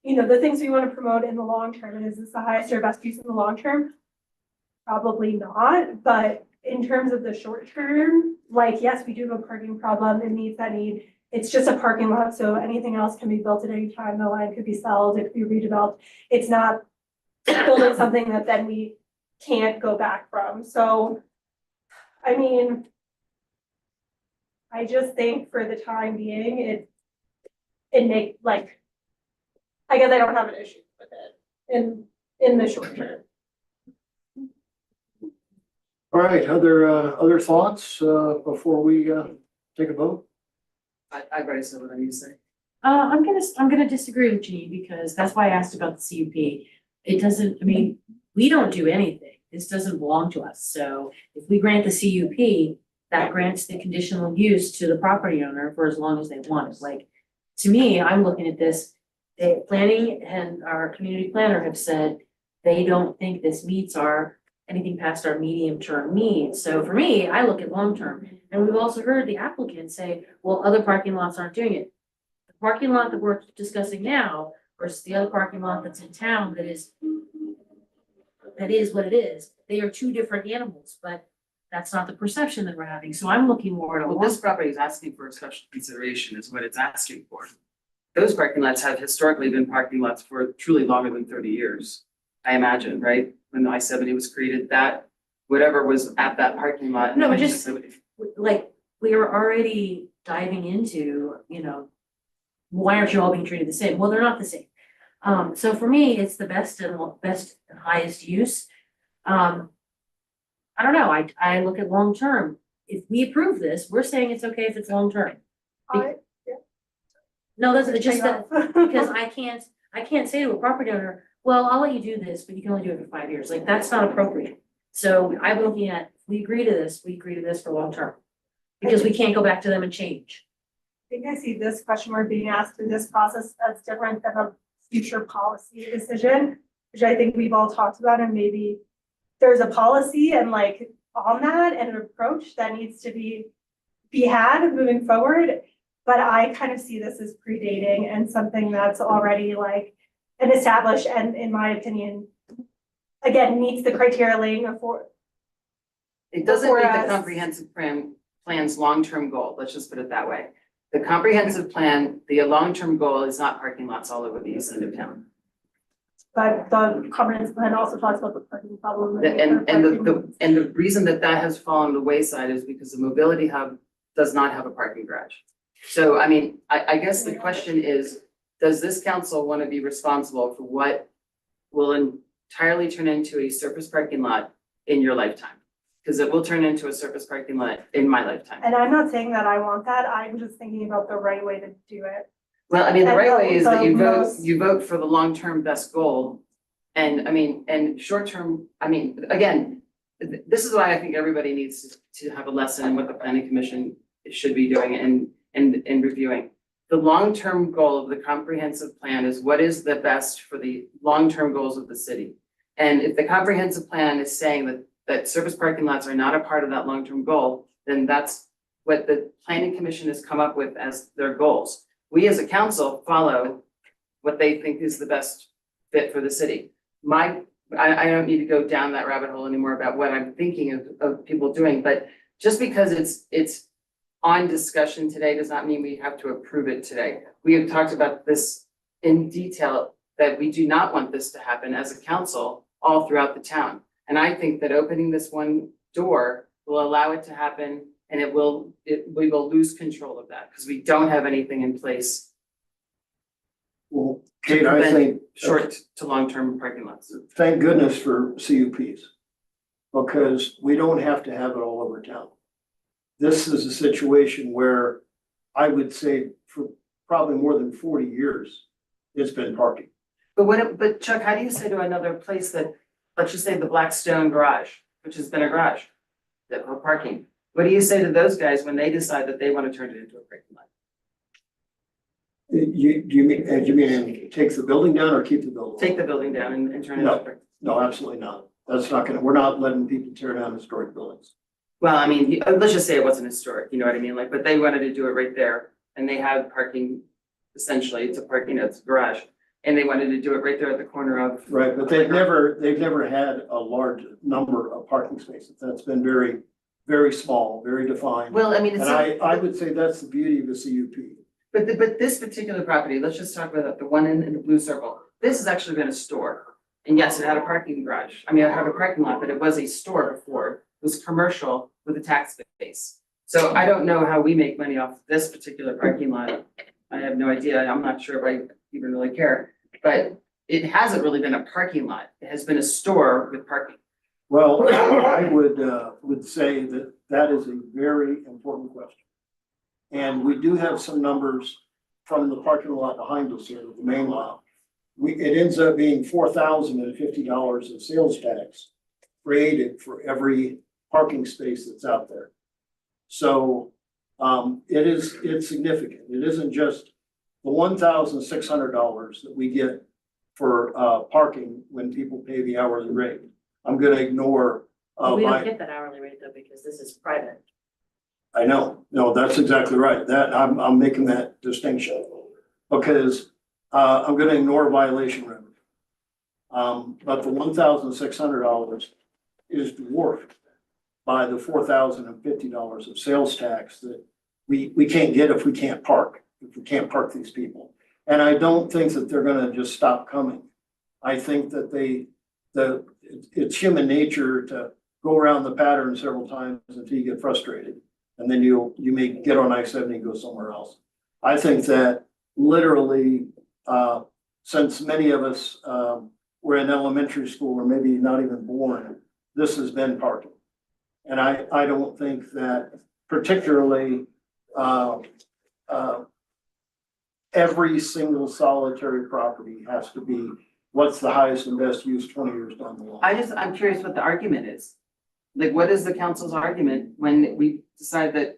you know, the things we want to promote in the long term. And is this the highest or best use in the long term? Probably not, but in terms of the short term, like, yes, we do have a parking problem. It meets that need. It's just a parking lot, so anything else can be built at any time. The land could be sold, it could be redeveloped. It's not building something that then we can't go back from. So, I mean, I just think for the time being, it make like, I guess I don't have an issue with it in the short term. All right, other thoughts before we take a vote? I've already said what I need to say. I'm gonna disagree with Jean because that's why I asked about the CUP. it doesn't, I mean, we don't do anything. This doesn't belong to us. So if we grant the CUP, that grants the conditional use to the property owner for as long as they want it. Like, to me, I'm looking at this, the planning and our community planner have said they don't think this meets anything past our medium-term needs. So for me, I look at long-term. And we've also heard the applicant say, well, other parking lots aren't doing it. The parking lot that we're discussing now versus the other parking lot that's in town that is what it is. They are two different animals, but that's not the perception that we're having. So I'm looking more at a Well, long. this property is asking for a special consideration is what it's asking for. Those parking lots have historically been parking lots for truly longer than 30 years, I imagine, right? When the I-70 was created, that, whatever was at that parking lot. No, but just like, we are already diving into, why aren't you all being treated the same? Well, they're not the same. So for me, it's the best and highest use. I don't know, I look at long term. If we approve this, we're saying it's okay if it's long term. No, that's just that, because I can't say to a property owner, well, I'll let you do this, but you can only do it for 5 years. Like, that's not appropriate. So I'm looking at, we agree to this for long term. Because we can't go back to them and change. I think I see this question mark being asked through this process as different than a future policy decision, which I think we've all talked about, and maybe there's a policy and like on that and an approach that needs to be had moving forward. But I kind of see this as predating and something that's already like an established and, in my opinion, again, meets the criteria laying before. It doesn't meet the Whereas- comprehensive plan's long-term goal, let's just put it that way. The comprehensive plan, the long-term goal is not parking lots all over the east end of town. But the comprehensive plan also talks about the parking problem. And the reason that has fallen the wayside is because the mobility hub does not have a parking garage. So, I mean, I guess the question is, does this council want to be responsible for what will entirely turn into a surface parking lot in your lifetime? Because it will turn into a surface parking lot in my lifetime. And I'm not saying that I want that, I'm just thinking about the right way to do it. Well, I mean, the And right way is that the you vote for the long-term best goal. And I mean, and short-term, I mean, again, this is why I think everybody needs to have a lesson in what the planning commission should be doing and reviewing. The long-term goal of the comprehensive plan is what is the best for the long-term goals of the city. And if the comprehensive plan is saying that surface parking lots are not a part of that long-term goal, then that's what the planning commission has come up with as their goals. We as a council follow what they think is the best fit for the city. I don't need to go down that rabbit hole anymore about what I'm thinking of people doing, but just because it's on discussion today does not mean we have to approve it today. We have talked about this in detail, that we do not want this to happen as a council all throughout the town. And I think that opening this one door will allow it to happen, and we will lose control of that because we don't have anything in place Well, to Kate, I prevent think, short to long-term parking lots. thank goodness for CUPs. Because we don't have to have it all over town. This is a situation where I would say for probably more than 40 years, it's been parking. But Chuck, how do you say to another place that, let's just say the Blackstone garage, which has been a garage that for parking, what do you say to those guys when they decide that they want to turn it into a parking lot? Do you mean take the building down or keep the building? Take the building down and turn it into a parking? No, absolutely not. That's not we're not letting people tear down historic buildings. Well, I mean, let's just say it wasn't historic, you know what I mean? Like, but they wanted to do it right there and they have parking, essentially, it's a parking, it's a garage. And they wanted to do it right there at the corner of. Right, but they've never had a large number of parking spaces. That's been very, very small, very defined. Well, I mean, And it's. I would say that's the beauty of a CUP. But this particular property, let's just talk about the one in the blue circle. This has actually been a store. And yes, it had a parking garage. I mean, it had a parking lot, but it was a store before. It was commercial with a tax base. So I don't know how we make money off this particular parking lot. I have no idea. I'm not sure if I even really care. But it hasn't really been a parking lot. It has been a store with parking. Well, I would say that is a very important question. And we do have some numbers from the parking lot behind us here, the main lot, it ends up being $4,050 of sales tax created for every parking space that's out there. So, it's significant. It isn't just the $1,600 that we get for, parking when people pay the hourly rate. I'm gonna ignore, We don't my, get that hourly rate though, because this is private. I know, no, that's exactly right. That, I'm making that distinction. Because, I'm gonna ignore violation revenue. But the $1,600 is dwarfed by the $4,050 of sales tax that we can't get if we can't park these people. And I don't think that they're gonna just stop coming. I think that it's human nature to go around the pattern several times until you get frustrated. And then you may get on I-70 and go somewhere else. I think that literally, since many of us, were in elementary school or maybe not even born, this has been parking. And I don't think that particularly, every single solitary property has to be what's the highest and best use 20 years down the line. I'm curious what the argument is. Like, what is the council's argument when we decide that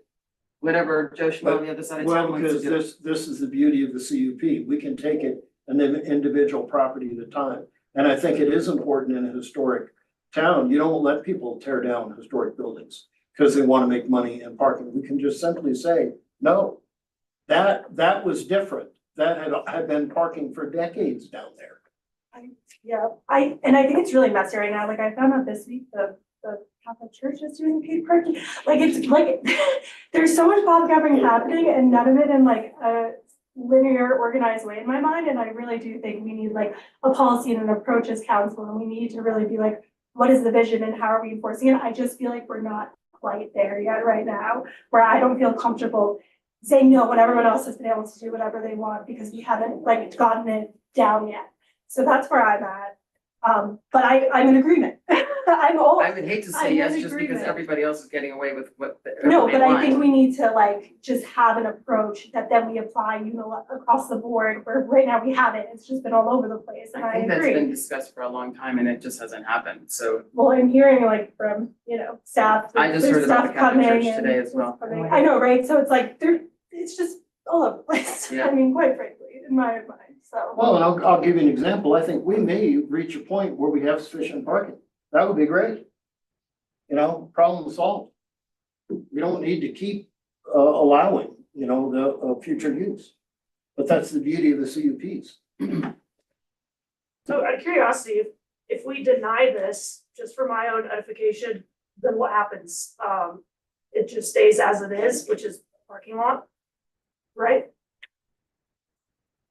whatever Joe Schmo on the other side of Well, town wants to because do? this is the beauty of the CUP. We can take it an individual property at a time. And I think it is important in a historic town. You don't let people tear down historic buildings because they want to make money in parking. We can just simply say, no, that was different. That had been parking for decades down there. Yeah, I think it's really messy right now. Like I found out this week, the Catholic Church is doing paid parking. Like it's like, there's so much podcasting happening and none of it in like a linear, organized way in my mind. And I really do think we need like a policy and an approach as council. And we need to really be like, what is the vision and how are we enforcing it? I just feel like we're not quite there yet right now, where I don't feel comfortable saying no when everyone else has been able to do whatever they want because we haven't like gotten it down yet. So that's where I'm at. But I'm in agreement. I would hate to I'm say in yes just because agreement. everybody else is getting away with what they No, but I think want. we need to like just have an approach that then we apply, across the board, where right now we haven't, it's just been all over the place, and I think that's been agree. discussed for a long time and it just hasn't happened, so. Well, I'm hearing like from, staff. I just there's heard about stuff the Catholic coming Church and today as well. coming. I know, right? So it's like, it's just all over the place, Yeah. I mean, quite frankly, in my mind, so. Well, and I'll give you an example. I think we may reach a point where we have sufficient parking. That would be great. Problem solved. We don't need to keep allowing, the future use. But that's the beauty of the CUPs. So out of curiosity, if we deny this, just for my own edification, then what happens? It just stays as it is, which is parking lot, right?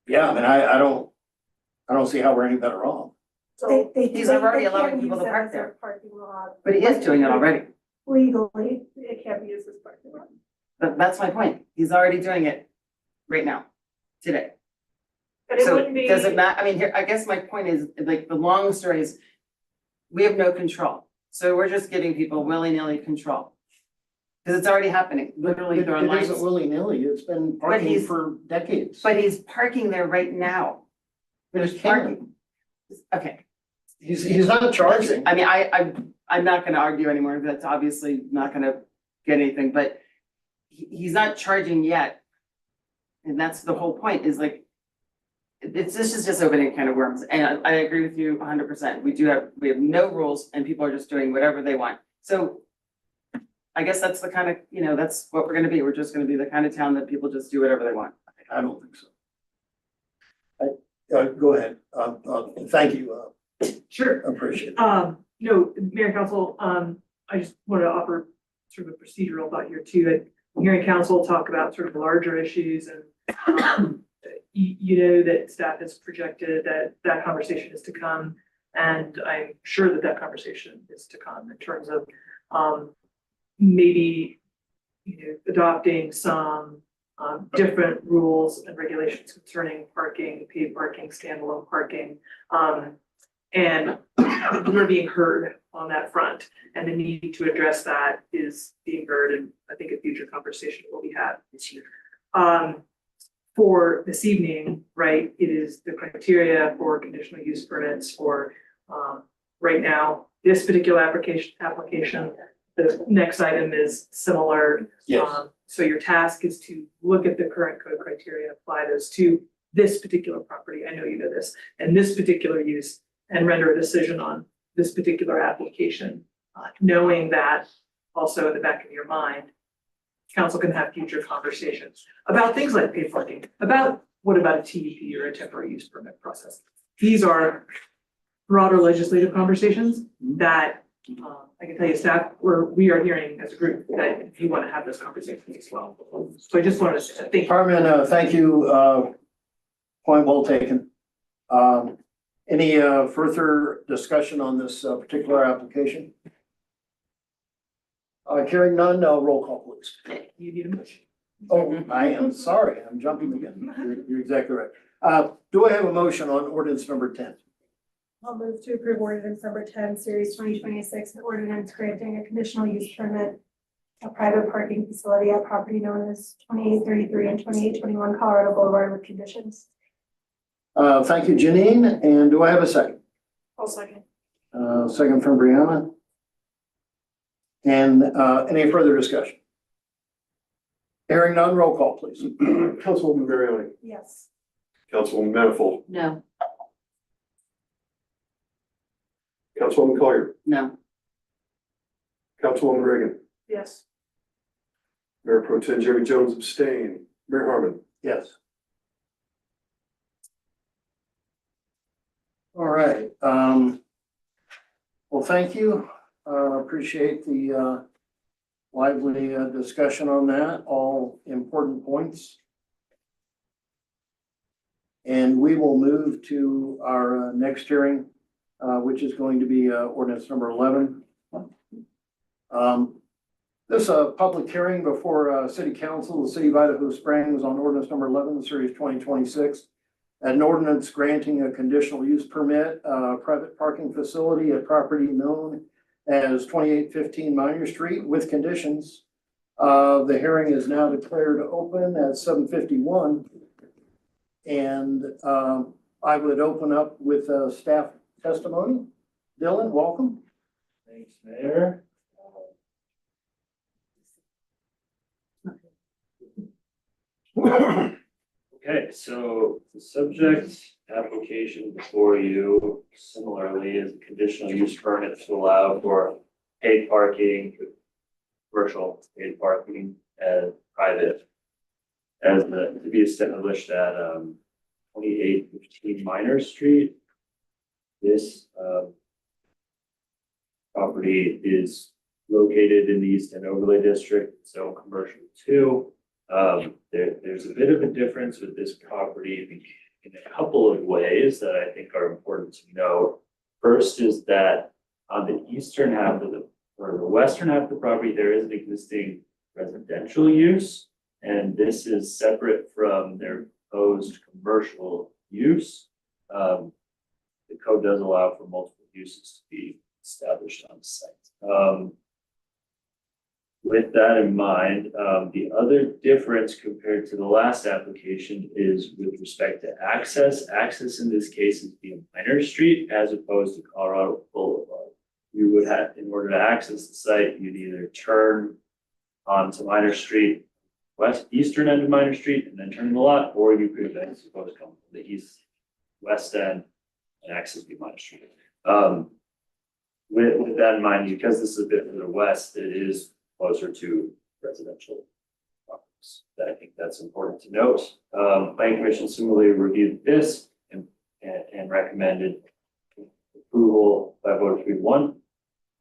Yeah, I mean, I don't see how we're any better off. So He's already allowing people to park there. Parking lot. But he is doing it already. Legally, it can't be used as parking lot. But that's my point. He's already doing it right now, today. but it So wouldn't be. does it matter? I mean, here, I guess my point is, like, the long story is, we have no control. So we're just giving people willy-nilly control. Because it's already happening, literally throwing It lines. isn't willy-nilly. It's been parking he's- for decades. But he's parking there right now. There's Parking. Okay, He's not charging. I mean, I'm not gonna argue anymore. That's obviously not gonna get anything, but he's not charging yet. And that's the whole point, is like, this is just opening a can of worms, and I agree with you 100%. We have no rules and people are just doing whatever they want. So I guess that's the kind of, that's what we're gonna be. We're just gonna be the kind of town that people just do whatever they want. I don't think so. Go ahead. Thank you. Sure. Appreciate it. Mayor and Council, I just want to offer sort of a procedural thought here too. I'm hearing council talk about sort of larger issues and that staff has projected that conversation is to come. And I'm sure that conversation is to come in terms of maybe, adopting some different rules and regulations concerning parking, paid parking, standalone parking. And we're being heard on that front, and the need to address that is being heard, and I think a future conversation will be had this year. for this evening, right, it is the criteria for conditional use permits for, right now, this particular application. The next item is similar. Yes. So your task is to look at the current code criteria, apply those to this particular property, I know you know this, and this particular use, and render a decision on this particular application. Knowing that also in the back of your mind, council can have future conversations about things like paid parking, about what about a TUP or a temporary use permit process. These are broader legislative conversations that I can tell you staff, we are hearing as a group that if you want to have those conversations as well. So I just wanted to think. Carmen, thank you, point well taken. Any further discussion on this particular application? Hearing none, roll call please. You need a motion. Oh, I am sorry, I'm jumping again. You're exactly right. Do I have a motion on ordinance number 10? I'll move to approve ordinance number 10, series 2026, an ordinance granting a conditional use permit, a private parking facility at property known as 2833 and 2821 Colorado Boulevard with conditions. Thank you, Janine. And do I have a second? I'll second. Second from Brianna. And any further discussion? Hearing none, roll call please. Councilwoman Barry, Yes. Councilwoman Manifold, No. Councilwoman Collier, No. Councilwoman Reagan, Yes. Mayor Pro Tem Jerry Jones abstain, Mayor Harmon. Yes. All right. Well, thank you. Appreciate the lively discussion on that, all important points. And we will move to our next hearing, which is going to be ordinance number 11. This is a public hearing before City Council, the City of Idaho Springs on ordinance number 11, series 2026. An ordinance granting a conditional use permit, private parking facility at property known as 2815 Minor Street with conditions. The hearing is now declared open at 7:51. And I would open up with staff testimony. Dylan, welcome. Thanks, Mayor. Okay, so the subject application before you similarly is a conditional use permit to allow for paid parking, commercial paid parking and private as to be established at 2815 Minor Street. This property is located in the East End Overlay District, so commercial 2. There's a bit of a difference with this property in a couple of ways that I think are important to know. First is that on the eastern half of or the western half of the property, there is an existing residential use, and this is separate from their proposed commercial use. The code does allow for multiple uses to be established on the site. With that in mind, the other difference compared to the last application is with respect to access. Access in this case is via Minor Street as opposed to Colorado Boulevard. You would have, in order to access the site, you'd either turn onto Minor Street, eastern end of Minor Street, and then turn the lot, or you could then suppose come from the west end and access via Minor Street. With that in mind, because this is a bit further west, it is closer to residential properties. I think that's important to note. Planning Commission similarly reviewed this and recommended approval by vote of 3-1.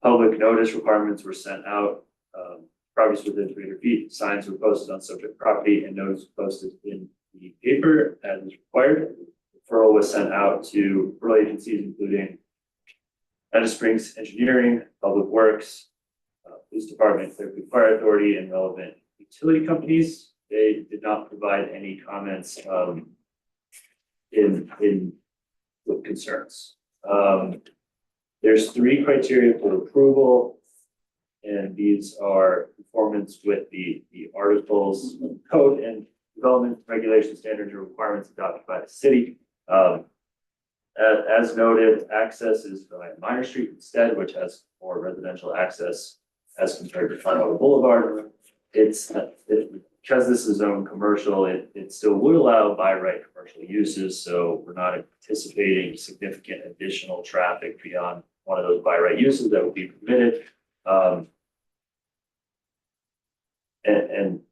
Public notice requirements were sent out. Properties within 300 feet, signs were posted on subject property, and notice was posted in the paper as is required. Referral was sent out to rural agencies, including Idaho Springs Engineering, Public Works, Police Department, Clear Creek Fire Authority, and relevant utility companies. They did not provide any comments with concerns. There's 3 criteria for approval, and these are conformance with the articles of code. And development regulations, standards, or requirements adopted by the city. As noted, access is by Minor Street instead, which has more residential access as compared to Colorado Boulevard. Because this is zone commercial, it still would allow by right commercial uses, so we're not anticipating significant additional traffic beyond one of those by right uses that would be permitted.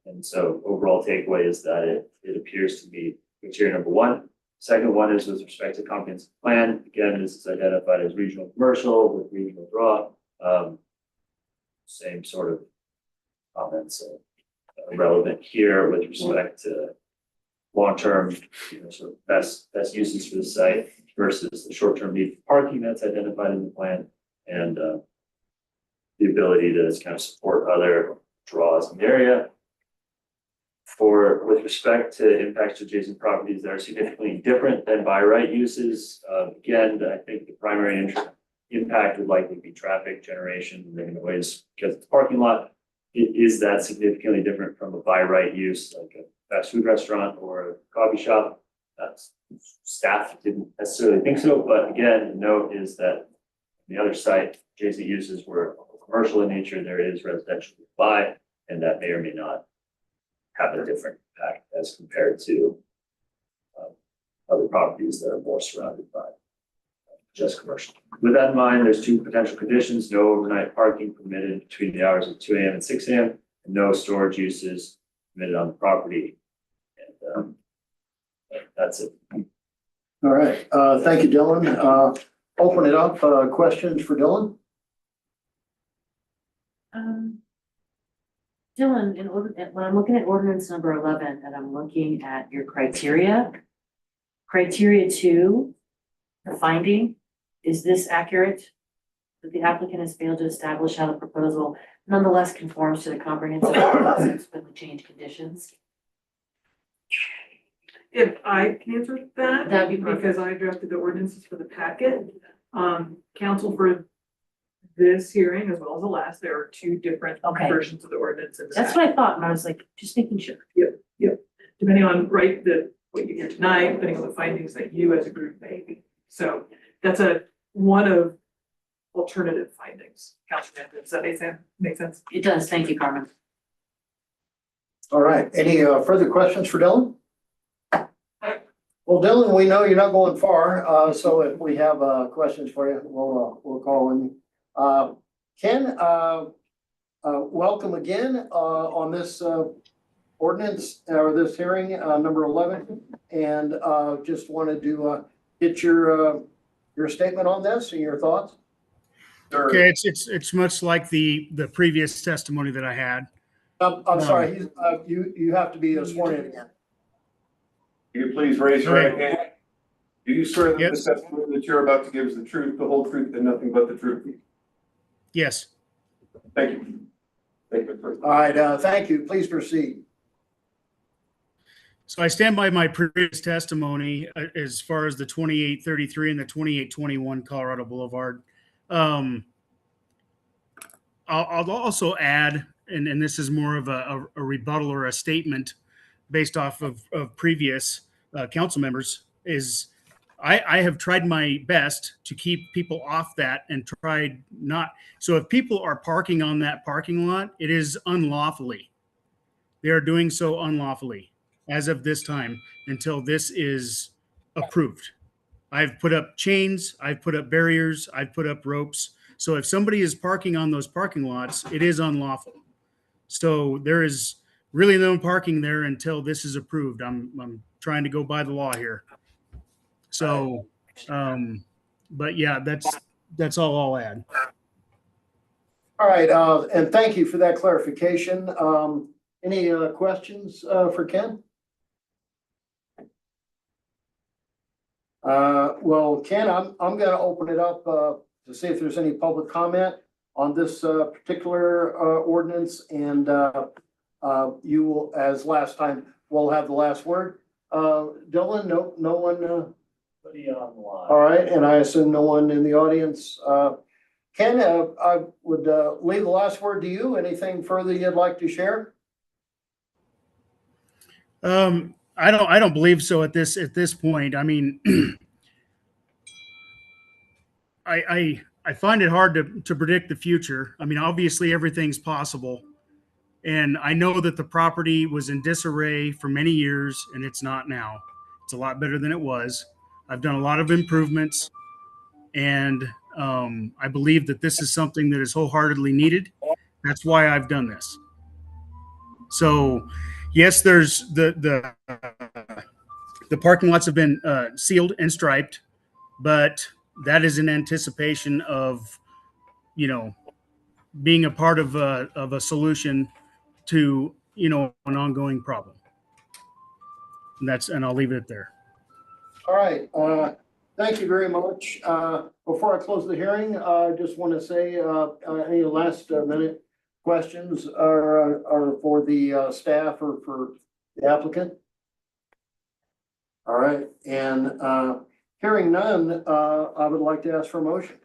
And so overall takeaway is that it appears to be criteria number one. Second one is with respect to comprehensive plan. Again, this is identified as regional commercial with regional draw. Same sort of comments relevant here with respect to long-term, sort of best uses for the site versus the short-term need for parking that's identified in the plan, and the ability to kind of support other draws in the area. With respect to impacts to adjacent properties that are significantly different than by right uses, again, I think the primary impact would likely be traffic generation and noise because it's a parking lot. Is that significantly different from a by right use like a fast food restaurant or a coffee shop? Staff didn't necessarily think so, but again, the note is that the other site, adjacent uses were commercial in nature, there is residential by, and that may or may not have a different impact as compared to other properties that are more surrounded by just commercial. With that in mind, there's two potential conditions: no overnight parking permitted between the hours of 2 a.m. and 6 a.m., and no storage uses permitted on the property. And that's it. All right, thank you, Dylan. Open it up, questions for Dylan? Dylan, when I'm looking at ordinance number 11 and I'm looking at your criteria 2, the finding, is this accurate? That the applicant has failed to establish how the proposal nonetheless conforms to the comprehensive plan with the change conditions? If I can answer that. That'd be perfect. Because I drafted the ordinances for the packet. Council for this hearing as well as the last, there are 2 different Okay. versions of the ordinance. In the That's what I thought, and I was like, just making sure. Yep. Depending on, what you hear tonight, depending on the findings that you as a group make. So that's one of alternative findings. Councilman, does that make sense? It does. Thank you, Carmen. All right, any further questions for Dylan? Well, Dylan, we know you're not going far, so if we have questions for you, we'll call in. Ken, welcome again on this ordinance or this hearing, number 11, and just wanted to get your statement on this and your thoughts. Okay, it's much like the previous testimony that I had. I'm sorry, you have to be sworn in again. You please raise your right hand. Do you swear that the Yes. testimony that you're about to give is the truth, the whole truth, and nothing but the truth? Yes. Thank you. Thank you. All right, thank you. Please proceed. So I stand by my previous testimony as far as the 2833 and the 2821 Colorado Boulevard. I'll also add, and this is more of a rebuttal or a statement based off of previous council members, is I have tried my best to keep people off that and tried not. So if people are parking on that parking lot, it is unlawfully. They are doing so unlawfully as of this time until this is approved. I've put up chains, I've put up barriers, I've put up ropes. So if somebody is parking on those parking lots, it is unlawful. So there is really no parking there until this is approved. I'm trying to go by the law here. So, but yeah, that's all I'll add. All right, and thank you for that clarification. Any questions for Ken? Well, Ken, I'm gonna open it up to see if there's any public comment on this particular ordinance, and you will, as last time, will have the last word. Dylan, no one. All right, and I assume no one in the audience. Ken, I would leave the last word to you. Anything further you'd like to share? I don't believe so at this point. I mean, I find it hard to predict the future. I mean, obviously everything's possible. And I know that the property was in disarray for many years and it's not now. It's a lot better than it was. I've done a lot of improvements and I believe that this is something that is wholeheartedly needed. That's why I've done this. So, yes, there's the parking lots have been sealed and striped, but that is in anticipation of, you know, being a part of a solution to, you know, an ongoing problem. And I'll leave it there. All right, thank you very much. Before I close the hearing, I just want to say, any last minute questions are for the staff or for the applicant? All right, and hearing none, I would like to ask for a motion.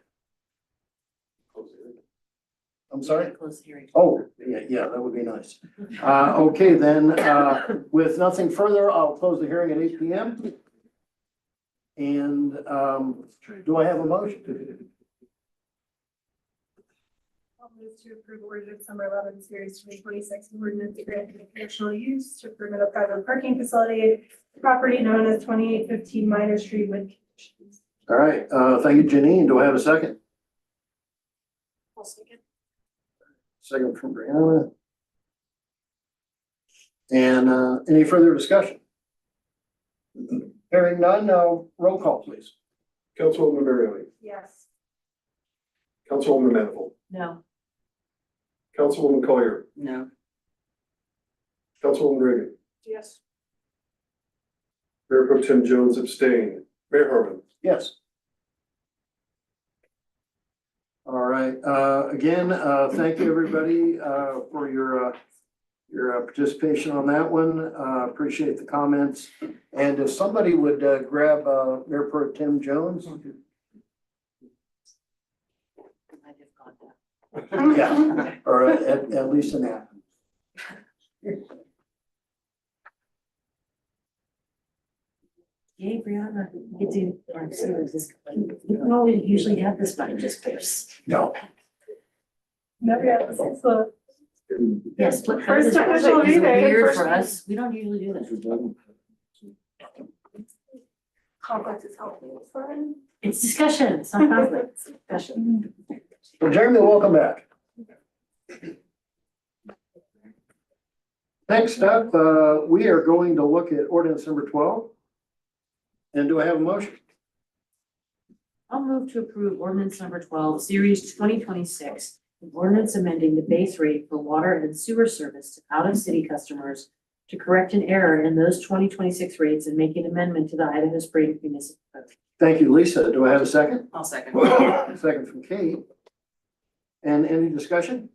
I'm sorry? Close the hearing. Oh, yeah, that would be nice. Okay, then, with nothing further, I'll close the hearing at 8 p.m. And do I have a motion? I'll move to approve ordinance number 11, series 2026, ordinance granting conditional use to permit a private parking facility, property known as 2815 Minor Street with conditions. All right, thank you, Janine. Do I have a second? I'll second. Second from Brianna. And any further discussion? Hearing none, roll call, please. Councilwoman Mariani, Yes. Councilwoman Manifold, No. Councilwoman Collier, No. Councilwoman Reagan, Yes. Mayor Pro Tem Jones abstained, Mayor Harmon. Yes. All right, again, thank you, everybody, for your participation on that one. Appreciate the comments. And if somebody would grab Mayor Pro Tem Jones. I just got that. Yeah, or at least an app. Hey, Brianna, you get to, or this, you don't always usually have this by just first. No. No, yeah, this is the Yes, but First this official is meeting, weird first for us. We don't usually do this. conflict is helpful. It's fine. It's discussion, it's not conflict, it's discussion. Well, Jeremy, welcome back. Next up, we are going to look at ordinance number 12. And do I have a motion? I'll move to approve ordinance number 12, series 2026. An ordinance amending the base rate for water and sewer service to out-of-city customers to correct an error in those 2026 rates and make an amendment to the Idaho Springs Municipal Code. Thank you, Lisa. Do I have a second? I'll second. Second from Kate. And any discussion?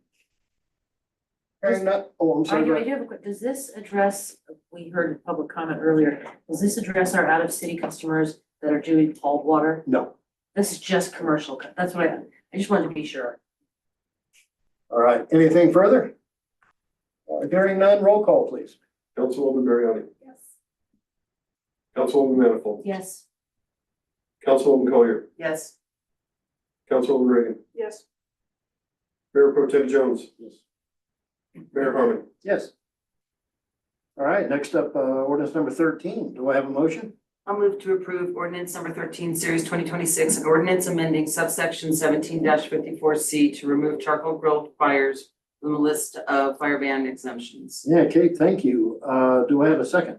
Hearing none. Oh, I'm I sorry. do, I do have a quick, does this address, we heard public comment earlier, does this address our out-of-city customers that are doing hauled water? No. This is just commercial, that's what I just wanted to be sure. All right. Anything further? Hearing none, roll call, please. Councilwoman Mariani, Yes. Councilwoman Manifold, Yes. Councilwoman Collier, Yes. Councilwoman Reagan, Yes. Mayor Pro Tem Jones. Yes. Mayor Harmon. Yes. All right, next up, ordinance number 13. Do I have a motion? I'll move to approve ordinance number 13, series 2026, an ordinance amending subsection 17-54C to remove charcoal grilled fires from the list of fire ban exemptions. Yeah, Kate, thank you. Do I have a second?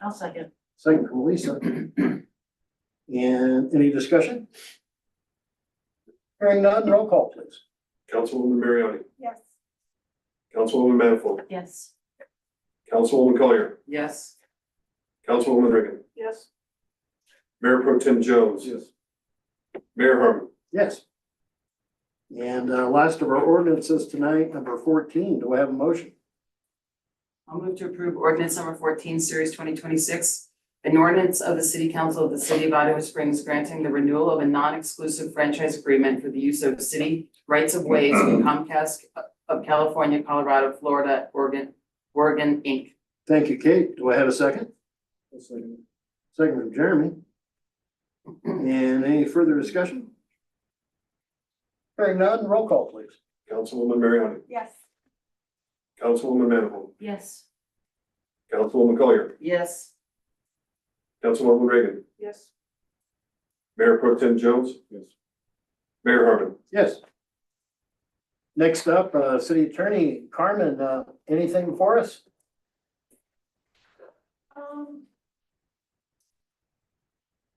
I'll second. Second from Lisa. And any discussion? Hearing none, roll call, please. Councilwoman Mariani, Yes. Councilwoman Manifold, Yes. Councilwoman Collier, Yes. Councilwoman Reagan, Yes. Mayor Pro Tem Jones. Yes. Mayor Harmon. Yes. And last of our ordinances tonight, number 14. Do I have a motion? I'll move to approve ordinance number 14, series 2026, an ordinance of the City Council of the City of Idaho Springs granting the renewal of a non-exclusive franchise agreement for the use of city rights of ways with Comcast of California, Colorado, Florida, Oregon, Inc. Thank you, Kate. Do I have a second? Second from Jeremy. And any further discussion? Hearing none, roll call please. Councilwoman Mariani, Yes. Councilwoman Manifold, Yes. Councilwoman Collier, Yes. Councilwoman Reagan, Yes. Mayor Pro Tem Jones. Yes. Mayor Harmon. Yes. Next up, City Attorney Carmen, anything for us?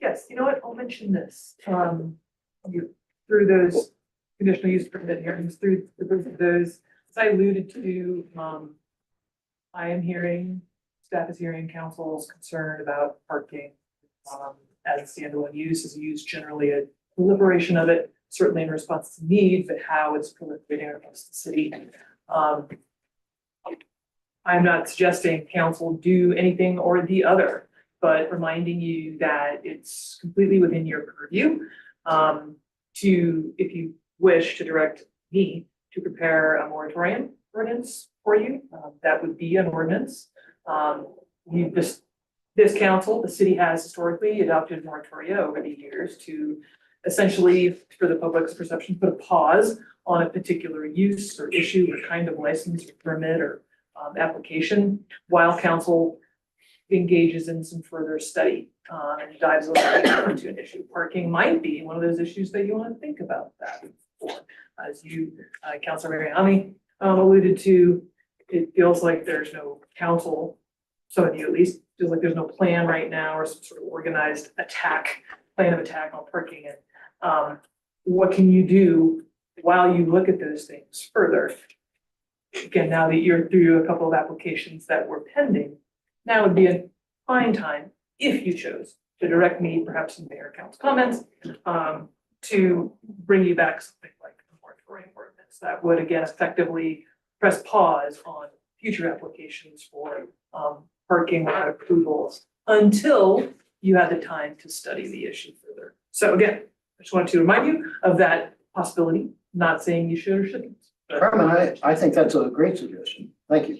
Yes, you know what, I'll mention this, through those conditional use permit hearings, through those, as I alluded to, I am hearing, staff is hearing council's concern about parking, as a standalone use, as a use generally, a deliberation of it, certainly in response to need, but how it's proliferating across the city. I'm not suggesting council do anything or the other, but reminding you that it's completely within your purview. To, if you wish to direct me to prepare a moratorium ordinance for you, that would be an ordinance. This council, the city has historically adopted moratoria over the years to essentially, for the public's perception, put a pause on a particular use or issue or kind of license or permit or application while council engages in some further study and dives a little deeper into an issue. Parking might be one of those issues that you want to think about that for. As you, Councilor Mariani, alluded to, it feels like there's no council, some of you at least, feels like there's no plan right now or some sort of organized plan of attack on parking. And what can you do while you look at those things further? Again, now that you're through a couple of applications that were pending, now would be a fine time, if you chose, to direct me, perhaps some mayor council comments, to bring you back something like a moratorium ordinance that would again effectively press pause on future applications for parking approvals until you had the time to study the issue further. So again, I just wanted to remind you of that possibility, not saying you should or shouldn't. Carmen, I think that's a great suggestion. Thank you.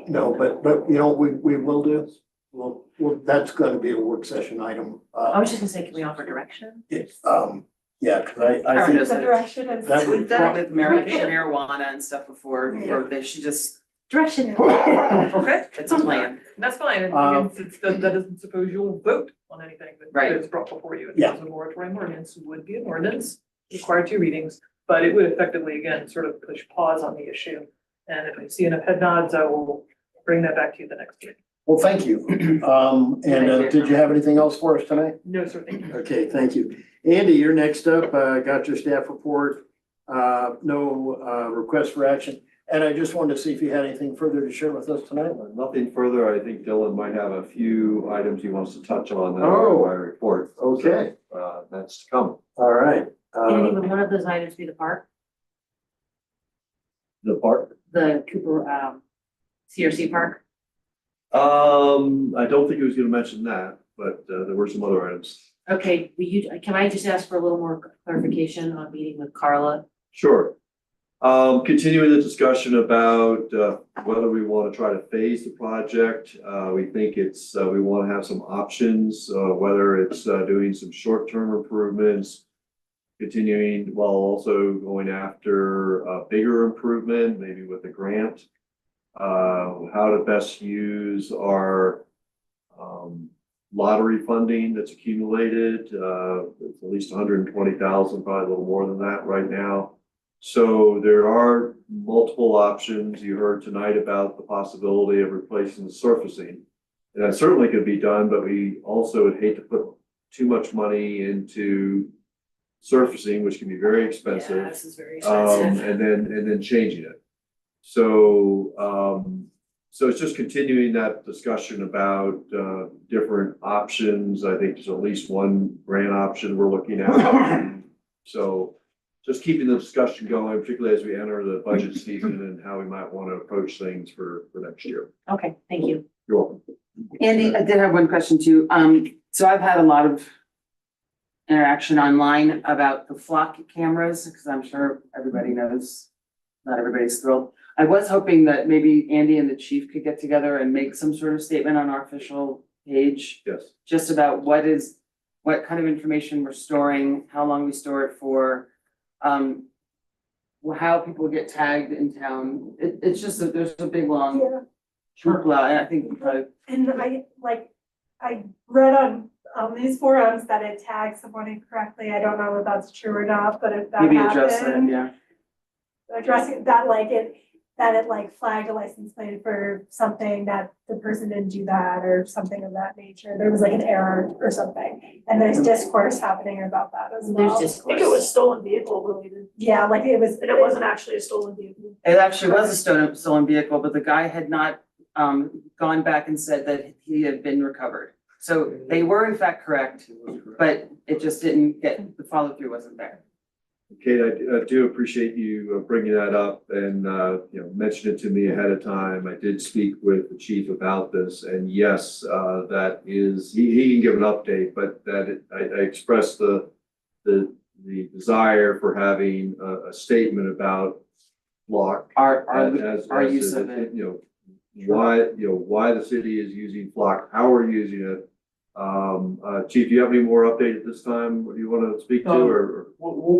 No, but you know, we will do, well, that's gonna be a work session item. I was just gonna say, can we offer direction? Yeah, cause I think The direction is. that would. We've done it with marijuana and stuff before, where they should just, Direction. Okay, it's a plan. that's fine. And again, that doesn't suppose you'll vote on anything Right. that's brought before you. Yeah. A moratorium ordinance would be an ordinance, require 2 readings, but it would effectively, again, sort of push pause on the issue. And if I see enough head nods, I will bring that back to you the next meeting. Well, thank you. Did you have anything else for us tonight? No, sir, thank you. Okay, thank you. Andy, you're next up. Got your staff report. No request for action. And I just wanted to see if you had anything further to share with us tonight. Nothing further. I think Dylan might have a few items he wants to touch on in Oh. my report. Okay. So, that's to come. All right. Andy, would one of those items be the park, The part? the Cooper, CRC park? I don't think he was gonna mention that, but there were some other items. Okay, can I just ask for a little more clarification on meeting with Carla? Sure. Continuing the discussion about whether we want to try to phase the project. We think it's, we want to have some options, whether it's doing some short-term improvements, continuing while also going after a bigger improvement, maybe with a grant. How to best use our lottery funding that's accumulated. It's at least 120,000, probably a little more than that right now. So there are multiple options. You heard tonight about the possibility of replacing the surfacing. And that certainly could be done, but we also would hate to put too much money into surfacing, which can be very expensive. Yeah, this is very expensive. And then changing it. So, so it's just continuing that discussion about different options. I think there's at least one grant option we're looking at. So just keeping the discussion going, particularly as we enter the budget season and how we might want to approach things for next year. Okay, thank you. You're welcome. Andy, I did have one question too. So I've had a lot of interaction online about the flock cameras, because I'm sure everybody knows, not everybody's thrilled. I was hoping that maybe Andy and the chief could get together and make some sort of statement on our official page, Yes. just about what kind of information we're storing, how long we store it for, how people get tagged in town. It's just that there's a big long Yeah. hoopla, and I think we probably, And I read on these forums that it tags someone incorrectly. I don't know if that's true or not, but if that maybe address it, happened, yeah. addressing that it flagged a license plate for something that the person didn't do that or something of that nature. There was like an error or something. And there's discourse happening about that as well. There's I discourse. think it was stolen vehicle related, Yeah, like it was. and it wasn't actually a stolen vehicle. It actually was a stolen vehicle, but the guy had not gone back and said that he had been recovered. So they were in fact correct, but it just didn't get, the follow through wasn't there. Kate, I do appreciate you bringing that up and, mention it to me ahead of time. I did speak with the chief about this, and yes, that is, he can give an update, but I expressed the desire for having a statement about flock. Our as use of it. Why the city is using flock, how we're using it. Chief, do you have any more update at this time? What do you want to speak to, or? We'll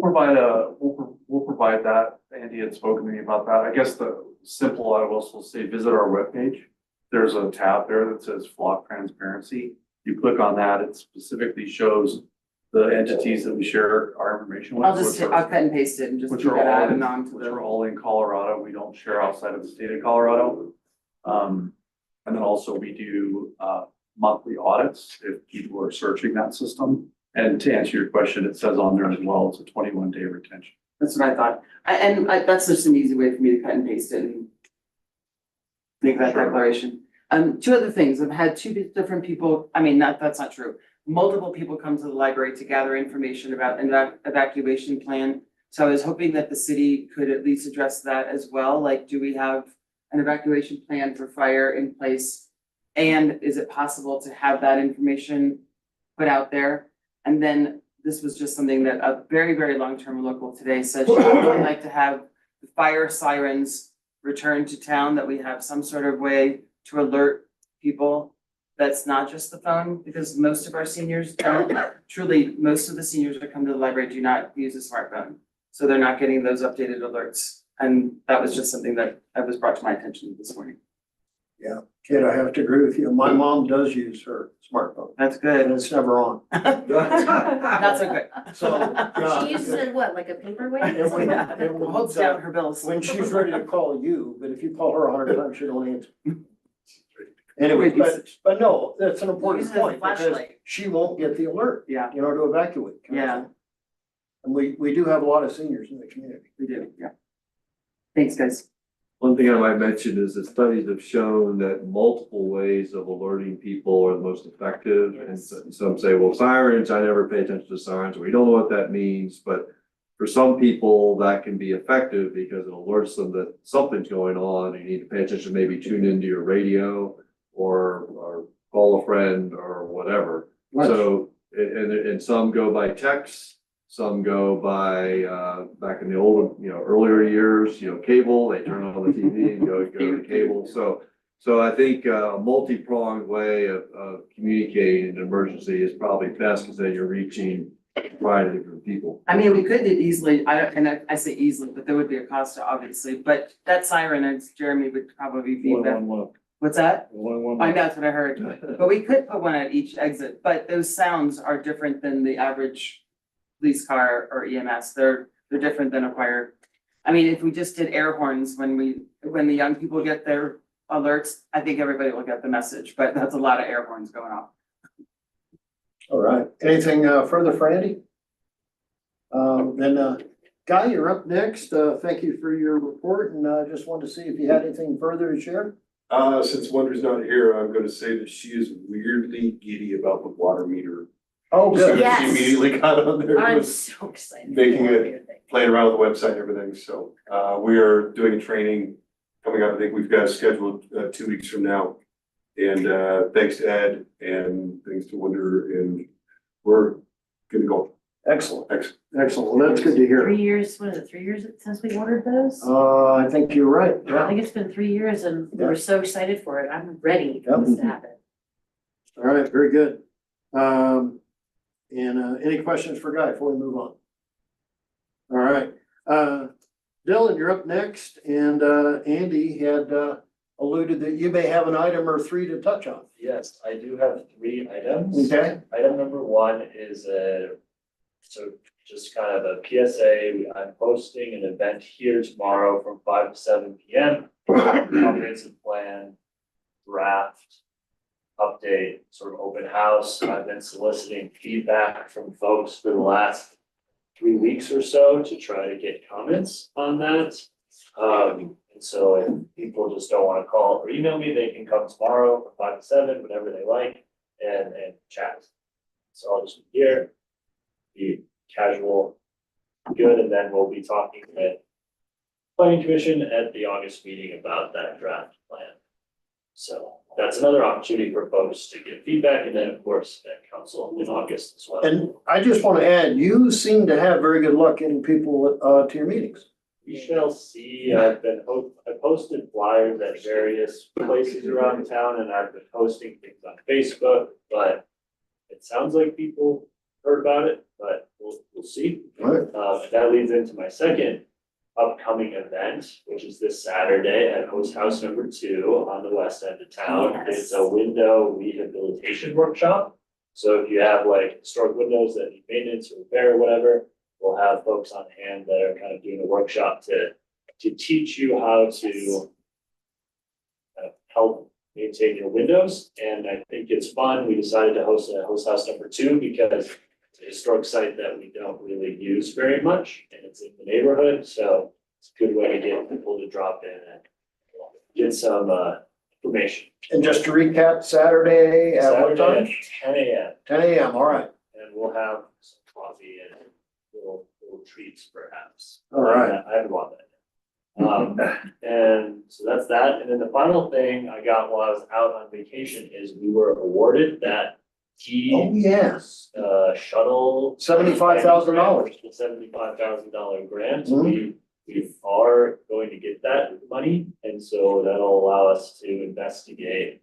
provide that. Andy had spoken to me about that. I guess the simple, I will also say, visit our webpage. There's a tab there that says flock transparency. You click on that, it specifically shows the entities that we share our information with. I'll cut and paste it and just Which keep are it all, added on to which are the. all in Colorado. We don't share outside of the state of Colorado. And then also we do, monthly audits if people are searching that system. And to answer your question, it says on there as well, it's a 21-day retention. That's what I thought. That's just an easy way for me to cut and paste it and make that declaration. Two other things. I've had two different people, that's not true. Multiple people come to the library to gather information about an evacuation plan. So I was hoping that the city could at least address that as well. Like, do we have an evacuation plan for fire in place? And is it possible to have that information put out there? And then this was just something that a very, very long-term local today said she would really like to have the fire sirens return to town, that we have some sort of way to alert people. That's not just the phone, because most of our seniors don't, truly, most of the seniors that come to the library do not use a smartphone. So they're not getting those updated alerts. And that was just something that was brought to my attention this morning. Yeah, kid, I have to agree with you. My mom does use her smartphone That's good. and it's never on. Not so good. So, She uses it what, like a paperweight? It would- Holds down her bills. when she's ready to call you, but if you call her 100 times, she don't answer. Anyway, but no, that's an important Use it as a point because flashlight. she won't get the alert, Yeah, to evacuate. kind of Yeah. thing. And we do have a lot of seniors in the community. we do, yeah. Thanks, guys. One thing I might mention is that studies have shown that multiple ways of alerting people are the most effective. And some say, well, sirens, I never pay attention to sirens. We don't know what that means, but for some people that can be effective because it alerts them that something's going on. You need to pay attention, maybe tune into your radio or call a friend or whatever. Right. So, and some go by text. Some go by, back in the old, earlier years, cable, they turn on the TV and go to cable. So I think a multi-pronged way of communicating an emergency is probably best because then you're reaching a variety of different people. We could easily, I say easily, but there would be a cost to obviously, but that siren, as Jeremy would probably be the, 111. what's that? 111. I know, that's what I heard, but we could put one at each exit, but those sounds are different than the average police car or EMS. They're different than a fire. If we just did air horns when the young people get their alerts, I think everybody will get the message, but that's a lot of air horns going off. All right. Anything further for Andy? Then Guy, you're up next. Thank you for your report and just wanted to see if you had anything further to share. Since Wonder's not here, I'm gonna say that she is weirdly giddy about the water meter. Oh, good. Yeah. She immediately got on there, I'm was so excited. making it, playing around with the website and everything, so, we are doing a training coming up, I think we've got scheduled, 2 weeks from now. And, thanks to Ed and thanks to Wonder, and we're gonna go. Excellent, excellent. Well, that's good to hear. 3 years, what is it, 3 years since we ordered those? I think you're right, I yeah. think it's been 3 years and we Yeah. were so excited for it. I'm ready for Yep. this to happen. All right, very good. Any questions for Guy before we move on? All right, Dylan, you're up next, and Andy had alluded that you may have an item or three to touch on. Yes, I do have 3 items. Okay, Item number 1 is so just kind of a PSA. I'm hosting an event here tomorrow from 5 to 7 PM. Comprehensive plan, draft, update, sort of open house. I've been soliciting feedback from folks for the last 3 weeks or so to try to get comments on that. And so if people just don't want to call or email me, they can come tomorrow from 5 to 7, whenever they like, and chat. So I'll just be here, be casual, good, and then we'll be talking with planning commission at the August meeting about that draft plan. So that's another opportunity for folks to get feedback, and then of course at council in August as well. and I just want to add, you seem to have very good luck getting people to your meetings. We shall see. I posted flyers at various places around town, and I've been posting things on Facebook, but it sounds like people heard about it, but we'll see. Right. That leads into my second upcoming event, which is this Saturday at Host House number 2 on the west end of town. Yes. It's a window rehabilitation workshop. So if you have like historic windows that need maintenance or repair or whatever, we'll have folks on hand that are kind of doing a workshop to teach you how to help maintain your windows. And I think it's fun. We decided to host it at Host House number 2 because it's a historic site that we don't really use very much, and it's in the neighborhood, so it's a good way to get people to drop in and get some information. And just to recap, Saturday at what Saturday time? at 10 a.m. 10 a.m., all right. and we'll have some coffee and little treats perhaps. All right. I haven't bought that yet. And so that's that. And then the final thing I got while I was out on vacation is we were awarded that Oh, yes. shuttle. $75,000. The $75,000 grant. Mhm. We are going to get that money, and so that'll allow us to investigate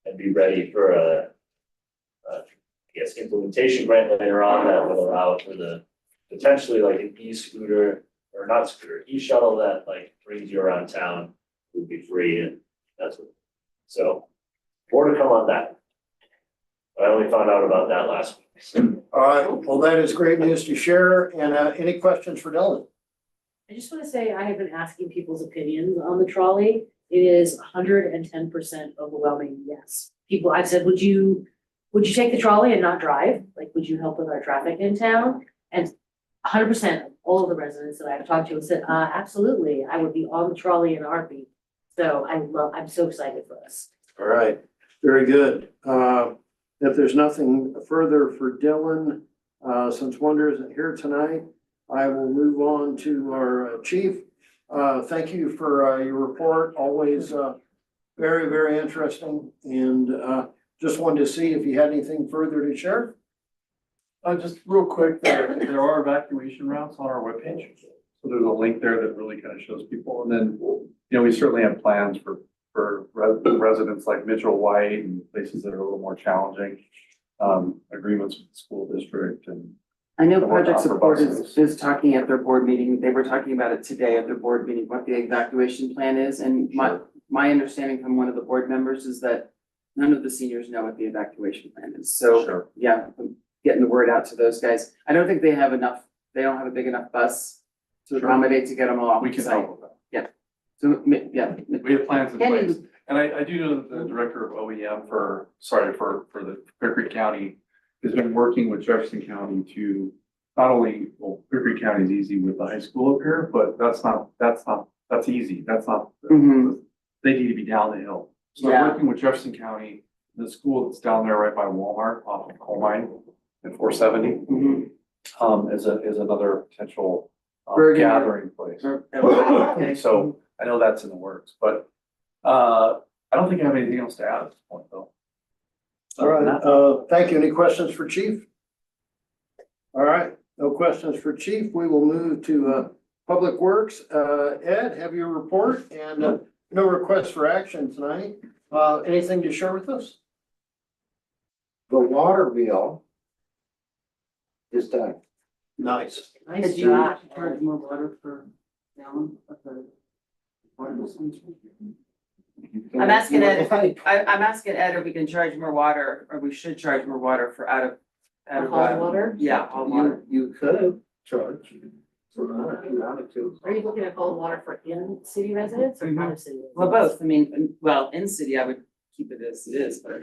and be ready for I guess, implementation grant later on that will allow for the potentially like an e-scooter, or not scooter, e-shuttle that like brings you around town would be free, and that's what, so more to come on that. I only found out about that last week. So. All right, well, that is great news to share. And any questions for Dylan? I just want to say I have been asking people's opinions on the trolley. It is 110% overwhelming, yes. People, I've said, would you take the trolley and not drive? Like, would you help with our traffic in town? And 100% of all of the residents that I've talked to have said, absolutely, I would be on the trolley in a heartbeat. So I'm so excited for us. All right, very good. If there's nothing further for Dylan, since Wonder isn't here tonight, I will move on to our chief. Thank you for your report, always very, very interesting. And just wanted to see if you had anything further to share. Just real quick, there are evacuation routes on our webpage. So there's a link there that really kind of shows people. And then, we certainly have plans for residents like Mitchell White and places that are a little more challenging. Agreements with the school district and. I know And we're Project not for Support buses. is talking at their board meeting, they were talking about it today at their board meeting, what the evacuation plan is, and my understanding from one of the board members is that none of the seniors know what the evacuation plan is, so, Sure. yeah, I'm getting the word out to those guys. I don't think they have enough, they don't have a big enough bus to Sure. accommodate to get them all off We the can site. help with that. So, yeah. We have plans in Kenny- place. And I do know that the director of OEM for the Clear Creek County has been working with Jefferson County to not only, well, Clear Creek County is easy with the high school up here, but that's easy. That's not, Mhm. they need to be down the hill. So Yeah. I'm working with Jefferson County, the school that's down there right by Walmart off of Coal Mine at 470, Mhm. is another potential Bergen. gathering place. Okay. So I know that's in the works, but I don't think I have anything else to add at this point, though. All right, thank you. Any questions for chief? All right, No questions for Chief. We will move to Public Works. Ed, have your report and no requests for action tonight. Anything to share with us? The water wheel is done. Nice. Did Nice you job. charge more water for gallon of the water dispensers? I'm asking Ed, I'm asking Ed if we can charge more water, or we should charge more water for out of. Hot water? Yeah, hot water. You could charge. For if you wanted to. Are you looking at cold water for in-city residents or out of city? residents? Well, both. I mean, well, in city, I would keep it as it is, but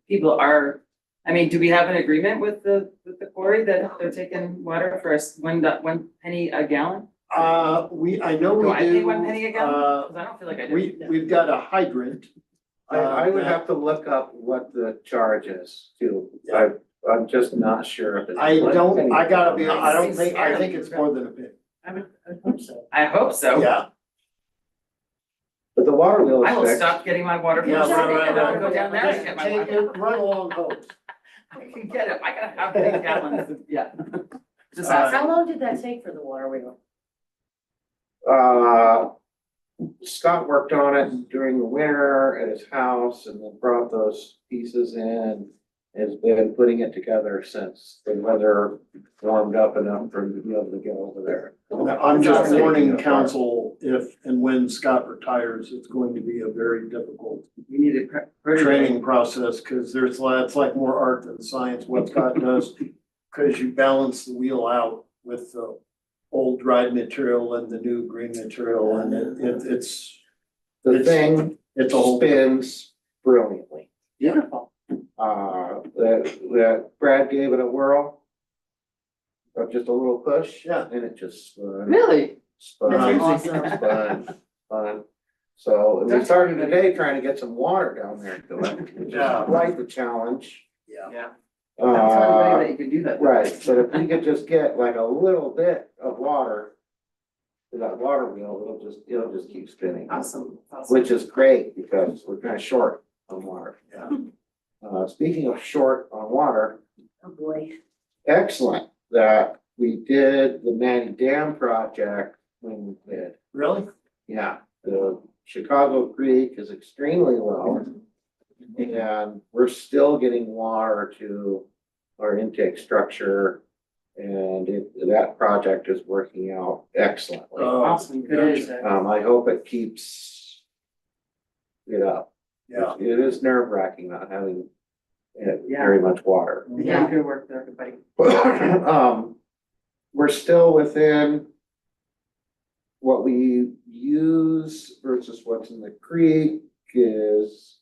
people are, I mean, do we have an agreement with the quarry that they're taking water for us, one penny a gallon? I know we do. Do I pay 1 penny a gallon? Cause I don't feel like I do. We've got a hydrant. I would have to look up what the charge is too. I'm just not sure if it's. I don't It think, seems I think it's more than a bit. I hope so. I hope so. Yeah. But the water wheel I is will fixed. stop getting my water from Yeah, the city right, and I'll right. go down there and get my Take water. it, run along hose. I can get it. I gotta have big gallons, yeah. Just How long did that take for the water wheel? Scott worked on it during the winter at his house and then brought those pieces in. Has been putting it together since the weather warmed up enough for him to be able to get over there. I'm just Awesome. warning council, if and when Scott retires, it's going to be a very difficult We need a training process, because it's like more art than science, what Scott does. Because you balance the wheel out with the old dried material and the new green material, and it's The thing it's a whole. spins brilliantly. Beautiful. That Brad gave it a whirl. Of just a little push. Yeah. And it just spun. Really? Spun, That's awesome. spun. So we started today trying to get some water down there to it, which is Yeah. quite the challenge. Yeah. Yeah. Don't tell anybody that you can do that. Right, but if we could just get like a little bit of water to that water wheel, it'll just keep spinning. Awesome. Awesome. Which is great because we're kind of short on water. Yeah. Speaking of short on water, Oh, boy. excellent that we did the Manny Dam project when we did. Really? Yeah, the Chicago Creek is extremely low. And we're still getting water to our intake structure. And that project is working out excellently. Awesome. Good news. I hope it keeps it up. Yeah. It is nerve wracking not having Yeah. very much water. Yeah, good work there, everybody. We're still within what we use versus what's in the creek is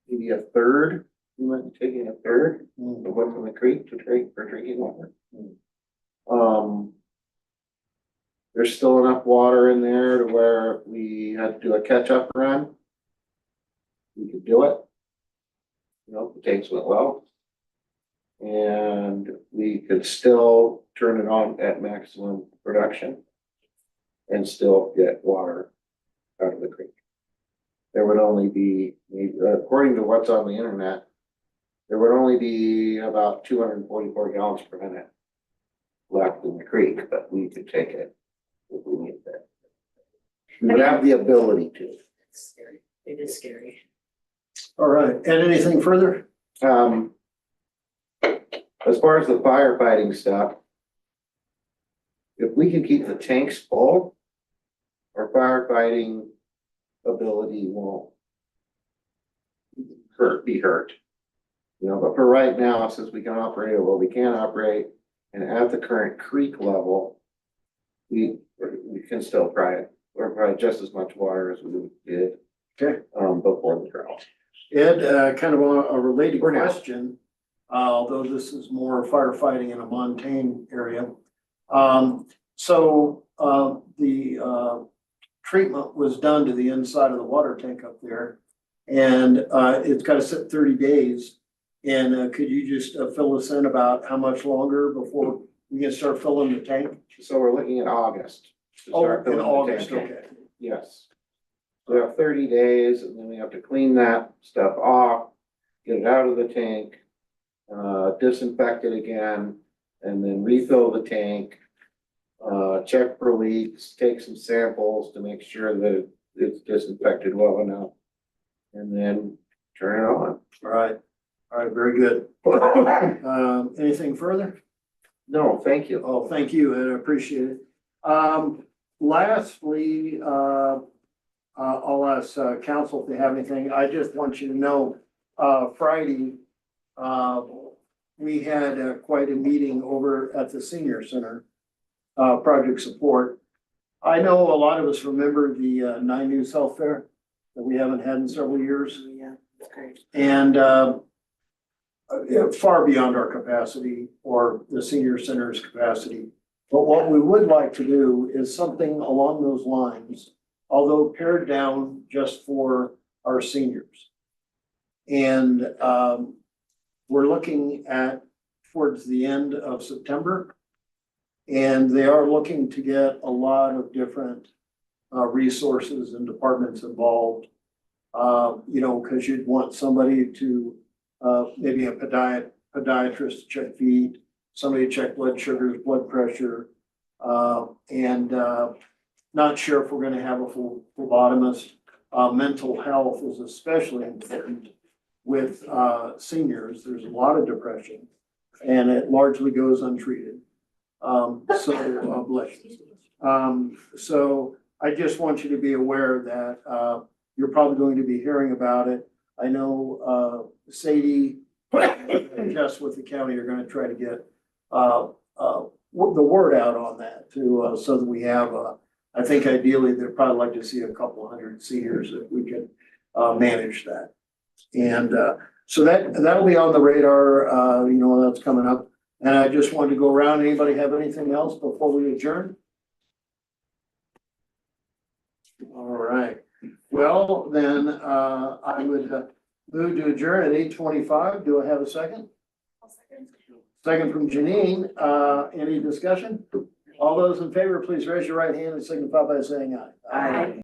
maybe a third. We might be taking a third of what's in the creek to drink for drinking water. There's still enough water in there to where we had to do a catch-up run. We could do it. You know, the tanks went low. And we could still turn it on at maximum production and still get water out of the creek. There would only be, according to what's on the internet, there would only be about 244 gallons per minute left in the creek, but we could take it if we need that. We would have the ability to. It's scary. It is scary. All right. And anything further? As far as the firefighting stuff, if we can keep the tanks full, our firefighting ability won't be hurt. You know, but for right now, since we can operate at what we can operate and at the current creek level, we can still provide just as much water as we did. Okay. Before the drought. Ed, kind of a related For now. question, although this is more firefighting in a montane area. The treatment was done to the inside of the water tank up there. And it's got to sit 30 days. And could you just fill us in about how much longer before we can start filling the tank? So we're looking at August. to Oh, start in filling the August, tank. okay. Yes. We have 30 days and then we have to clean that stuff off, get it out of the tank, disinfect it again, and then refill the tank. Check for leaks, take some samples to make sure that it's disinfected well enough. And then turn it on. All right, very good. Anything further? No, thank you. Oh, thank you, I appreciate it. Lastly, I'll ask council if they have anything. I just want you to know, Friday, we had quite a meeting over at the senior center, project support. I know a lot of us remember the 9 News Health Fair that we haven't had in several years. Yeah, that's great. And far beyond our capacity or the senior center's capacity. But what we would like to do is something along those lines, although pared down just for our seniors. And we're looking at towards the end of September. And they are looking to get a lot of different resources and departments involved. You know, because you'd want somebody to maybe a podiatrist to check feet, somebody to check blood sugars, blood pressure, and not sure if we're gonna have a phlebotomist. Mental health is especially important with seniors. There's a lot of depression, and it largely goes untreated. Bless you. So I just want you to be aware that you're probably going to be hearing about it. I know Sadie and Jess with the county are gonna try to get the word out on that too, so that we have, I think ideally they'd probably like to see a couple hundred seniors if we can manage that. And so that'll be on the radar, you know, that's coming up. And I just wanted to go around. Anybody have anything else before we adjourn? All right. Well, then, I would move to adjourn at 8:25. Do I have a second? Second from Janine. Any discussion? All those in favor, please raise your right hand and signify by saying aye. Aye.